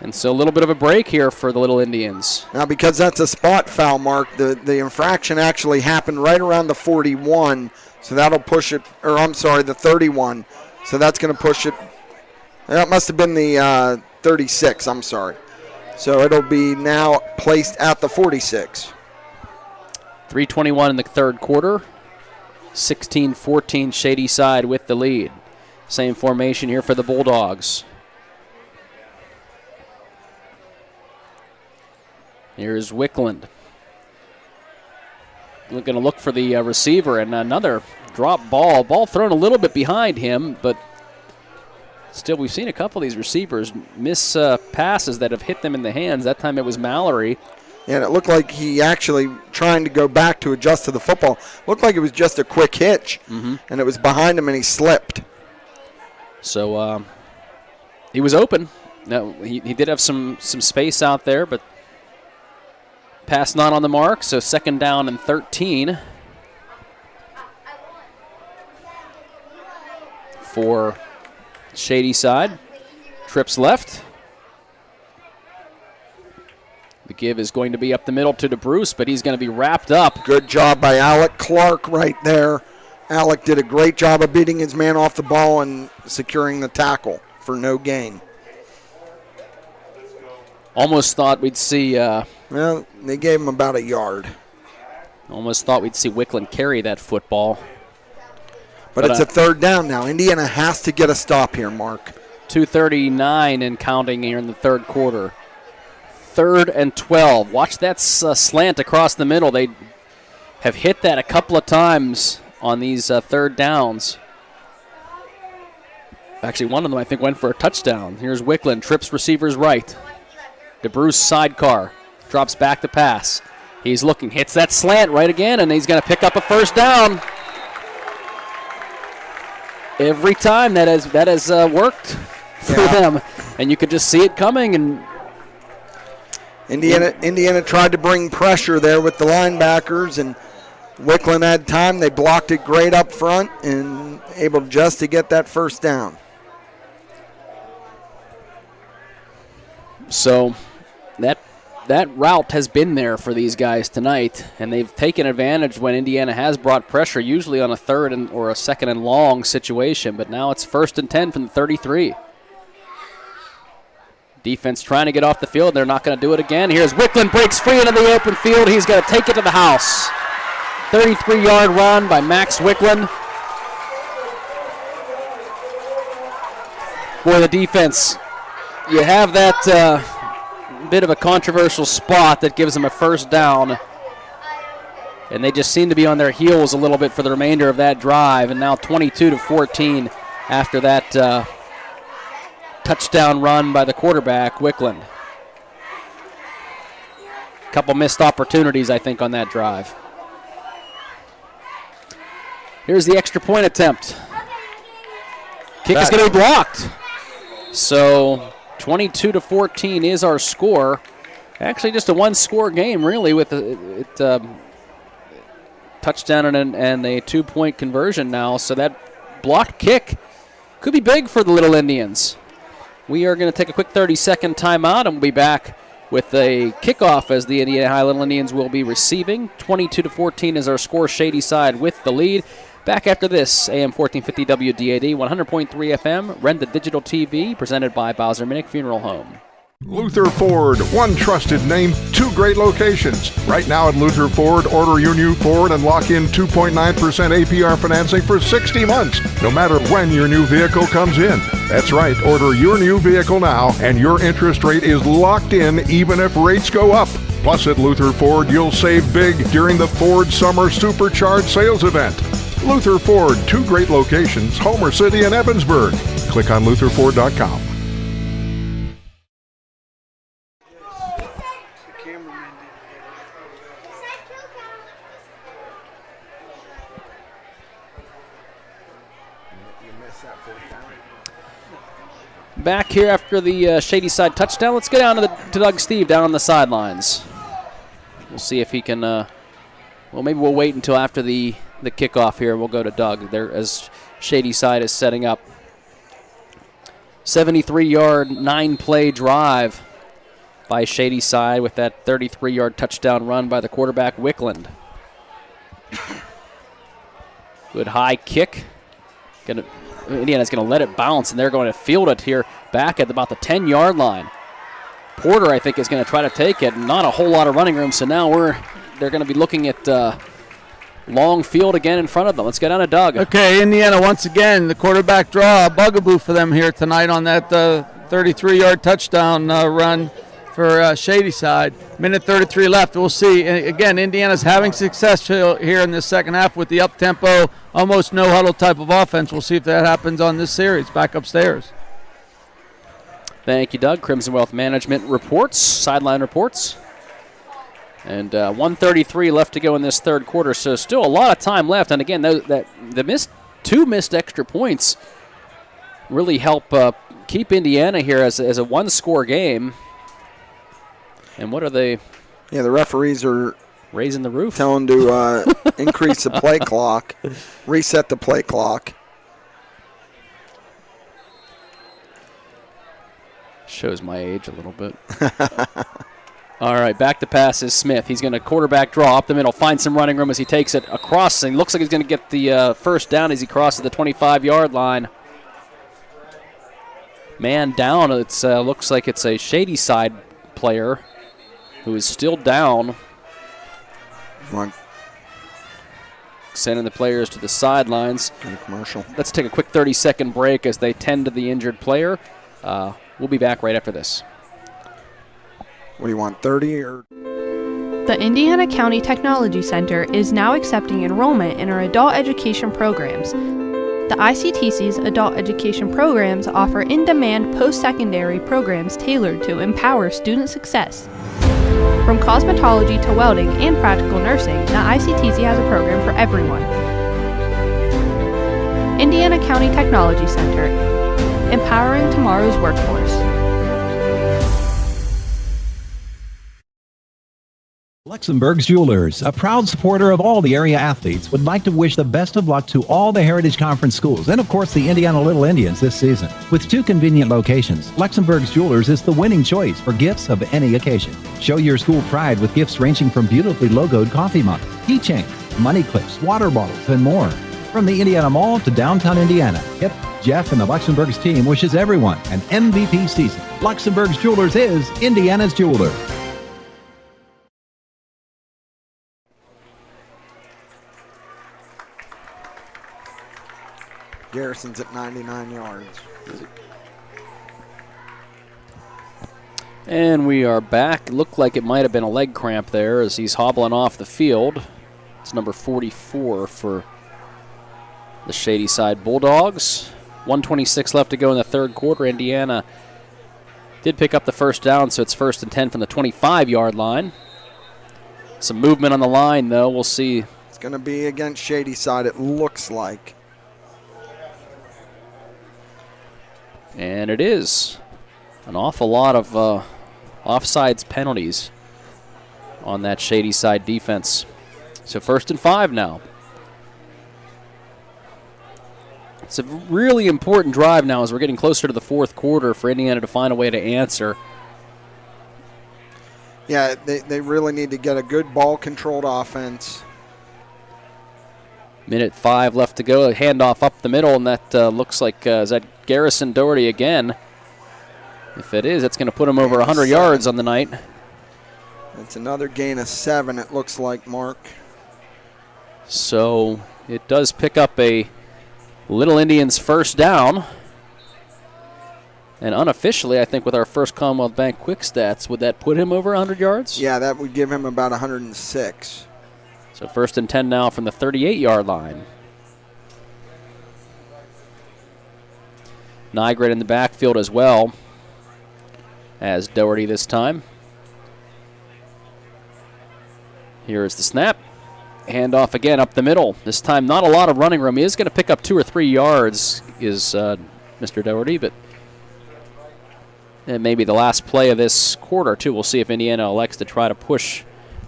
And so a little bit of a break here for the Little Indians. Now, because that's a spot foul, Mark, the infraction actually happened right around the 41, so that'll push it, or I'm sorry, the 31. So that's going to push it. That must have been the 36, I'm sorry. So it'll be now placed at the 46. 3:21 in the third quarter. 16-14 Shady Side with the lead. Same formation here for the Bulldogs. Here's Wickland. We're going to look for the receiver, and another drop ball. Ball thrown a little bit behind him, but still we've seen a couple of these receivers miss passes that have hit them in the hands. That time it was Mallory. Yeah, and it looked like he actually trying to go back to adjust to the football. Looked like it was just a quick hitch, and it was behind him and he slipped. So he was open. No, he did have some space out there, but pass not on the mark, so second down and 13 for Shady Side. Trips left. The give is going to be up the middle to DeBruce, but he's going to be wrapped up. Good job by Alec Clark right there. Alec did a great job of beating his man off the ball and securing the tackle for no gain. Almost thought we'd see... well, they gave him about a yard. Almost thought we'd see Wickland carry that football. But it's a third down now. Indiana has to get a stop here, Mark. 2:39 and counting here in the third quarter. 3rd and 12. Watch that slant across the middle. They have hit that a couple of times on these third downs. Actually, one of them, I think, went for a touchdown. Here's Wickland. Trips receivers right. DeBruce sidecar. Drops back to pass. He's looking. Hits that slant right again, and he's going to pick up a first down. Every time that has worked for them. And you could just see it coming. And Indiana tried to bring pressure there with the linebackers, and Wickland had time. They blocked it great up front and able just to get that first down. So that route has been there for these guys tonight, and they've taken advantage when Indiana has brought pressure, usually on a third or a second and long situation, but now it's 1st and 10 from the 33. Defense trying to get off the field. They're not going to do it again. Here's Wickland, breaks free into the open field. He's going to take it to the house. 33-yard run by Max Wickland. Boy, the defense, you have that bit of a controversial spot that gives them a first down. And they just seem to be on their heels a little bit for the remainder of that drive. And now 22-14 after that touchdown run by the quarterback, Wickland. Couple missed opportunities, I think, on that drive. Here's the extra point attempt. Kick is going to be blocked. So 22-14 is our score. Actually, just a one-score game, really, with a touchdown and a two-point conversion now. So that blocked kick could be big for the Little Indians. We are going to take a quick 30-second timeout, and we'll be back with a kickoff as the Indiana High Little Indians will be receiving. 22-14 is our score. Shady Side with the lead. Back after this, AM 1450 WDAD, 100.3 FM, rent the digital TV, presented by Bowser Minnick Funeral Home. Luther Ford, one trusted name, two great locations. Right now at Luther Ford, order your new Ford and lock in 2.9% APR financing for 60 months, no matter when your new vehicle comes in. That's right, order your new vehicle now, and your interest rate is locked in even if rates go up. Plus at Luther Ford, you'll save big during the Ford Summer Supercharged Sales Event. Luther Ford, two great locations, Homer City and Evansburg. Click on lutherford.com. Back here after the Shady Side touchdown. Let's get down to Doug Steve down on the sidelines. We'll see if he can, well, maybe we'll wait until after the kickoff here. We'll go to Doug there as Shady Side is setting up. 73-yard, 9-play drive by Shady Side with that 33-yard touchdown run by the quarterback, Wickland. Good high kick. Indiana's going to let it bounce, and they're going to field it here back at about the 10-yard line. Porter, I think, is going to try to take it. Not a whole lot of running room, so now they're going to be looking at long field again in front of them. Let's get down to Doug. Okay, Indiana once again, the quarterback draw, a bugaboo for them here tonight on that 33-yard touchdown run for Shady Side. Minute 33 left. We'll see. Again, Indiana's having success here in this second half with the up-tempo, almost no-huddle type of offense. We'll see if that happens on this series. Back upstairs. Thank you, Doug. Crimson Wealth Management reports, sideline reports. And 1:33 left to go in this third quarter, so still a lot of time left. And again, the two missed extra points really help keep Indiana here as a one-score game. And what are they? Yeah, the referees are raising the roof. Telling to increase the play clock, reset the play clock. Shows my age a little bit. All right, back to pass is Smith. He's going to quarterback draw up the middle, find some running room as he takes it across. And looks like he's going to get the first down as he crosses the 25-yard line. Man down. It looks like it's a Shady Side player who is still down. Sending the players to the sidelines. Commercial. Let's take a quick 30-second break as they tend to the injured player. We'll be back right after this. What do you want, 30 or? The Indiana County Technology Center is now accepting enrollment in our adult education programs. The ICTC's adult education programs offer in-demand post-secondary programs tailored to empower student success. From cosmetology to welding and practical nursing, the ICTC has a program for everyone. Indiana County Technology Center, empowering tomorrow's workforce. Luxembourg's Jewelers, a proud supporter of all the area athletes, would like to wish the best of luck to all the Heritage Conference schools and, of course, the Indiana Little Indians this season. With two convenient locations, Luxembourg's Jewelers is the winning choice for gifts of any occasion. Show your school pride with gifts ranging from beautifully logoed coffee mugs, keychains, money clips, water bottles, and more. From the Indiana Mall to downtown Indiana, Hip, Jeff, and the Luxembourg's team wishes everyone an MVP season. Luxembourg's Jewelers is Indiana's jeweler. Garrison's at 99 yards. And we are back. Looked like it might have been a leg cramp there as he's hobbling off the field. It's number 44 for the Shady Side Bulldogs. 1:26 left to go in the third quarter. Indiana did pick up the first down, so it's 1st and 10 from the 25-yard line. Some movement on the line, though. We'll see. It's going to be against Shady Side, it looks like. And it is. An awful lot of offsides penalties on that Shady Side defense. So 1st and 5 now. It's a really important drive now as we're getting closer to the fourth quarter for Indiana to find a way to answer. Yeah, they really need to get a good ball-controlled offense. Minute 5 left to go. A handoff up the middle, and that looks like, is that Garrison Doherty again? If it is, it's going to put him over 100 yards on the night. It's another gain of 7, it looks like, Mark. So it does pick up a Little Indians first down. And unofficially, I think with our first Commonwealth Bank quick stats, would that put him over 100 yards? Yeah, that would give him about 106. So 1st and 10 now from the 38-yard line. Nygren in the backfield as well as Doherty this time. Here is the snap. Handoff again up the middle. This time not a lot of running room. He is going to pick up 2 or 3 yards, is Mr. Doherty, but it may be the last play of this quarter, too. We'll see if Indiana elects to try to push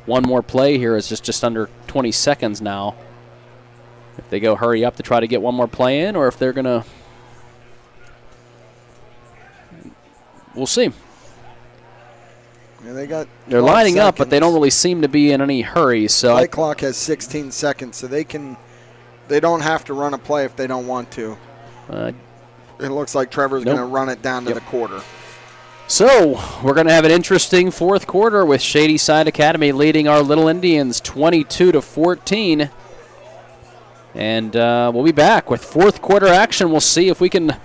one more play here. It's just under 20 seconds now. If they go hurry up to try to get one more play in, or if they're going to... We'll see. Yeah, they're lining up, but they don't really seem to be in any hurry. So play clock has 16 seconds, so they don't have to run a play if they don't want to. It looks like Trevor's going to run it down to the quarter. So we're going to have an interesting fourth quarter with Shady Side Academy leading our Little Indians 22-14. And we'll be back with fourth quarter action. We'll see if we can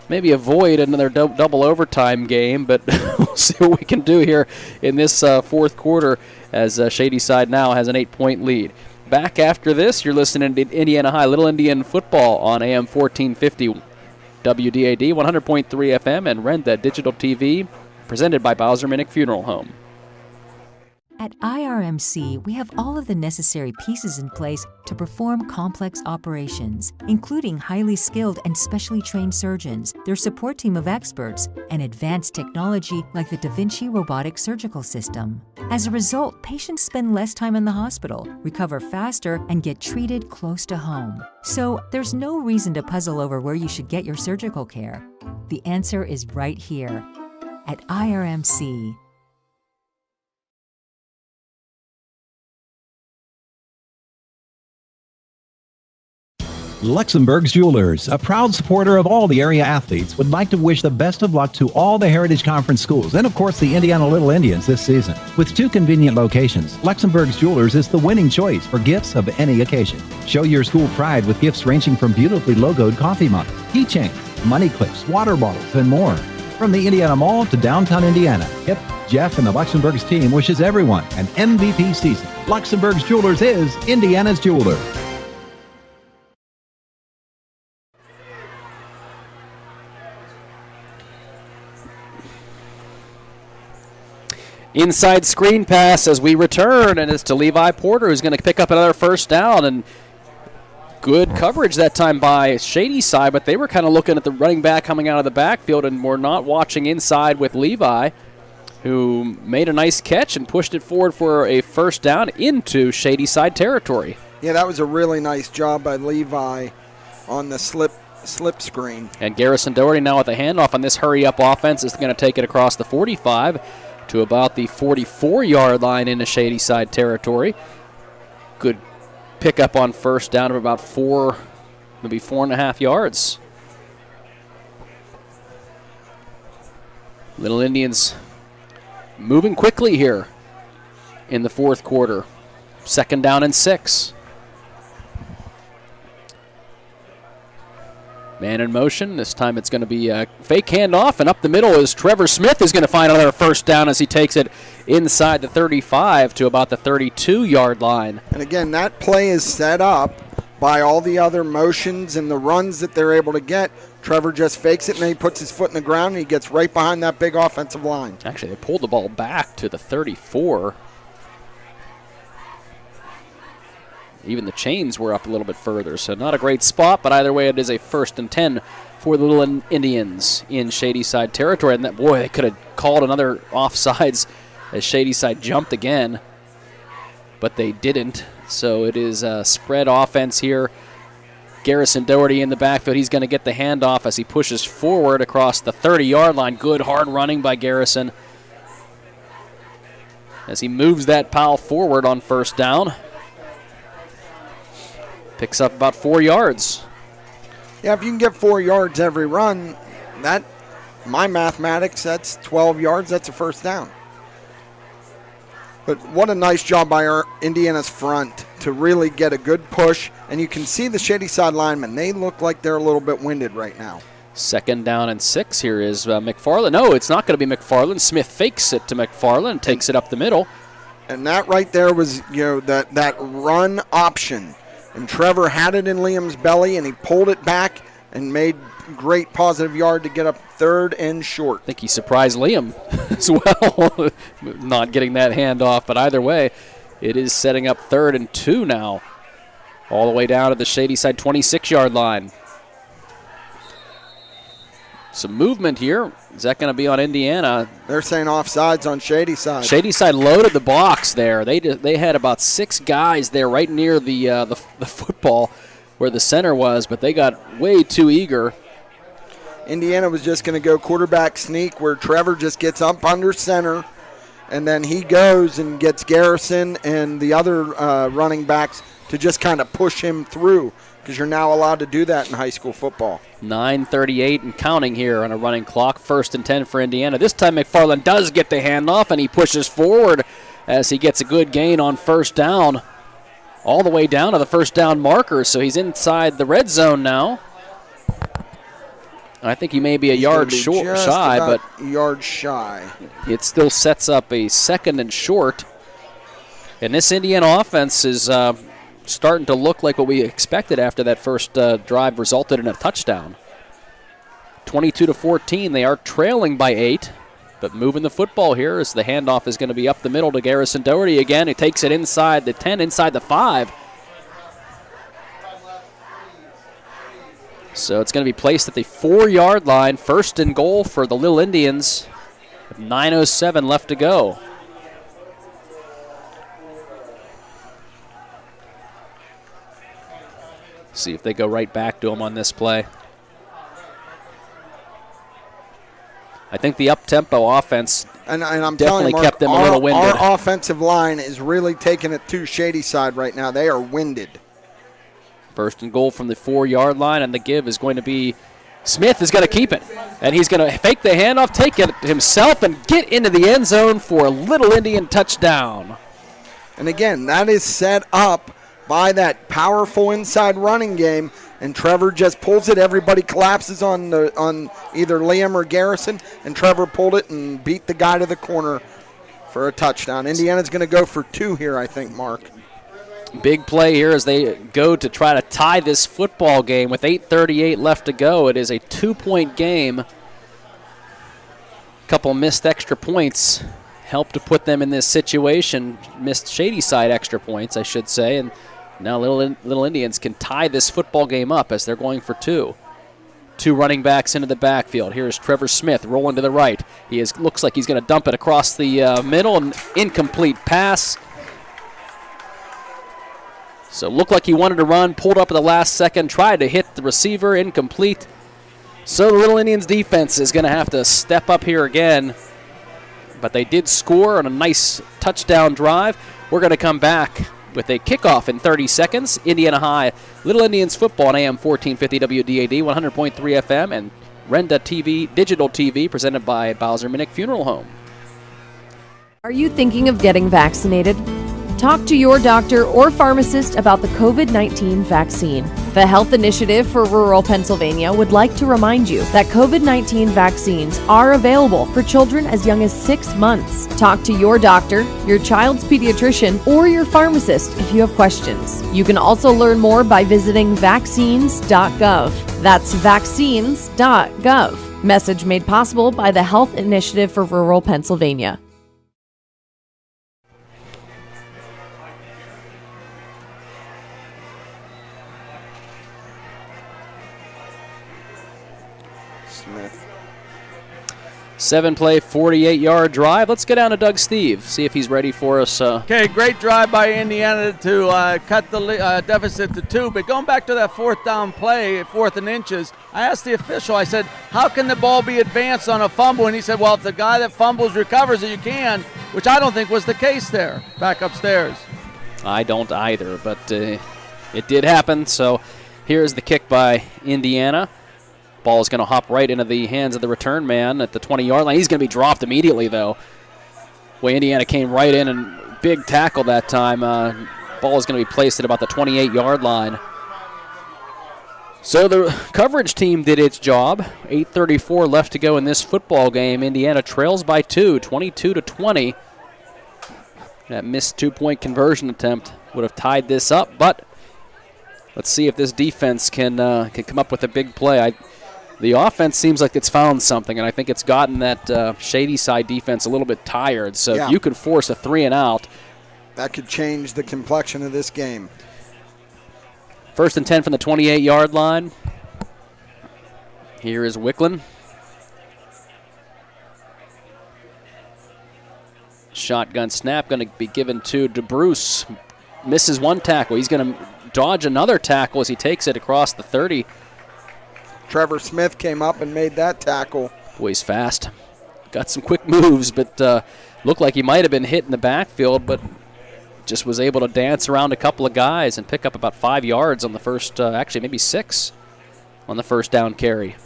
maybe avoid another double overtime game, but we'll see what we can do here in this fourth quarter as Shady Side now has an 8-point lead. Back after this, you're listening to Indiana High Little Indian football on AM 1450 WDAD 100.3 FM and Renda Digital TV, presented by Bowser Minnick Funeral Home. At IRMC, we have all of the necessary pieces in place to perform complex operations, including highly skilled and specially trained surgeons, their support team of experts, and advanced technology like the Da Vinci robotic surgical system. As a result, patients spend less time in the hospital, recover faster, and get treated close to home. So there's no reason to puzzle over where you should get your surgical care. The answer is right here at IRMC. Luxembourg's Jewelers, a proud supporter of all the area athletes, would like to wish the best of luck to all the Heritage Conference schools and, of course, the Indiana Little Indians this season. With 2 convenient locations, Luxembourg's Jewelers is the winning choice for gifts of any occasion. Show your school pride with gifts ranging from beautifully logoed coffee mugs, keychains, money clips, water bottles, and more. From the Indiana Mall to downtown Indiana, Hip, Jeff, and the Luxembourg's team wishes everyone an MVP season. Luxembourg's Jewelers is Indiana's jeweler. Inside screen pass as we return, and it's to Levi Porter, who's going to pick up another first down. And good coverage that time by Shady Side, but they were kind of looking at the running back coming out of the backfield and were not watching inside with Levi, who made a nice catch and pushed it forward for a first down into Shady Side territory. Yeah, that was a really nice job by Levi on the slip screen. And Garrison Doherty now with a handoff on this hurry-up offense is going to take it across the 45 to about the 44-yard line into Shady Side territory. Good pickup on first down of about 4.5 yards. Little Indians moving quickly here in the fourth quarter. 2nd down and 6. Man in motion. This time it's going to be a fake handoff, and up the middle is Trevor Smith, who's going to find another first down as he takes it inside the 35 to about the 32-yard line. And again, that play is set up by all the other motions and the runs that they're able to get. Trevor just fakes it, and then he puts his foot in the ground, and he gets right behind that big offensive line. Actually, they pulled the ball back to the 34. Even the chains were up a little bit further, so not a great spot, but either way it is a 1st and 10 for the Little Indians in Shady Side territory. And that, boy, they could have called another offsides as Shady Side jumped again, but they didn't. So it is a spread offense here. Garrison Doherty in the backfield. He's going to get the handoff as he pushes forward across the 30-yard line. Good hard running by Garrison as he moves that pile forward on first down. Picks up about 4 yards. Yeah, if you can get 4 yards every run, that, my mathematics, that's 12 yards. That's a first down. But what a nice job by our Indiana's front to really get a good push. And you can see the Shady Side linemen. They look like they're a little bit winded right now. 2nd down and 6 here is McFarland. No, it's not going to be McFarland. Smith fakes it to McFarland, takes it up the middle. And that right there was, that run option. And Trevor had it in Liam's belly, and he pulled it back and made great positive yard to get up 3rd and short. I think he surprised Liam as well, not getting that handoff. But either way, it is setting up 3rd and 2 now, all the way down to the Shady Side 26-yard line. Some movement here. Is that going to be on Indiana? They're saying offsides on Shady Side. Shady Side loaded the box there. They had about 6 guys there right near the football where the center was, but they got way too eager. Indiana was just going to go quarterback sneak where Trevor just gets up under center, and then he goes and gets Garrison and the other running backs to just kind of push him through, because you're now allowed to do that in high school football. 9:38 and counting here on a running clock. 1st and 10 for Indiana. This time McFarland does get the handoff, and he pushes forward as he gets a good gain on 1st down, all the way down to the 1st down marker. So he's inside the red zone now. I think he may be a yard shy, but yard shy. It still sets up a 2nd and short. And this Indiana offense is starting to look like what we expected after that first drive resulted in a touchdown. 22-14, they are trailing by 8, but moving the football here as the handoff is going to be up the middle to Garrison Doherty again. He takes it inside the 10, inside the 5. So it's going to be placed at the 4-yard line, 1st and goal for the Little Indians, with 9:07 left to go. See if they go right back to him on this play. I think the up-tempo offense and I'm definitely telling you, Mark, kept them a little winded. Our offensive line is really taking it to Shady Side right now. They are winded. 1st and goal from the 4-yard line, and the give is going to be Smith is going to keep it. And he's going to fake the handoff, take it himself, and get into the end zone for a Little Indian touchdown. And again, that is set up by that powerful inside running game, and Trevor just pulls it. Everybody collapses on either Liam or Garrison, and Trevor pulled it and beat the guy to the corner for a touchdown. Indiana's going to go for 2 here, I think, Mark. Big play here as they go to try to tie this football game with 8:38 left to go. It is a 2-point game. Couple missed extra points helped to put them in this situation. Missed Shady Side extra points, I should say, and now Little Indians can tie this football game up as they're going for 2. 2 running backs into the backfield. Here's Trevor Smith rolling to the right. Looks like he's going to dump it across the middle. An incomplete pass. So looked like he wanted to run, pulled up at the last second, tried to hit the receiver, incomplete. So the Little Indians defense is going to have to step up here again. But they did score on a nice touchdown drive. We're going to come back with a kickoff in 30 seconds. Indiana High, Little Indians football on AM 1450 WDAD, 100.3 FM, and Renda TV, digital TV, presented by Bowser Minnick Funeral Home. Are you thinking of getting vaccinated? Talk to your doctor or pharmacist about the COVID-19 vaccine. The Health Initiative for Rural Pennsylvania would like to remind you that COVID-19 vaccines are available for children as young as 6 months. Talk to your doctor, your child's pediatrician, or your pharmacist if you have questions. You can also learn more by visiting vaccines.gov. That's vaccines.gov. Message made possible by the Health Initiative for Rural Pennsylvania. Smith. 7-play, 48-yard drive. Let's get down to Doug Steve, see if he's ready for us. Okay, great drive by Indiana to cut the deficit to 2. But going back to that 4th down play, 4th and inches, I asked the official, I said, how can the ball be advanced on a fumble? And he said, well, if the guy that fumbles recovers it, you can, which I don't think was the case there, back upstairs. I don't either, but it did happen. So here's the kick by Indiana. Ball is going to hop right into the hands of the return man at the 20-yard line. He's going to be dropped immediately, though. Way Indiana came right in and big tackle that time. Ball is going to be placed at about the 28-yard line. So the coverage team did its job. 8:34 left to go in this football game. Indiana trails by 2, 22-20. That missed two-point conversion attempt would have tied this up, but let's see if this defense can come up with a big play. The offense seems like it's found something, and I think it's gotten that Shady Side defense a little bit tired. So if you could force a 3-and-out, that could change the complexion of this game. 1st and 10 from the 28-yard line. Here is Wicklund. Shotgun snap going to be given to DeBruce. Misses one tackle. He's going to dodge another tackle as he takes it across the 30. Trevor Smith came up and made that tackle. Boy, he's fast. Got some quick moves, but looked like he might have been hit in the backfield, but just was able to dance around a couple of guys and pick up about 5 yards on the first, actually maybe 6 on the first down carry.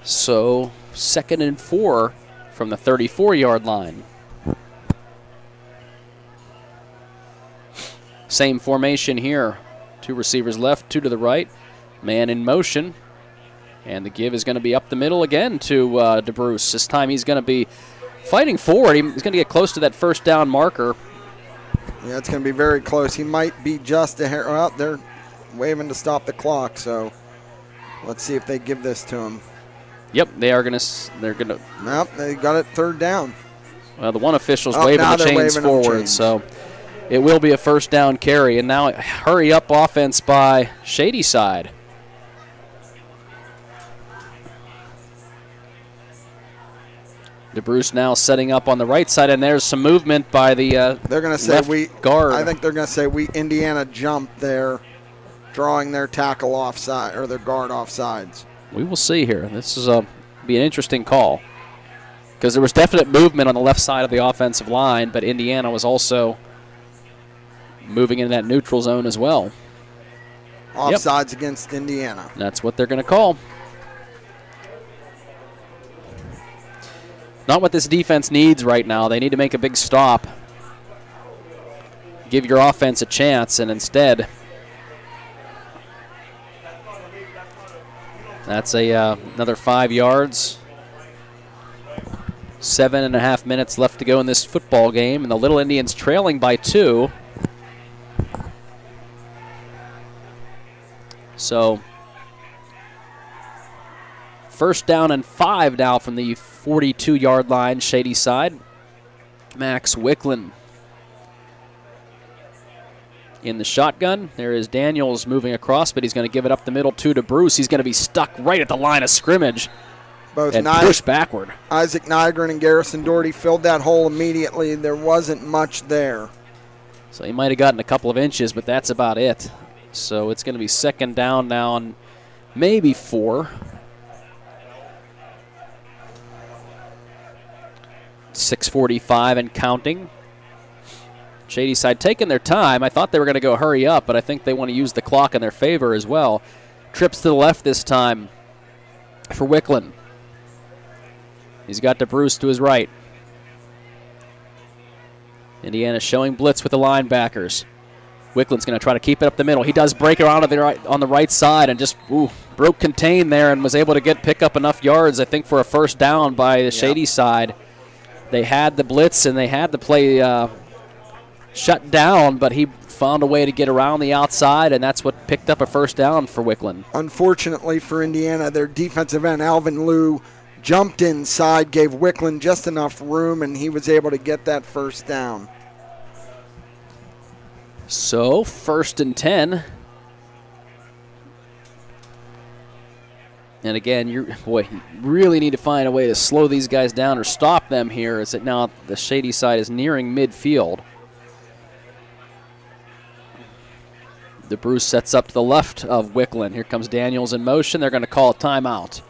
So 2nd and 4 from the 34-yard line. Same formation here. 2 receivers left, 2 to the right. Man in motion. And the give is going to be up the middle again to DeBruce. This time he's going to be fighting forward. He's going to get close to that first down marker. Yeah, it's going to be very close. He might be just a hair out there waving to stop the clock, so let's see if they give this to him. Yep, they're going to. Nope, they got it 3rd down. Well, the one official's waving the chains forward, so it will be a first down carry. And now hurry up offense by Shady Side. DeBruce now setting up on the right side, and there's some movement by the they're going to say guard. I think they're going to say Indiana jumped there, drawing their tackle offside or their guard offsides. We will see here. This is be an interesting call because there was definite movement on the left side of the offensive line, but Indiana was also moving in that neutral zone as well. Offsides against Indiana. That's what they're going to call. Not what this defense needs right now. They need to make a big stop. Give your offense a chance, and instead, that's another 5 yards. 7.5 minutes left to go in this football game, and the Little Indians trailing by 2. So, 1st down and 5 now from the 42-yard line, Shady Side. Max Wicklund in the shotgun. There is Daniels moving across, but he's going to give it up the middle to DeBruce. He's going to be stuck right at the line of scrimmage and push backward. Isaac Nygren and Garrison Doherty filled that hole immediately. There wasn't much there. So he might have gotten a couple of inches, but that's about it. So it's going to be 2nd down now and maybe 4. 6:45 and counting. Shady Side taking their time. I thought they were going to go hurry up, but I think they want to use the clock in their favor as well. Trips to the left this time for Wicklund. He's got DeBruce to his right. Indiana showing blitz with the linebackers. Wicklund's going to try to keep it up the middle. He does break around on the right side and just broke contain there and was able to pick up enough yards, I think, for a first down by the Shady Side. They had the blitz and they had the play shut down, but he found a way to get around the outside, and that's what picked up a first down for Wicklund. Unfortunately for Indiana, their defensive end, Alvin Liu, jumped inside, gave Wicklund just enough room, and he was able to get that first down. So, 1st and 10. And again, you really need to find a way to slow these guys down or stop them here, as it now the Shady Side is nearing midfield. DeBruce sets up to the left of Wicklund. Here comes Daniels in motion. They're going to call a timeout.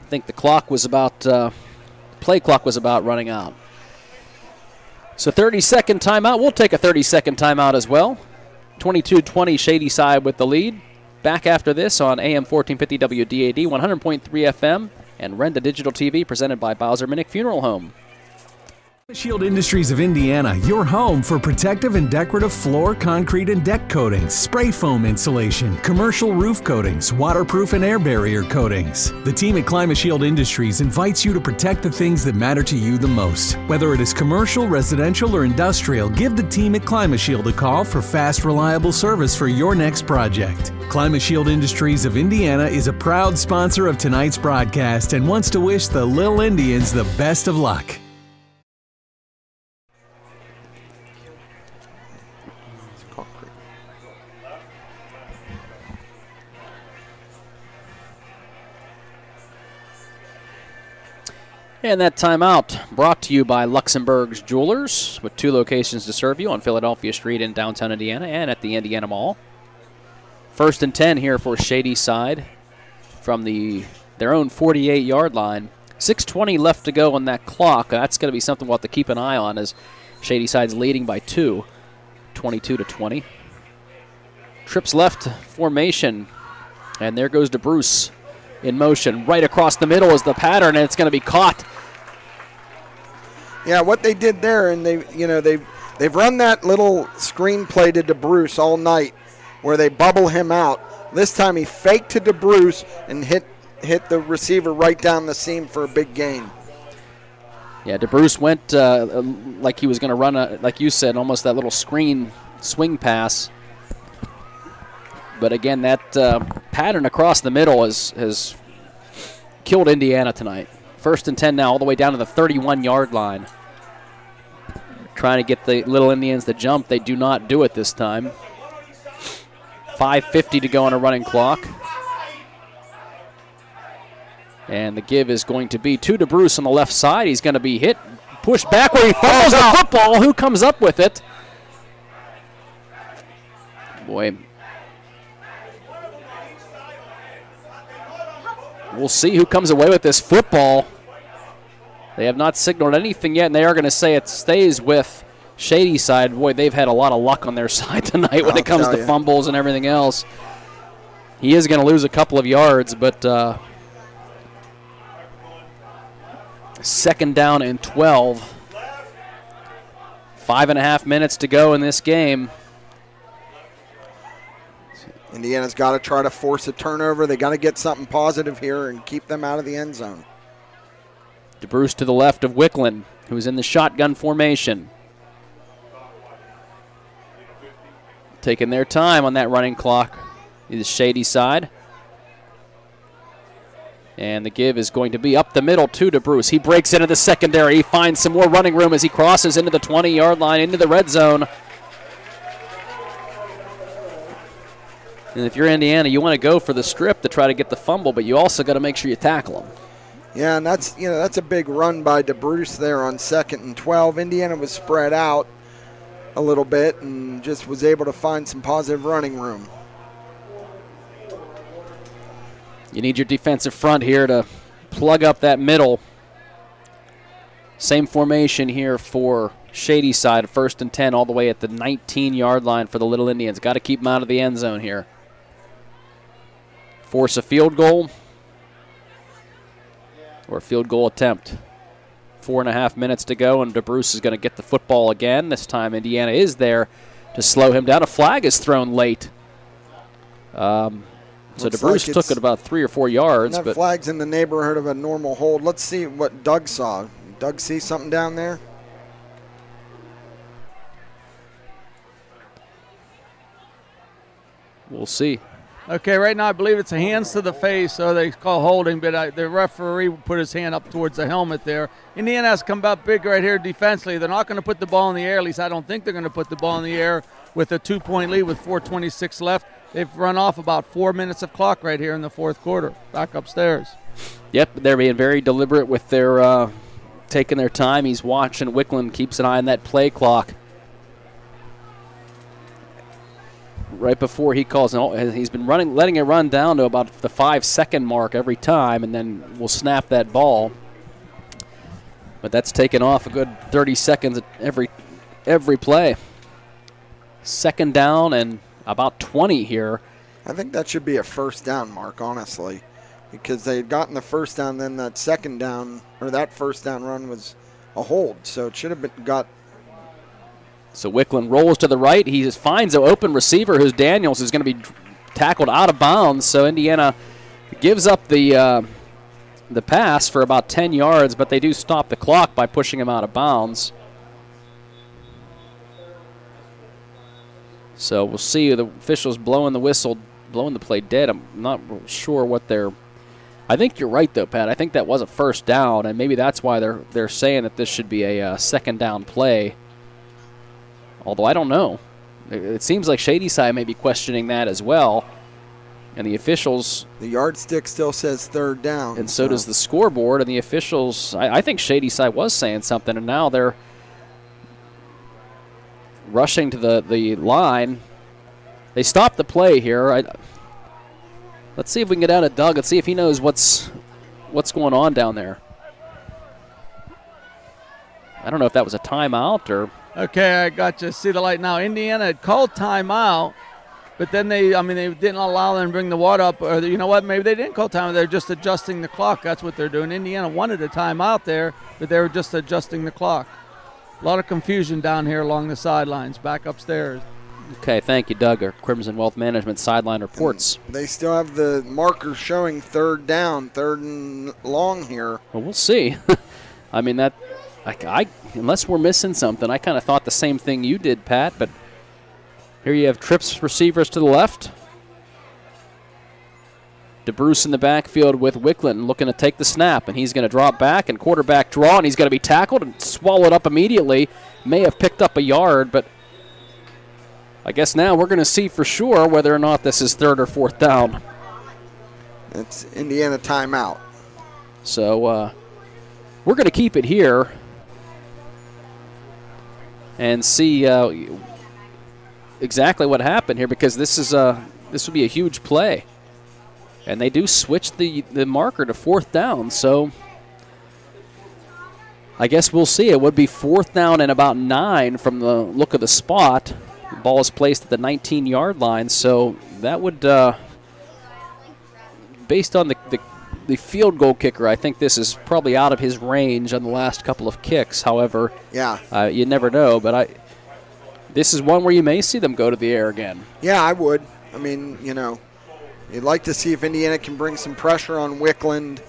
I think the play clock was about running out. So 30-second timeout. We'll take a 30-second timeout as well. 22-20 Shady Side with the lead. Back after this on AM 1450 WDAD, 100.3 FM, and Renda Digital TV presented by Bowser Minnick Funeral Home. Shield Industries of Indiana, your home for protective and decorative floor, concrete, and deck coatings, spray foam insulation, commercial roof coatings, waterproof and air barrier coatings. The team at ClimaShield Industries invites you to protect the things that matter to you the most. Whether it is commercial, residential, or industrial, give the team at ClimaShield a call for fast, reliable service for your next project. ClimaShield Industries of Indiana is a proud sponsor of tonight's broadcast and wants to wish the Little Indians the best of luck. And that timeout brought to you by Luxembourg's Jewelers, with 2 locations to serve you on Philadelphia Street in downtown Indiana and at the Indiana Mall. 1st and 10 here for Shady Side from their own 48-yard line. 6:20 left to go on that clock. That's going to be something we'll have to keep an eye on as Shady Side's leading by 2, 22-20. Trips left formation, and there goes DeBruce in motion. Right across the middle is the pattern, and it's going to be caught. Yeah, what they did there, and they've run that little screenplay to DeBruce all night, where they bubble him out. This time he faked to DeBruce and hit the receiver right down the seam for a big gain. Yeah, DeBruce went like he was going to run, like you said, almost that little screen swing pass. But again, that pattern across the middle has killed Indiana tonight. 1st and 10 now, all the way down to the 31-yard line. Trying to get the Little Indians to jump. They do not do it this time. 5:50 to go on a running clock. And the give is going to be to DeBruce on the left side. He's going to be hit, pushed back where he fumbles the football. Who comes up with it? Boy. We'll see who comes away with this football. They have not signaled anything yet, and they are going to say it stays with Shady Side. Boy, they've had a lot of luck on their side tonight when it comes to fumbles and everything else. He is going to lose a couple of yards, but 2nd down and 12. 5.5 minutes to go in this game. Indiana's got to try to force a turnover. They got to get something positive here and keep them out of the end zone. DeBruce to the left of Wicklund, who's in the shotgun formation. Taking their time on that running clock is Shady Side. And the give is going to be up the middle to DeBruce. He breaks into the secondary. He finds some more running room as he crosses into the 20-yard line, into the red zone. And if you're Indiana, you want to go for the strip to try to get the fumble, but you also got to make sure you tackle him. Yeah, and that's a big run by DeBruce there on 2nd and 12. Indiana was spread out a little bit and just was able to find some positive running room. You need your defensive front here to plug up that middle. Same formation here for Shady Side, 1st and 10 all the way at the 19-yard line for the Little Indians. Got to keep them out of the end zone here. Force a field goal or a field goal attempt. 4.5 minutes to go, and DeBruce is going to get the football again. This time Indiana is there to slow him down. A flag is thrown late. So DeBruce took it about 3 or 4 yards. That flag's in the neighborhood of a normal hold. Let's see what Doug saw. Doug see something down there? We'll see. Okay, right now I believe it's a hands to the face, so they call holding, but the referee put his hand up towards the helmet there. Indiana has come up big right here defensively. They're not going to put the ball in the air. At least I don't think they're going to put the ball in the air with a 2-point lead with 4:26 left. They've run off about 4 minutes of clock right here in the 4th quarter. Back upstairs. Yep, they're being very deliberate with their taking their time. He's watching. Wicklund keeps an eye on that play clock. Right before he calls, he's been letting it run down to about the 5-second mark every time, and then we'll snap that ball. But that's taken off a good 30 seconds every every play. Second down and about 20 here. I think that should be a first down, Mark, honestly, because they had gotten the first down, then that second down, or that first down run was a hold, so it should have been got. So Wickland rolls to the right. He just finds an open receiver who's Daniels, is going to be tackled out of bounds. So Indiana gives up the pass for about 10 yards, but they do stop the clock by pushing him out of bounds. So we'll see the officials blowing the whistle, blowing the play dead. I'm not sure what they're. I think you're right, though, Pat. I think that was a first down, and maybe that's why they're saying that this should be a second down play. Although I don't know. It seems like Shady Side may be questioning that as well. And the officials. The yardstick still says third down. And so does the scoreboard. And the officials. I think Shady Side was saying something, and now they're rushing to the line. They stopped the play here. Let's see if we can get out of Doug. Let's see if he knows what's going on down there. I don't know if that was a timeout or. Okay, I got you. See the light now. Indiana had called timeout, but then they didn't allow them to bring the water up. Or you know what? Maybe they didn't call timeout. They're just adjusting the clock. That's what they're doing. Indiana wanted a timeout there, but they were just adjusting the clock. A lot of confusion down here along the sidelines. Back upstairs. Okay, thank you, Doug. Our Crimson Wealth Management sideline reports. And they still have the marker showing third down, third and long here. Well, we'll see. I mean, that. I unless we're missing something, I kind of thought the same thing you did, Pat, but here you have trips receivers to the left. DeBruce in the backfield with Wickland looking to take the snap, and he's going to drop back and quarterback draw, and he's going to be tackled and swallowed up immediately. May have picked up a yard, but I guess now we're going to see for sure whether or not this is third or fourth down. It's Indiana timeout. So we're going to keep it here and see exactly what happened here, because this would be a huge play. And they do switch the marker to fourth down, so I guess we'll see. It would be fourth down and about 9 from the look of the spot. The ball is placed at the 19-yard line, so that would, based on the field goal kicker, I think this is probably out of his range on the last couple of kicks. However, yeah, you never know, but this is one where you may see them go to the air again. Yeah, I would. I mean, you'd like to see if Indiana can bring some pressure on Wickland,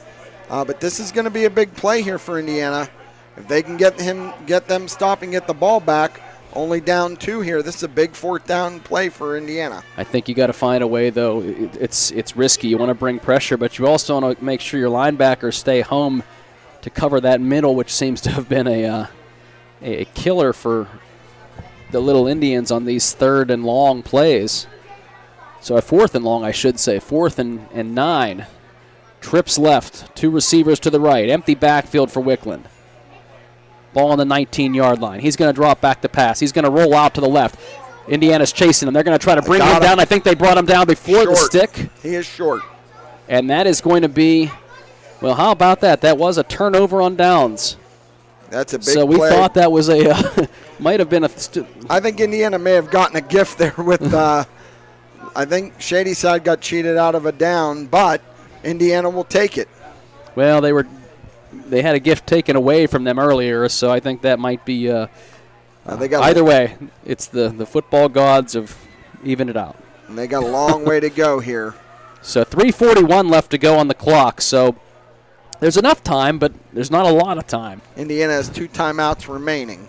but this is going to be a big play here for Indiana. If they can get them stopping, get the ball back, only down 2 here. This is a big fourth down play for Indiana. I think you got to find a way, though. It's risky. You want to bring pressure, but you also want to make sure your linebackers stay home to cover that middle, which seems to have been a killer for the Little Indians on these third and long plays. So a fourth and long, I should say. Fourth and 9. Trips left. 2 receivers to the right. Empty backfield for Wickland. Ball on the 19-yard line. He's going to drop back to pass. He's going to roll out to the left. Indiana's chasing him. They're going to try to bring him down. I think they brought him down before the stick. He is short. And that is going to be, well, how about that? That was a turnover on downs. That's a big So we play. thought that was might have been a. I think Indiana may have gotten a gift there with, I think Shady Side got cheated out of a down, but Indiana will take it. Well, they had a gift taken away from them earlier, so I think that might be either way. It's the football gods have evened it out. And they got a long way to go here. So 3:41 left to go on the clock, so there's enough time, but there's not a lot of time. Indiana has 2 timeouts remaining.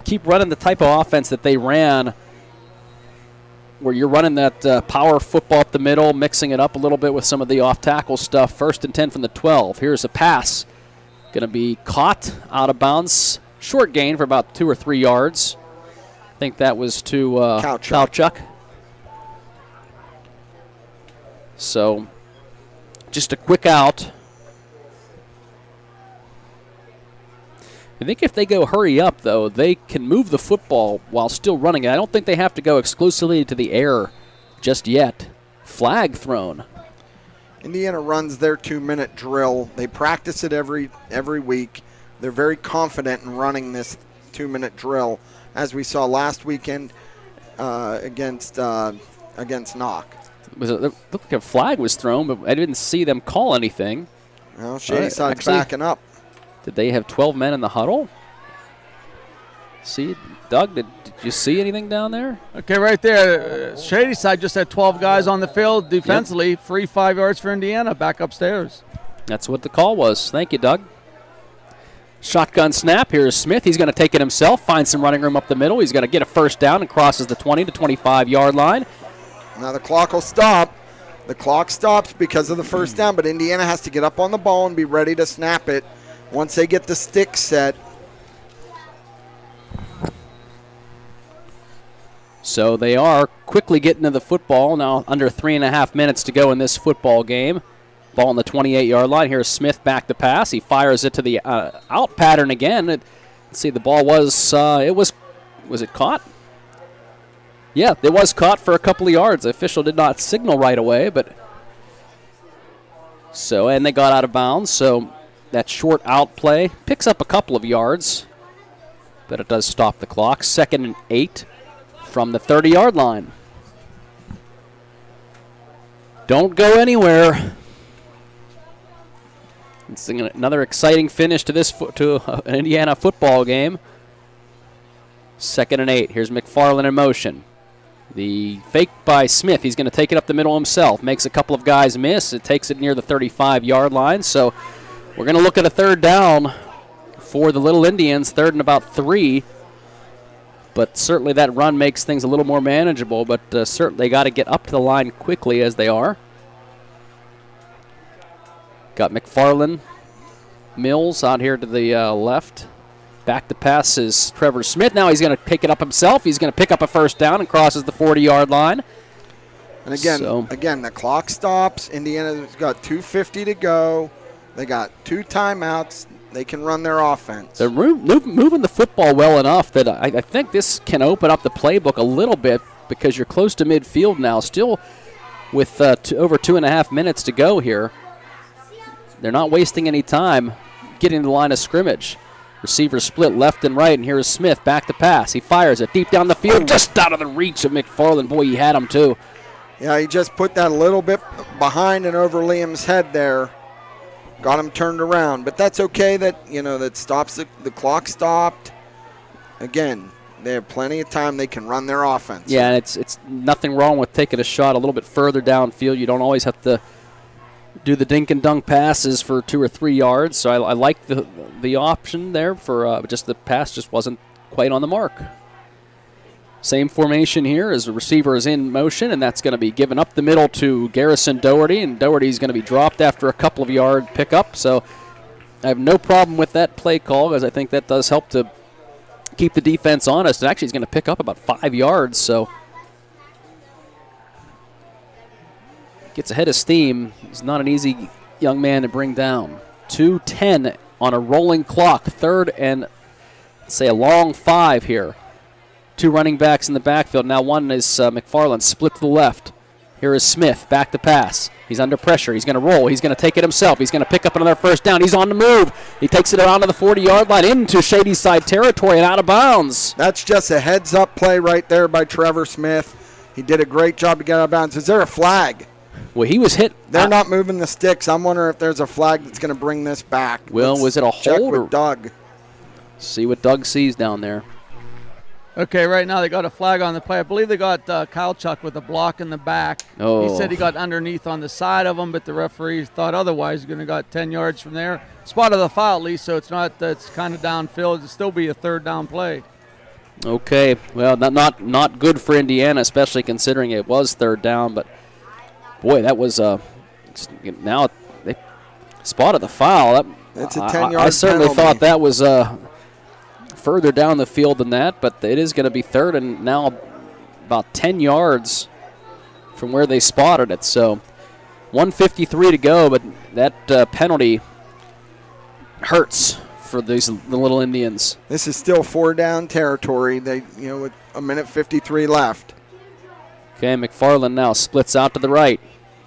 Keep running the type of offense that they ran, where you're running that power football up the middle, mixing it up a little bit with some of the off-tackle stuff. 1st and 10 from the 12. Here's a pass. Going to be caught out of bounds. Short gain for about 2 or 3 yards. I think that was to Kowchuk. So just a quick out. I think if they go hurry up, though, they can move the football while still running it. I don't think they have to go exclusively to the air just yet. Flag thrown. Indiana runs their 2-minute drill. They practice it every week. They're very confident in running this 2-minute drill, as we saw last weekend against Knock. It looked like a flag was thrown, but I didn't see them call anything. Well, Shady Side's backing up. Did they have 12 men in the huddle? See, Doug, did you see anything down there? Okay, right there. Shady Side just had 12 guys on the field defensively. Yep. Free 5 yards for Indiana. Back upstairs. That's what the call was. Thank you, Doug. Shotgun snap. Here's Smith. He's going to take it himself, find some running room up the middle. He's going to get a first down and crosses the 20 to 25-yard line. Now the clock will stop. The clock stops because of the first down, but Indiana has to get up on the ball and be ready to snap it once they get the stick set. So they are quickly getting to the football. Now under 3.5 minutes to go in this football game. Ball on the 28-yard line. Here's Smith back to pass. He fires it to the out pattern again. Let's see, the ball was it caught? Yeah, it was caught for a couple of yards. The official did not signal right away, but and they got out of bounds. So that short out play picks up a couple of yards, but it does stop the clock. 2nd and 8 from the 30-yard line. Don't go anywhere. It's another exciting finish to an Indiana football game. 2nd and 8. Here's McFarland in motion. The fake by Smith. He's going to take it up the middle himself. Makes a couple of guys miss. It takes it near the 35-yard line. So we're going to look at a 3rd down for the Little Indians. 3rd and about 3. But certainly that run makes things a little more manageable. But certainly they got to get up to the line quickly as they are. Got McFarland, Mills out here to the left. Back to pass is Trevor Smith. Now he's going to pick it up himself. He's going to pick up a first down and crosses the 40-yard line. And again, the clock stops. Indiana's got 2:50 to go. They got 2 timeouts. They can run their offense. They're moving the football well enough that I think this can open up the playbook a little bit because you're close to midfield now, still with over 2.5 minutes to go here. They're not wasting any time getting to the line of scrimmage. Receivers split left and right, and here is Smith back to pass. He fires it deep down the field, just out of the reach of McFarland. Boy, he had him too. Yeah, he just put that a little bit behind and over Liam's head there. Got him turned around, but that's okay. That stops the clock stopped. Again, they have plenty of time. They can run their offense. Yeah, and it's nothing wrong with taking a shot a little bit further downfield. You don't always have to do the dink and dunk passes for 2 or 3 yards. So I like the option there for just the pass just wasn't quite on the mark. Same formation here as the receiver is in motion, and that's going to be given up the middle to Garrison Doherty, and Doherty's going to be dropped after a couple of yard pickup. So I have no problem with that play call because I think that does help to keep the defense honest. And actually, he's going to pick up about 5 yards. So gets ahead of steam. He's not an easy young man to bring down. 2:10 on a rolling clock. 3rd and, say, a long 5 here. 2 running backs in the backfield. Now one is McFarland, split to the left. Here is Smith, back to pass. He's under pressure. He's going to roll. He's going to take it himself. He's going to pick up another first down. He's on the move. He takes it around to the 40-yard line into Shady Side territory and out of bounds. That's just a heads-up play right there by Trevor Smith. He did a great job to get out of bounds. Is there a flag? Well, he was hit. They're not moving the sticks. I'm wondering if there's a flag that's going to bring this back. Well, was it a check hold? with Doug. See what Doug sees down there. Okay, right now they got a flag on the play. I believe they got Kyle Chuck with a block in the back. Oh. He said he got underneath on the side of him, but the referees thought otherwise. He's going to got 10 yards from there. Spotted the foul at least, so it's kind of downfield. It'll still be a 3rd down play. Okay, well, not good for Indiana, especially considering it was 3rd down. But boy, that was now they spotted the foul. It's a 10-yard I certainly penalty. thought that was further down the field than that, but it is going to be 3rd and now about 10 yards from where they spotted it. So 1:53 to go, but that penalty hurts for the Little Indians. This is still 4-down territory. They, with a minute 53 left. Okay, McFarland now splits out to the right.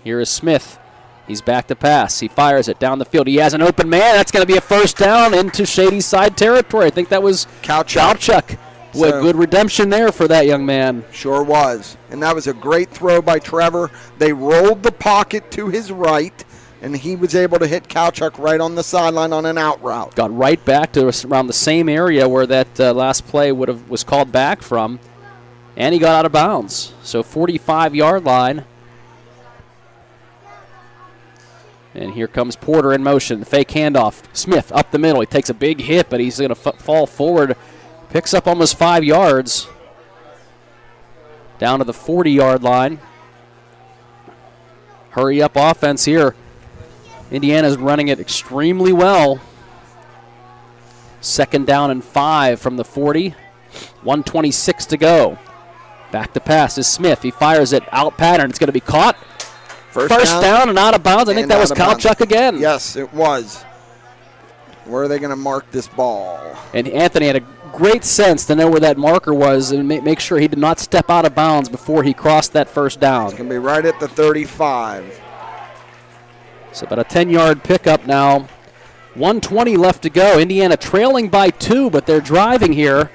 Here is Smith. He's back to pass. He fires it down the field. He has an open man. That's going to be a first down into Shady Side territory. I think that was Kowchuk. Boy, good redemption there for that young man. Sure was. And that was a great throw by Trevor. They rolled the pocket to his right, and he was able to hit Kowchuk right on the sideline on an out route. Got right back to around the same area where that last play was called back from, and he got out of bounds. So 45-yard line. And here comes Porter in motion. Fake handoff. Smith up the middle. He takes a big hit, but he's going to fall forward. Picks up almost 5 yards. Down to the 40-yard line. Hurry up offense here. Indiana's running it extremely well. 2nd down and 5 from the 40. 1:26 to go. Back to pass is Smith. He fires it out pattern. It's going to be caught. First down and out of bounds. I think that was Kowchuk again. Yes, it was. Where are they going to mark this ball? And Anthony had a great sense to know where that marker was and make sure he did not step out of bounds before he crossed that first down. It's going to be right at the 35. So about a 10-yard pickup now. 1:20 left to go. Indiana trailing by 2, but they're driving here.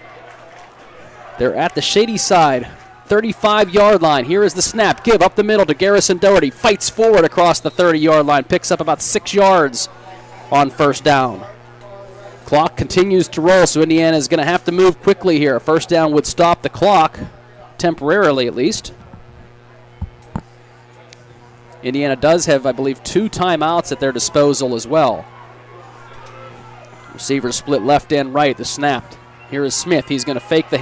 They're at the Shady Side 35-yard line. Here is the snap. Give up the middle to Garrison Doherty. Fights forward across the 30-yard line. Picks up about 6 yards on first down. Clock continues to roll, so Indiana is going to have to move quickly here. First down would stop the clock, temporarily at least. Indiana does have, I believe, 2 timeouts at their disposal as well. Receivers split left and right. The snap. Here is Smith. He's going to fake the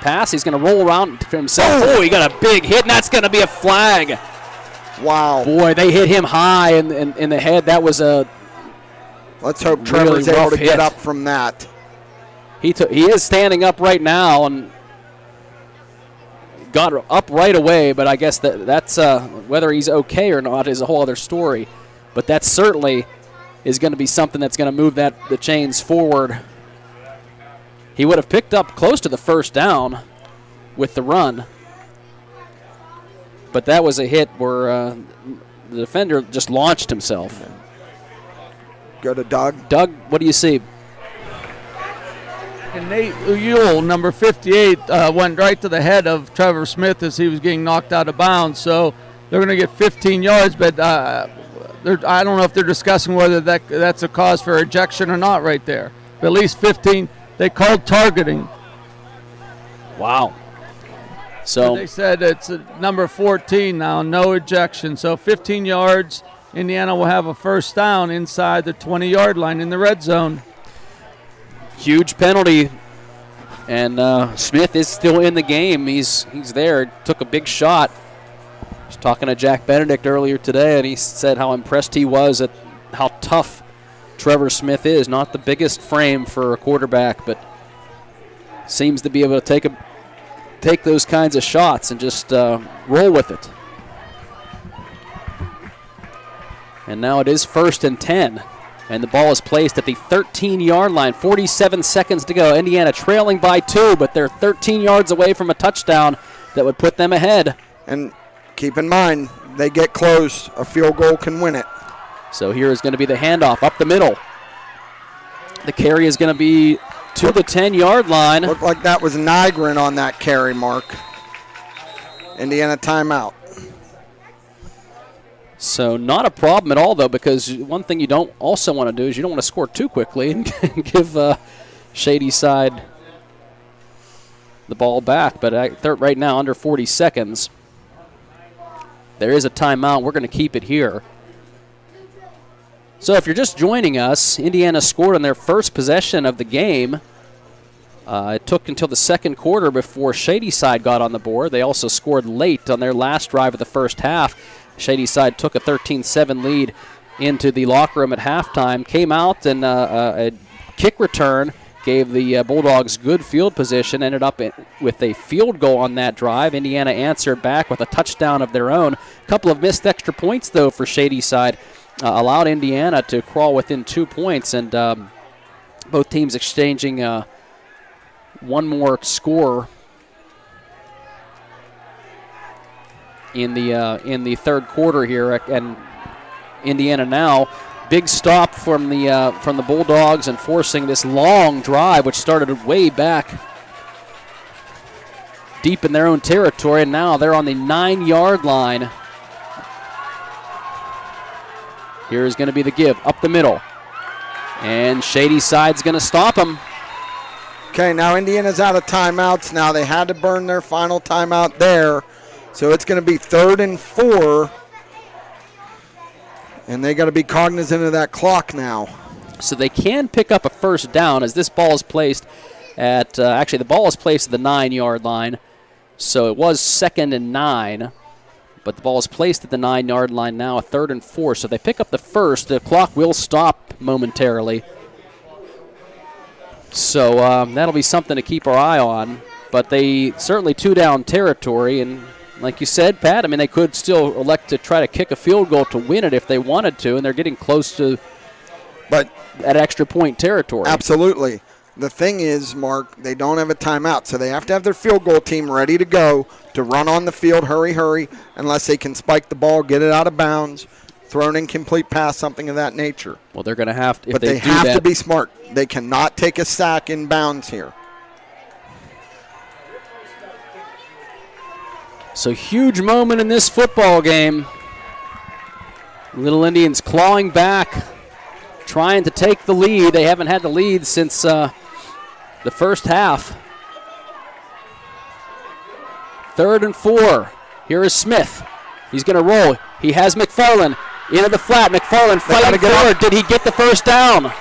pass. He's going to roll around for himself. Oh, he got a big hit, and that's going to be a flag. Wow. Boy, they hit him high in the head. That was a Let's hope Trevor's able to get up from that. He is standing up right now and got up right away, but I guess that's whether he's okay or not is a whole other story. But that certainly is going to be something that's going to move the chains forward. He would have picked up close to the first down with the run. But that was a hit where the defender just launched himself. Go to Doug. Doug, what do you see? And Nate Uyul, number 58, went right to the head of Trevor Smith as he was getting knocked out of bounds. So they're going to get 15 yards, but I don't know if they're discussing whether that's a cause for ejection or not right there. But at least 15. They called targeting. Wow. So they said it's number 14 now, no ejection. So 15 yards. Indiana will have a first down inside the 20-yard line in the red zone. Huge penalty. And Smith is still in the game. He's there. Took a big shot. I was talking to Jack Benedict earlier today, and he said how impressed he was at how tough Trevor Smith is. Not the biggest frame for a quarterback, but seems to be able to take those kinds of shots and just roll with it. And now it is 1st and 10. And the ball is placed at the 13-yard line. 47 seconds to go. Indiana trailing by 2, but they're 13 yards away from a touchdown that would put them ahead. And keep in mind, they get close. A field goal can win it. So here is going to be the handoff up the middle. The carry is going to be to the 10-yard line. Looked like that was Nygren on that carry, Mark. Indiana timeout. So not a problem at all, though, because one thing you don't also want to do is you don't want to score too quickly and give Shady Side the ball back. But right now, under 40 seconds, there is a timeout. We're going to keep it here. So if you're just joining us, Indiana scored on their first possession of the game. It took until the second quarter before Shady Side got on the board. They also scored late on their last drive of the first half. Shady Side took a 13-7 lead into the locker room at halftime, came out, and a kick return gave the Bulldogs good field position, ended up with a field goal on that drive. Indiana answered back with a touchdown of their own. A couple of missed extra points, though, for Shady Side. Allowed Indiana to crawl within 2 points, and both teams exchanging one more score in the third quarter here, and Indiana now. Big stop from the Bulldogs and forcing this long drive, which started way back deep in their own territory, and now they're on the 9-yard line. Here's going to be the give up the middle, and Shady Side's going to stop them. Okay, now Indiana's out of timeouts. Now they had to burn their final timeout there, so it's going to be 3rd and 4, and they got to be cognizant of that clock now. So they can pick up a first down as this ball is placed at actually the ball is placed at the 9-yard line. So it was 2nd and 9, but the ball is placed at the 9-yard line now, a 3rd and 4. So they pick up the first. The clock will stop momentarily. So that'll be something to keep our eye on. But they certainly 2-down territory, and like you said, Pat, I mean, they could still elect to try to kick a field goal to win it if they wanted to, and they're getting close to that extra point territory. Absolutely. The thing is, Mark, they don't have a timeout, so they have to have their field goal team ready to go to run on the field, hurry, unless they can spike the ball, get it out of bounds, throw an incomplete pass, something of that nature. Well, they're going to have to. But they have to be smart. They cannot take a sack in bounds here. So huge moment in this football game. Little Indians clawing back, trying to take the lead. They haven't had the lead since the first half. 3rd and 4. Here is Smith. He's going to roll. He has McFarland into the flat. McFarland fighting forward. Did he get the first down?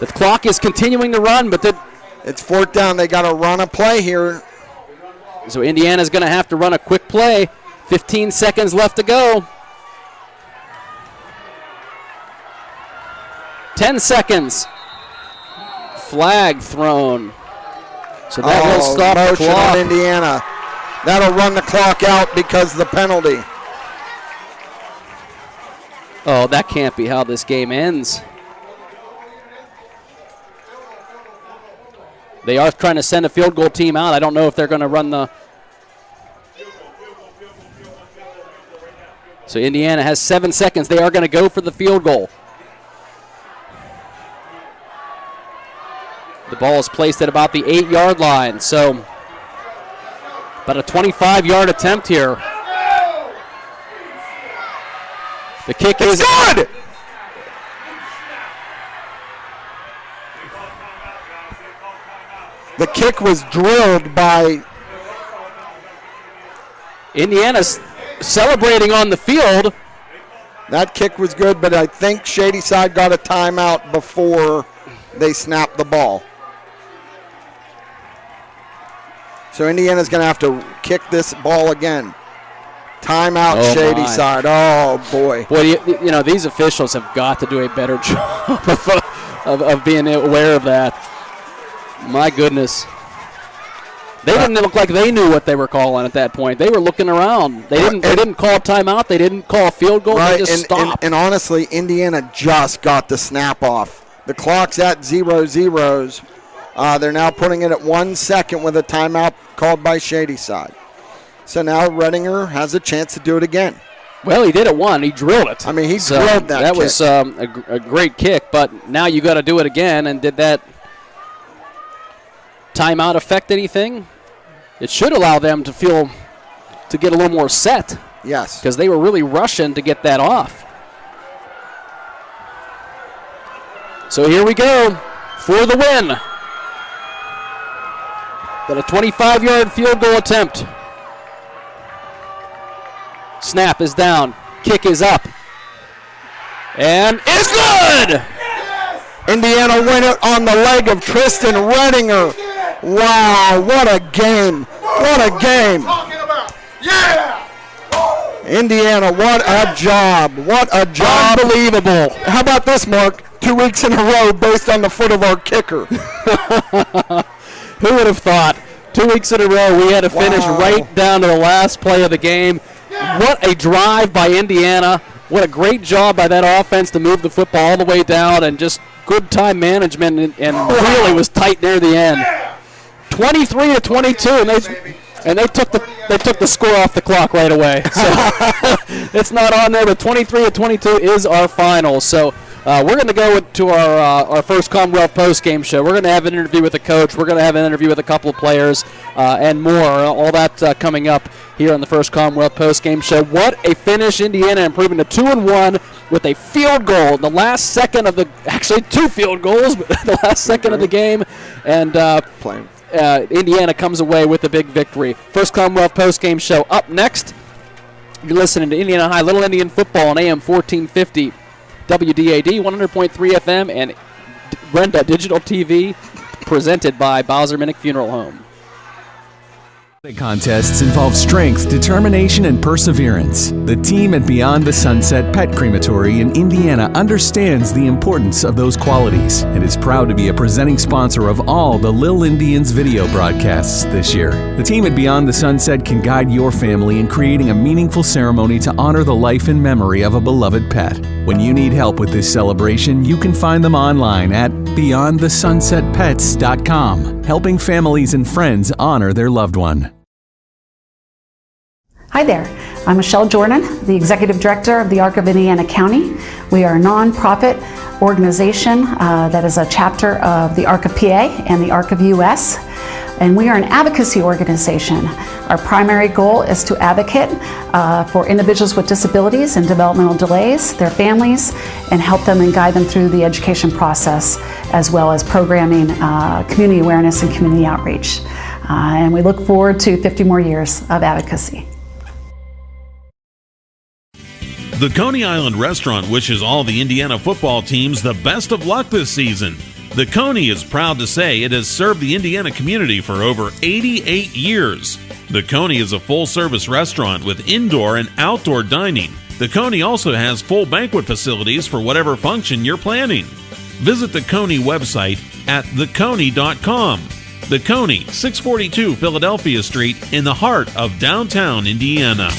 The clock is continuing to run, but it's 4th down. They got to run a play here. So Indiana's going to have to run a quick play. 15 seconds left to go. 10 seconds. Flag thrown. So that will stop the clock. On Indiana. That'll run the clock out because of the penalty. Oh, that can't be how this game ends. They are trying to send a field goal team out. I don't know if they're going to run the... So Indiana has 7 seconds. They are going to go for the field goal. The ball is placed at about the 8-yard line. So about a 25-yard attempt here. The kick is good. The kick was drilled by Indiana's celebrating on the field. That kick was good, but I think Shady Side got a timeout before they snapped the ball. So Indiana's going to have to kick this ball again. Timeout, Shady Side. Oh, boy. Boy, you know, these officials have got to do a better job of being aware of that. My goodness. They didn't look like they knew what they were calling at that point. They were looking around. They didn't call a timeout. They didn't call a field goal. They just stopped. And honestly, Indiana just got the snap off. The clock's at 0-0. They're now putting it at 1 second with a timeout called by Shady Side. So now Redinger has a chance to do it again. Well, he did it one. He drilled it. I mean, he drilled that That kick. was a great kick, but now you got to do it again. And did that timeout affect anything? It should allow them to get a little more set. Yes. Because they were really rushing to get that off. So here we go for the win. But a 25-yard field goal attempt. Snap is down. Kick is up. And it's good! Yes! Indiana win it on the leg of Tristan Redinger. Wow, what a game. What a game. Yeah! Indiana, what a job. What a job. Unbelievable. How about this, Mark? 2 weeks in a row based on the foot of our kicker. Who would have thought? 2 weeks in a row we had to finish right down to the last play of the game. What a drive by Indiana. What a great job by that offense to move the football all the way down, and just good time management, and really was tight near the end. 23-22, and they took the they took the score off the clock right away. So it's not on there, but 23-22 is our final. So we're going to go to our first Commonwealth post-game show. We're going to have an interview with the coach. We're going to have an interview with a couple of players and more. All that coming up here on the first Commonwealth post-game show. What a finish. Indiana improving to 2-1 with a field goal in the last second of actually 2 field goals, but the last second of the game. And Indiana comes away with a big victory. First Commonwealth post-game show up next. You're listening to Indiana High Little Indian football on AM 1450 WDAD 100.3 FM and Brenda Digital TV, presented by Bowser Minnick Funeral Home. The contests involve strength, determination, and perseverance. The team at Beyond the Sunset Pet Crematory in Indiana understands the importance of those qualities and is proud to be a presenting sponsor of all the Lil Indians video broadcasts this year. The team at Beyond the Sunset can guide your family in creating a meaningful ceremony to honor the life and memory of a beloved pet. When you need help with this celebration, you can find them online at beyondthesunsetpets.com, helping families and friends honor their loved one. Hi there, I'm Michelle Jordan, the Executive Director of the ARC of Indiana County. We are a nonprofit organization that is a chapter of the ARC of PA and the ARC of US, and we are an advocacy organization. Our primary goal is to advocate for individuals with disabilities and developmental delays, their families, and help them and guide them through the education process, as well as programming, community awareness, and community outreach. And we look forward to 50 more years of advocacy. The Coney Island restaurant wishes all the Indiana football teams the best of luck this season. The Coney is proud to say it has served the Indiana community for over 88 years. The Coney is a full-service restaurant with indoor and outdoor dining. The Coney also has full banquet facilities for whatever function you're planning. Visit the Coney website at theconey.com. The Coney, 642 Philadelphia Street in the heart of downtown Indiana.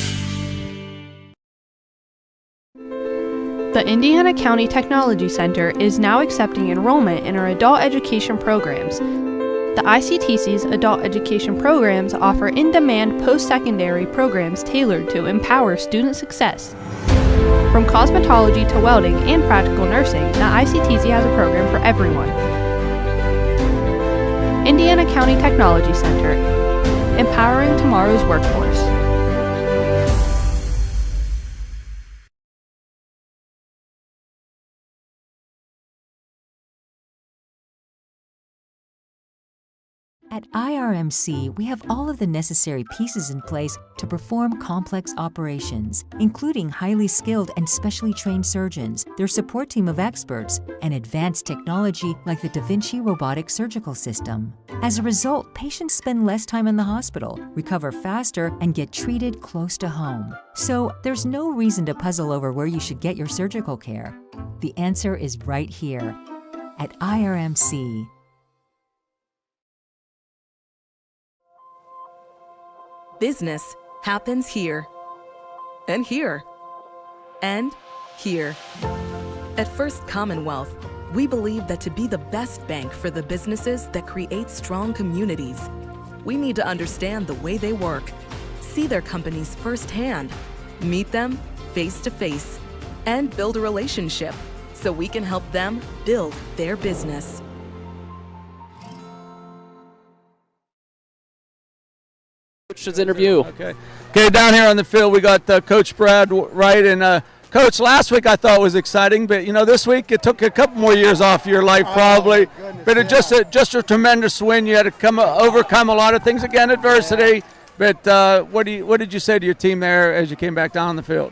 The Indiana County Technology Center is now accepting enrollment in our adult education programs. The ICTC's adult education programs offer in-demand post-secondary programs tailored to empower student success. From cosmetology to welding and practical nursing, the ICTC has a program for everyone. Indiana County Technology Center, empowering tomorrow's workforce. At IRMC, we have all of the necessary pieces in place to perform complex operations, including highly skilled and specially trained surgeons, their support team of experts, and advanced technology like the Da Vinci robotic surgical system. As a result, patients spend less time in the hospital, recover faster, and get treated close to home. So there's no reason to puzzle over where you should get your surgical care. The answer is right here at IRMC. Business happens here, and here, and here. At First Commonwealth, we believe that to be the best bank for the businesses that create strong communities, we need to understand the way they work, see their companies firsthand, meet them face to face, and build a relationship so we can help them build their business. Coach's interview. Okay, down here on the field we got Coach Brad Wright, and Coach, last week I thought was exciting, but this week it took a couple more years off your life probably. But it just a tremendous win. You had to overcome a lot of things, again, adversity. But what did you say to your team there as you came back down on the field?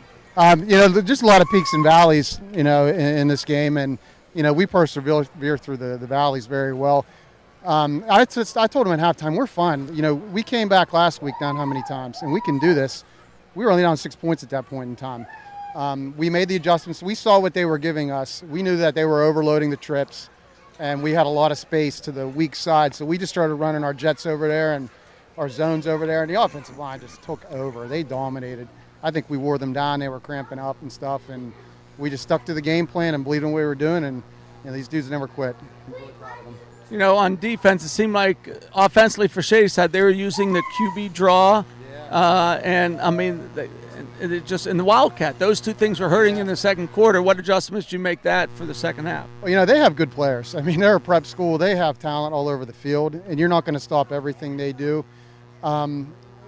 Just a lot of peaks and valleys, in this game, and we persevere through the valleys very well. I told him at halftime, we're fine. We came back last week down how many times, and we can do this. We were only down 6 points at that point in time. We made the adjustments. We saw what they were giving us. We knew that they were overloading the trips, and we had a lot of space to the weak side. So we just started running our jets over there and our zones over there, and the offensive line just took over. They dominated. I think we wore them down. They were cramping up and stuff, and we just stuck to the game plan and believed in what we were doing, and these dudes never quit. I'm really proud of them. On defense, it seemed like offensively for Shady Side, they were using the QB draw. And I mean, it just in the Wildcat, those two things were hurting in the second quarter. What adjustments did you make that for the second half? Well, they have good players. I mean, they're a prep school. They have talent all over the field, and you're not going to stop everything they do.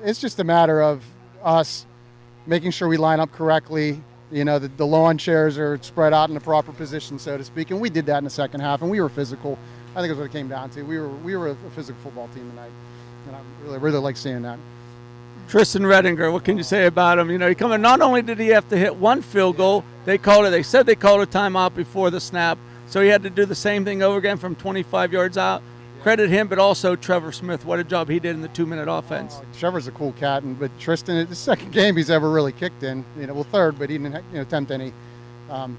It's just a matter of us making sure we line up correctly. The lawn chairs are spread out in the proper position, so to speak, and we did that in the second half, and we were physical. I think that's what it came down to. We were a physical football team tonight, and I really like seeing that. Tristan Redinger, what can you say about him? He come in, not only did he have to hit one field goal, they said they called a timeout before the snap, so he had to do the same thing over again from 25 yards out. Credit him, but also Trevor Smith. What a job he did in the 2-minute offense. Trevor's a cool cat, but Tristan, it's the second game he's ever really kicked in. Third, but he didn't attempt any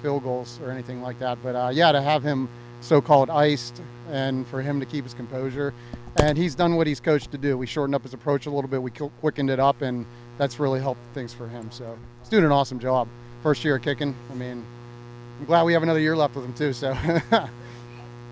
field goals or anything like that. But to have him so-called iced and for him to keep his composure, and he's done what he's coached to do. We shortened up his approach a little bit. We quickened it up, and that's really helped things for him. So he's doing an awesome job. First year kicking. I mean, I'm glad we have another year left with him too. So.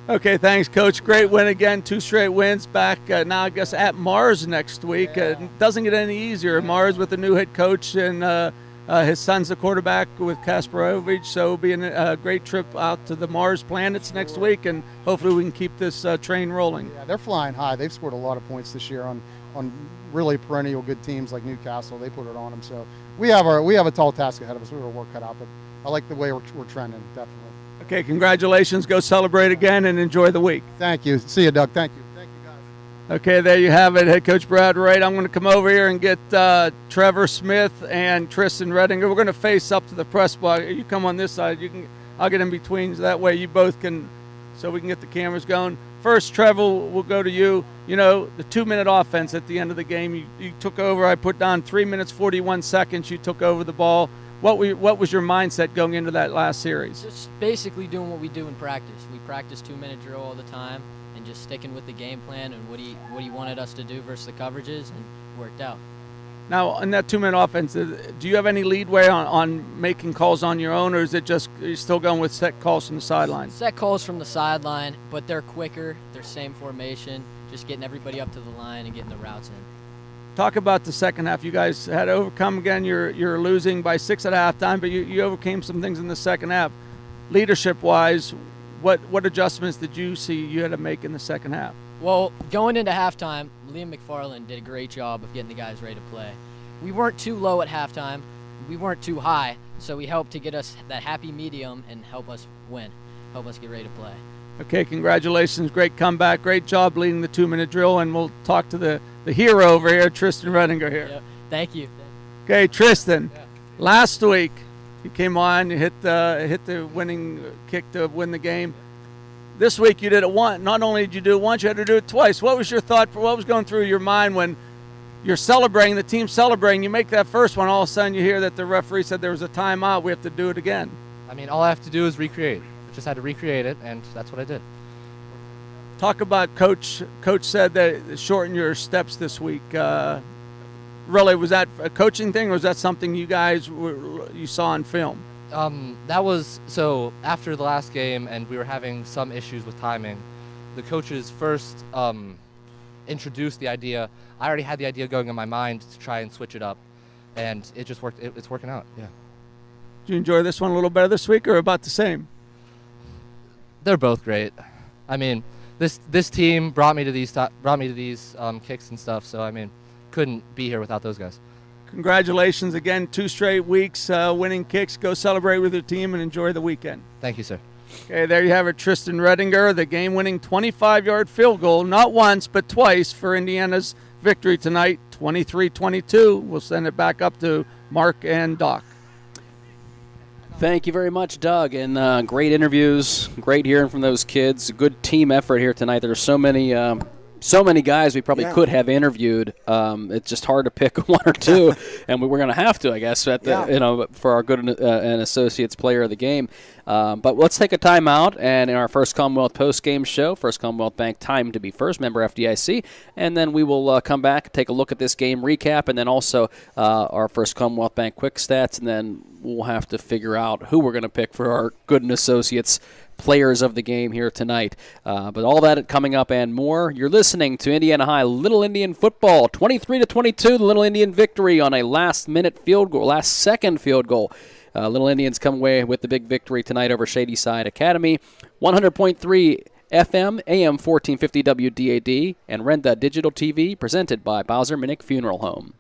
Okay, thanks, Coach. Great win again, 2 straight wins. Back now, I guess, at Mars next week. Doesn't get any easier. Mars with the new head coach, and his son's the quarterback with Kasparovich. So it'll be a great trip out to the Mars planets next week, and hopefully we can keep this train rolling. Yeah, they're flying high. They've scored a lot of points this year on really perennial good teams like Newcastle. They put it on them. So we have a tall task ahead of us. We have our work cut out, but I like the way we're trending, definitely. Okay, congratulations. Go celebrate again and enjoy the week. Thank you. See you, Doug. Thank you. Thank you, guys. Okay, there you have it. Head Coach Brad Wright. I'm going to come over here and get Trevor Smith and Tristan Redinger. We're going to face up to the press box. You come on this side. I'll get in between, so that way you both can, so we can get the cameras going. First, Trevor, we'll go to you. The 2-minute offense at the end of the game. You took over. I put down 3 minutes, 41 seconds. You took over the ball. What was your mindset going into that last series? Just basically doing what we do in practice. We practice 2-minute drill all the time and just sticking with the game plan and what he wanted us to do versus the coverages, and worked out. Now, in that 2-minute offense, do you have any leadway on making calls on your own, or is it just you're still going with set calls from the sideline? Set calls from the sideline, but they're quicker. They're same formation, just getting everybody up to the line and getting the routes in. Talk about the second half. You guys had to overcome again. You're losing by 6 at halftime, but you overcame some things in the second half. Leadership-wise, what adjustments did you see you had to make in the second half? Well, going into halftime, Liam McFarland did a great job of getting the guys ready to play. We weren't too low at halftime. We weren't too high, so he helped to get us that happy medium and help us win, help us get ready to play. Okay, congratulations. Great comeback. Great job leading the 2-minute drill, and we'll talk to the hero over here, Tristan Redinger here. Yeah, thank you. Okay, Tristan, last week you came on, you hit the winning kick to win the game. This week you did it once. Not only did you do it once, you had to do it twice. What was your thought? What was going through your mind when you're celebrating, the team's celebrating, you make that first one, all of a sudden you hear that the referee said there was a timeout, we have to do it again? I mean, all I have to do is recreate. I just had to recreate it, and that's what I did. Talk about Coach said that shorten your steps this week. Really, was that a coaching thing, or was that something you guys you saw on film? That was, so after the last game and we were having some issues with timing, the coaches first introduced the idea. I already had the idea going in my mind to try and switch it up, and it just worked. It's working out, yeah. Did you enjoy this one a little better this week, or about the same? They're both great. I mean, this team brought me to these kicks and stuff, so I mean, couldn't be here without those guys. Congratulations again, 2 straight weeks winning kicks. Go celebrate with your team and enjoy the weekend. Thank you, sir. Okay, there you have it, Tristan Redinger, the game-winning 25-yard field goal, not once but twice for Indiana's victory tonight, 23-22. We'll send it back up to Mark and Doc. Thank you very much, Doug, and great interviews. Great hearing from those kids. Good team effort here tonight. There are so many guys we probably could have interviewed. It's just hard to pick one or two, and we're going to have to, I guess, for our good and associates player of the game. But let's take a timeout, and in our First Commonwealth post-game show, First Commonwealth Bank Time to Be First, member FDIC, and then we will come back, take a look at this game recap, and then also our First Commonwealth Bank quick stats, and then we'll have to figure out who we're going to pick for our good and associates players of the game here tonight. But all that coming up and more. You're listening to Indiana High Little Indian football, 23-22, the Little Indian victory on a last-second field goal. Little Indians come away with the big victory tonight over Shady Side Academy. 100.3 FM, AM 1450 WDAD, and Renda Digital TV, presented by Bowser Minnick Funeral Home.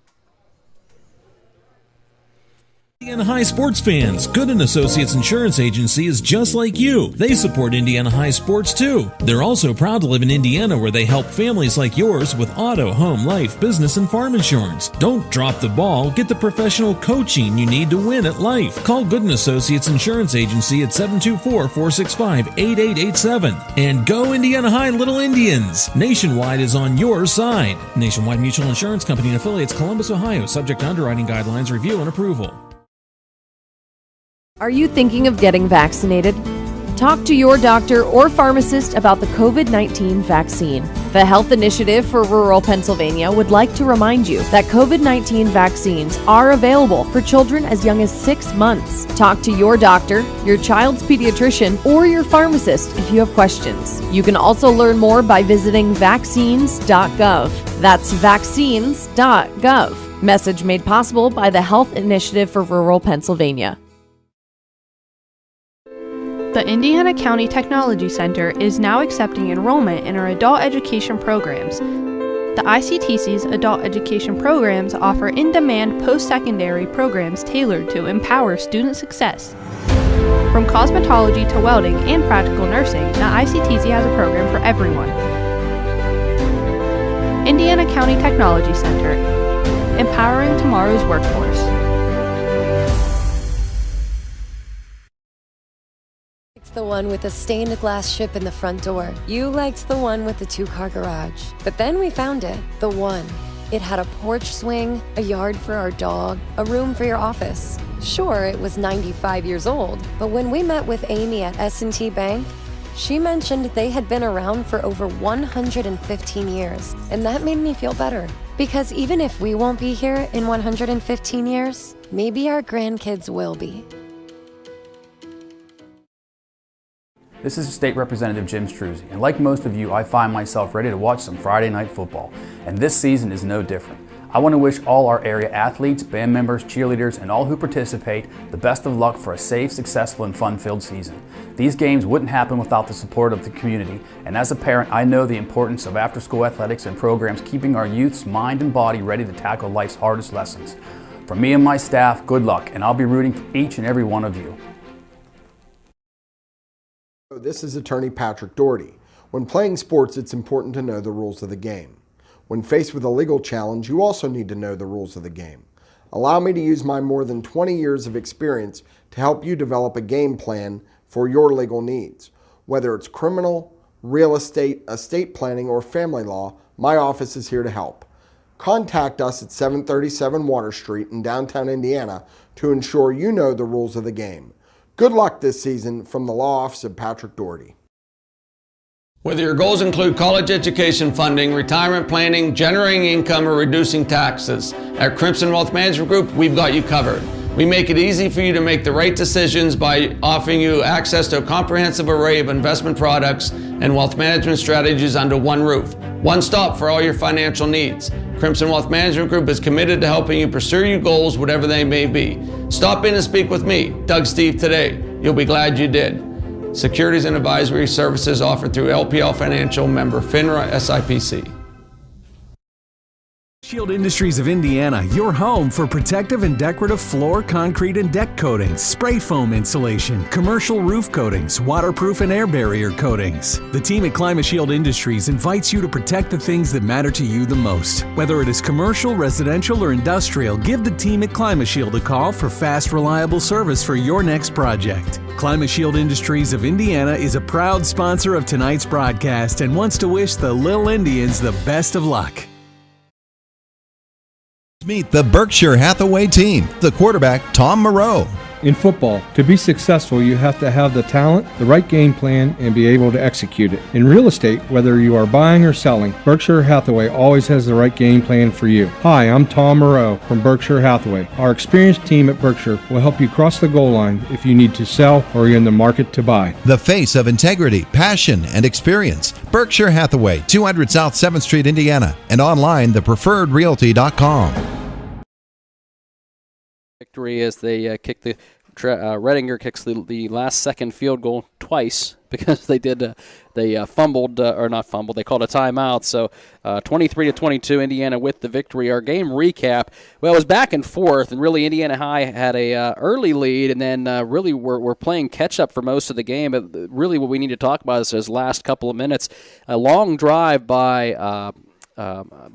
Indiana High sports fans, Gooden Associates Insurance Agency is just like you. They support Indiana High sports too. They're also proud to live in Indiana, where they help families like yours with auto, home, life, business, and farm insurance. Don't drop the ball. Get the professional coaching you need to win at life. Call Gooden Associates Insurance Agency at 724-465-8887. And go Indiana High Little Indians. Nationwide is on your side. Nationwide Mutual Insurance Company and affiliates, Columbus, Ohio. Subject to underwriting guidelines, review, and approval. Are you thinking of getting vaccinated? Talk to your doctor or pharmacist about the COVID-19 vaccine. The Health Initiative for Rural Pennsylvania would like to remind you that COVID-19 vaccines are available for children as young as 6 months. Talk to your doctor, your child's pediatrician, or your pharmacist if you have questions. You can also learn more by visiting vaccines.gov. That's vaccines.gov. Message made possible by the Health Initiative for Rural Pennsylvania. The Indiana County Technology Center is now accepting enrollment in our adult education programs. The ICTC's adult education programs offer in-demand post-secondary programs tailored to empower student success. From cosmetology to welding and practical nursing, the ICTC has a program for everyone. Indiana County Technology Center, empowering tomorrow's workforce. The one with the stained glass ship in the front door. You liked the one with the 2-car garage. But then we found it, the one. It had a porch swing, a yard for our dog, a room for your office. Sure, it was 95 years old, but when we met with Amy at S&T Bank, she mentioned they had been around for over 115 years, and that made me feel better. Because even if we won't be here in 115 years, maybe our grandkids will be. This is State Representative Jim Struzzi, and like most of you, I find myself ready to watch some Friday night football, and this season is no different. I want to wish all our area athletes, band members, cheerleaders, and all who participate the best of luck for a safe, successful, and fun-filled season. These games wouldn't happen without the support of the community, and as a parent, I know the importance of after-school athletics and programs keeping our youth's mind and body ready to tackle life's hardest lessons. From me and my staff, good luck, and I'll be rooting for each and every one of you. This is attorney Patrick Doherty. When playing sports, it's important to know the rules of the game. When faced with a legal challenge, you also need to know the rules of the game. Allow me to use my more than 20 years of experience to help you develop a game plan for your legal needs. Whether it's criminal, real estate, estate planning, or family law, my office is here to help. Contact us at 737 Water Street in downtown Indiana to ensure you know the rules of the game. Good luck this season from the Law Office of Patrick Doherty. Whether your goals include college education funding, retirement planning, generating income, or reducing taxes, at Crimson Wealth Management Group, we've got you covered. We make it easy for you to make the right decisions by offering you access to a comprehensive array of investment products and wealth management strategies under one roof. One stop for all your financial needs. Crimson Wealth Management Group is committed to helping you pursue your goals, whatever they may be. Stop in and speak with me, Doug Steve, today. You'll be glad you did. Securities and advisory services offered through LPL Financial, member FINRA SIPC. Shield Industries of Indiana, your home for protective and decorative floor, concrete, and deck coatings, spray foam insulation, commercial roof coatings, waterproof and air barrier coatings. The team at ClimaShield Industries invites you to protect the things that matter to you the most. Whether it is commercial, residential, or industrial, give the team at ClimaShield a call for fast, reliable service for your next project. ClimaShield Industries of Indiana is a proud sponsor of tonight's broadcast and wants to wish the Little Indians the best of luck. Meet the Berkshire Hathaway team. The quarterback, Tom Moreau. In football, to be successful, you have to have the talent, the right game plan, and be able to execute it. In real estate, whether you are buying or selling, Berkshire Hathaway always has the right game plan for you. Hi, I'm Tom Moreau from Berkshire Hathaway. Our experienced team at Berkshire will help you cross the goal line if you need to sell or you're in the market to buy. The face of integrity, passion, and experience. Berkshire Hathaway, 200 South 7th Street, Indiana, and online, thepreferredrealty.com. Victory as they kick the Redinger kicks the last second field goal twice because they fumbled or not fumbled, they called a timeout. So 23-22 Indiana with the victory. Our game recap, well, it was back and forth, and really Indiana High had a early lead, and then really we're playing catch up for most of the game. But really what we need to talk about is those last couple of minutes. A long drive by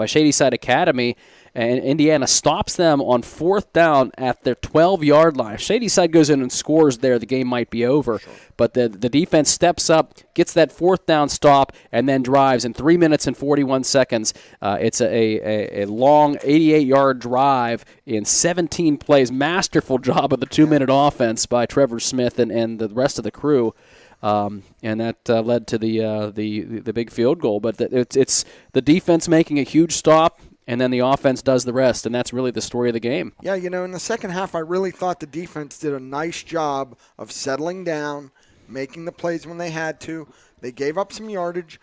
Shady Side Academy, and Indiana stops them on 4th down at their 12-yard line. If Shady Side goes in and scores there, the game might be over. Sure. But the defense steps up, gets that 4th down stop, and then drives in 3 minutes and 41 seconds. It's a long 88-yard drive in 17 plays. Masterful job of the 2-minute offense by Trevor Smith and the rest of the crew. And that led to the big field goal. But it's the defense making a huge stop, and then the offense does the rest, and that's really the story of the game. Yeah, in the second half, I really thought the defense did a nice job of settling down, making the plays when they had to. They gave up some yardage,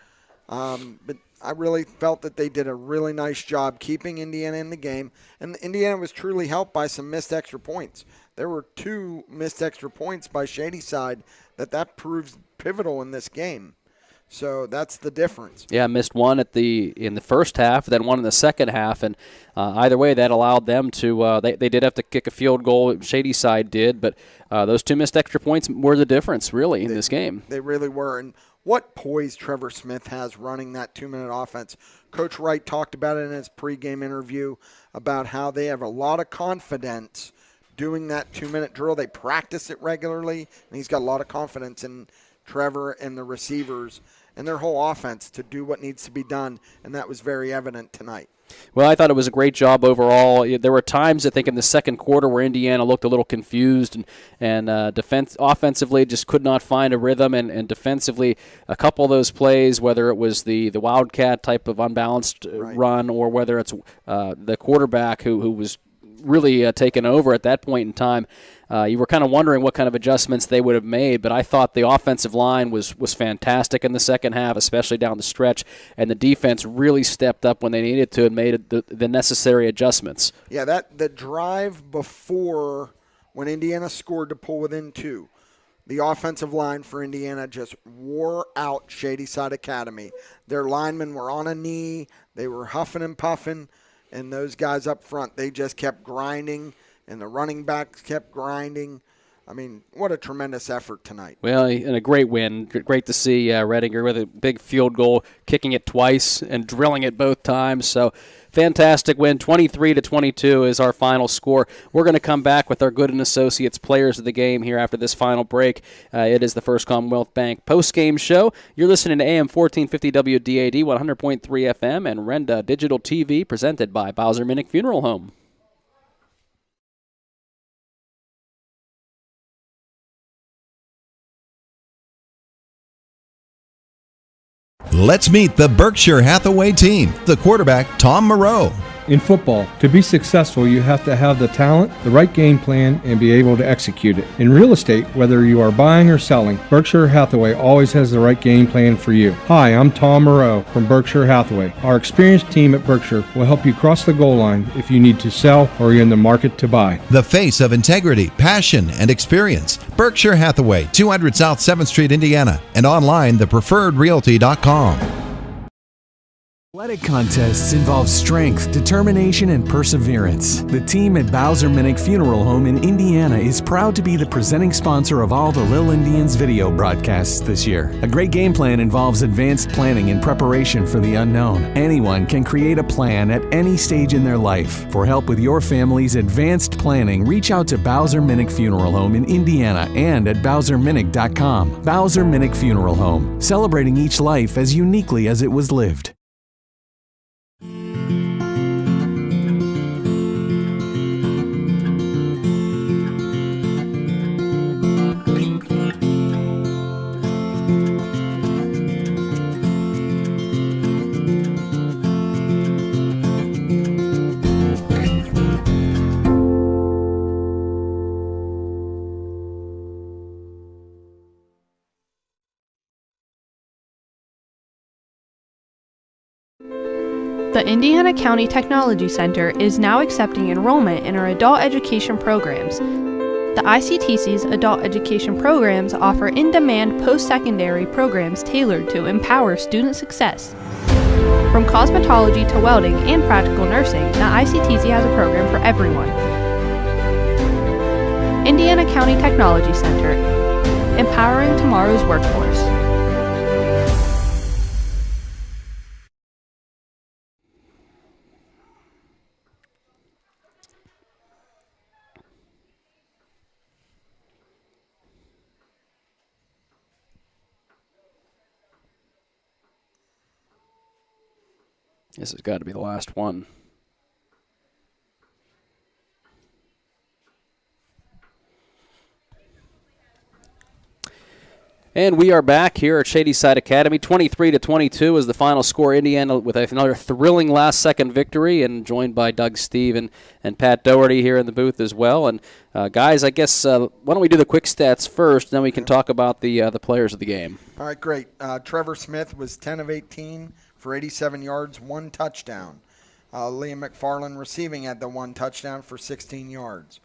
but I really felt that they did a really nice job keeping Indiana in the game, and Indiana was truly helped by some missed extra points. There were 2 missed extra points by Shady Side that proves pivotal in this game. So that's the difference. Yeah, missed one in the first half, then one in the second half, and either way, that allowed them to. They did have to kick a field goal. Shady Side did, but those 2 missed extra points were the difference, really, in this game. They really were, and what poise Trevor Smith has running that 2-minute offense. Coach Wright talked about it in his pregame interview about how they have a lot of confidence doing that 2-minute drill. They practice it regularly, and he's got a lot of confidence in Trevor and the receivers and their whole offense to do what needs to be done, and that was very evident tonight. Well, I thought it was a great job overall. There were times, I think, in the second quarter where Indiana looked a little confused and offensively just could not find a rhythm, and defensively a couple of those plays, whether it was the Wildcat type of unbalanced run or whether it's the quarterback who was really taken over at that point in time. You were kind of wondering what kind of adjustments they would have made, but I thought the offensive line was fantastic in the second half, especially down the stretch, and the defense really stepped up when they needed to and made the necessary adjustments. Yeah, the drive before when Indiana scored to pull within 2, the offensive line for Indiana just wore out Shady Side Academy. Their linemen were on a knee. They were huffing and puffing. And those guys up front, they just kept grinding, and the running backs kept grinding. I mean, what a tremendous effort tonight. Well, and a great win. Great to see Redinger with a big field goal, kicking it twice and drilling it both times. So fantastic win. 23-22 is our final score. We're going to come back with our Gooden Associates players of the game here after this final break. It is the First Commonwealth Bank post-game show. You're listening to AM 1450 WDAD, 100.3 FM, and Renda Digital TV, presented by Bowser Minnick Funeral Home. Let's meet the Berkshire Hathaway team. The quarterback, Tom Moreau. In football, to be successful, you have to have the talent, the right game plan, and be able to execute it. In real estate, whether you are buying or selling, Berkshire Hathaway always has the right game plan for you. Hi, I'm Tom Moreau from Berkshire Hathaway. Our experienced team at Berkshire will help you cross the goal line if you need to sell or you're in the market to buy. The face of integrity, passion, and experience. Berkshire Hathaway, 200 South 7th Street, Indiana, and online, thepreferredrealty.com. Athletic contests involve strength, determination, and perseverance. The team at Bowser Minnick Funeral Home in Indiana is proud to be the presenting sponsor of all the Little Indians video broadcasts this year. A great game plan involves advanced planning and preparation for the unknown. Anyone can create a plan at any stage in their life. For help with your family's advanced planning, reach out to Bowser Minnick Funeral Home in Indiana and at BowserMinnick.com. Bowser Minnick Funeral Home, celebrating each life as uniquely as it was lived. The Indiana County Technology Center is now accepting enrollment in our adult education programs. The ICTC's adult education programs offer in-demand post-secondary programs tailored to empower student success. From cosmetology to welding and practical nursing, the ICTC has a program for everyone. Indiana County Technology Center, empowering tomorrow's workforce. This has got to be the last one. And we are back here at Shady Side Academy. 23-22 is the final score. Indiana with another thrilling last-second victory, and joined by Doug Steve and Pat Doherty here in the booth as well. And guys, I guess why don't we do the quick stats first, then we can talk about the players of the game. All right, great. Trevor Smith was 10 of 18 for 87 yards, 1 touchdown. Liam McFarland receiving had the 1 touchdown for 16 yards.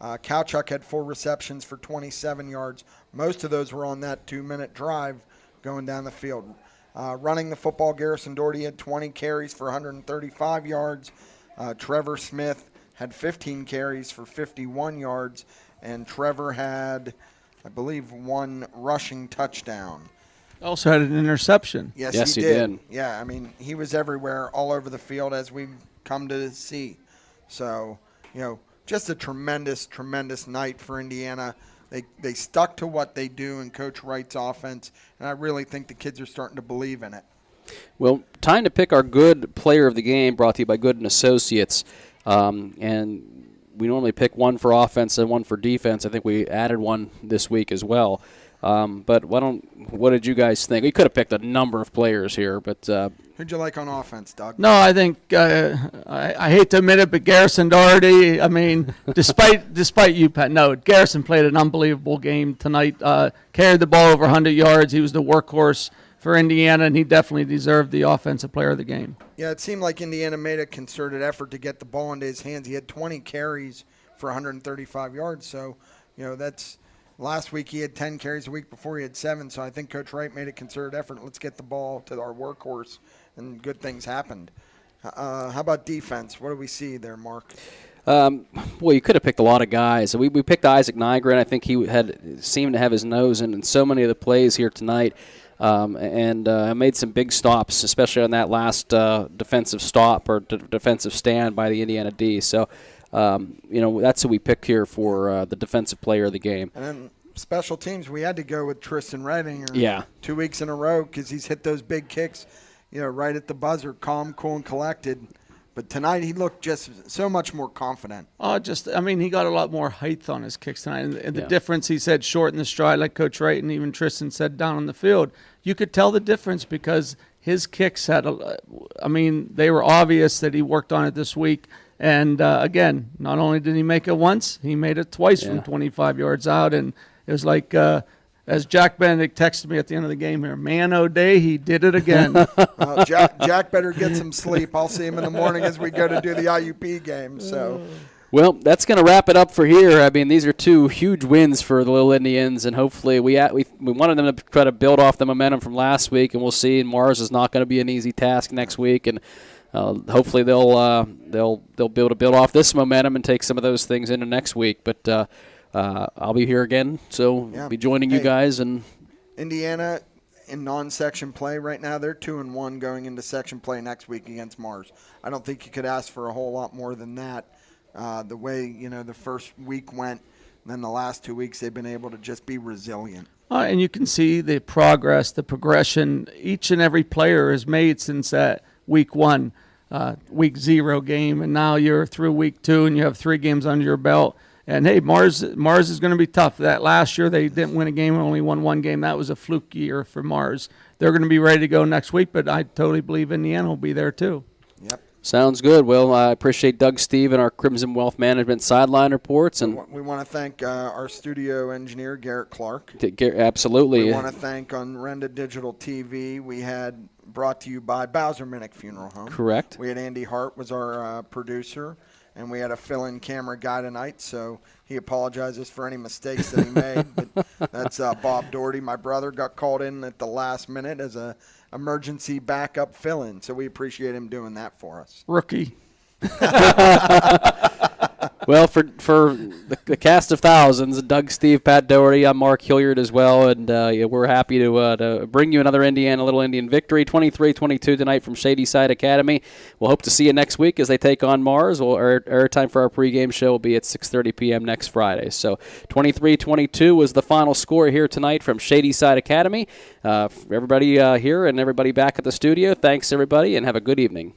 Kowchuk had 4 receptions for 27 yards. Most of those were on that 2-minute drive going down the field. Running the football, Garrison Doherty had 20 carries for 135 yards. Trevor Smith had 15 carries for 51 yards. And Trevor had, I believe, 1 rushing touchdown. Also had an interception. Yes, he did. Yeah, I mean, he was everywhere, all over the field, as we've come to see. So, just a tremendous, tremendous night for Indiana. They stuck to what they do in Coach Wright's offense, and I really think the kids are starting to believe in it. Well, time to pick our good player of the game, brought to you by Gooden Associates. And we normally pick one for offense and one for defense. I think we added one this week as well. But what did you guys think? We could have picked a number of players here, but who'd you like on offense, Doug? No, I think I hate to admit it, but Garrison Doherty. I mean, despite you, Pat. No, Garrison played an unbelievable game tonight. Carried the ball over 100 yards. He was the workhorse for Indiana, and he definitely deserved the offensive player of the game. Yeah, it seemed like Indiana made a concerted effort to get the ball into his hands. He had 20 carries for 135 yards, so that's. Last week he had 10 carries. The week before he had 7. So I think Coach Wright made a concerted effort. Let's get the ball to our workhorse, and good things happened. How about defense? What do we see there, Mark? Well, you could have picked a lot of guys. We picked Isaac Nygren. I think he seemed to have his nose in so many of the plays here tonight, and made some big stops, especially on that last defensive stop or defensive stand by the Indiana D. So. That's who we picked here for the defensive player of the game. And then special teams, we had to go with Tristan Redinger 2 weeks in a row because he's hit those big kicks, right at the buzzer, calm, cool, and collected. But tonight he looked just so much more confident. He got a lot more height on his kicks tonight. And the difference, he said, short in the stride, like Coach Wright and even Tristan said down on the field. You could tell the difference because his kicks they were obvious that he worked on it this week. And, again, not only did he make it once, he made it twice from 25 yards out. And it was like, as Jack Benedict texted me at the end of the game here, man, O'Day, he did it again. Jack better get some sleep. I'll see him in the morning as we go to do the IUP game. So, well, that's going to wrap it up for here. I mean, these are 2 huge wins for the Little Indians, and hopefully we wanted them to try to build off the momentum from last week, and we'll see. And Mars is not going to be an easy task next week, and hopefully they'll be able to build off this momentum and take some of those things into next week. But I'll be here again, so I'll be joining you guys. And Indiana in non-section play right now, they're 2-1 going into section play next week against Mars. I don't think you could ask for a whole lot more than that. The way the first week went, and then the last 2 weeks they've been able to just be resilient. And you can see the progress, the progression each and every player has made since that week 1. Week 0 game, and now you're through week 2 and you have 3 games under your belt. And hey, Mars is going to be tough. That last year they didn't win a game, only won 1 game. That was a fluke year for Mars. They're going to be ready to go next week, but I totally believe Indiana will be there too. Yep. Sounds good. Well, I appreciate Doug Steve and our Crimson Wealth Management sideline reports. And we want to thank our studio engineer, Garrett Clark. Absolutely. We want to thank on Renda Digital TV. We had brought to you by Bowser Minnick Funeral Home. Correct. We had Andy Hart was our producer, and we had a fill-in camera guy tonight, so he apologizes for any mistakes that he made. But that's Bob Doherty, my brother, got called in at the last minute as a emergency backup fill-in, so we appreciate him doing that for us. Rookie. Well, for the cast of thousands, Doug, Steve, Pat Doherty, I'm Mark Hilliard as well, and we're happy to bring you another Little Indian victory, 23-22 tonight from Shady Side Academy. We'll hope to see you next week as they take on Mars. Our time for our pregame show will be at 6:30 p.m. next Friday. So 23-22 was the final score here tonight from Shady Side Academy. For everybody here and everybody back at the studio, thanks everybody, and have a good evening.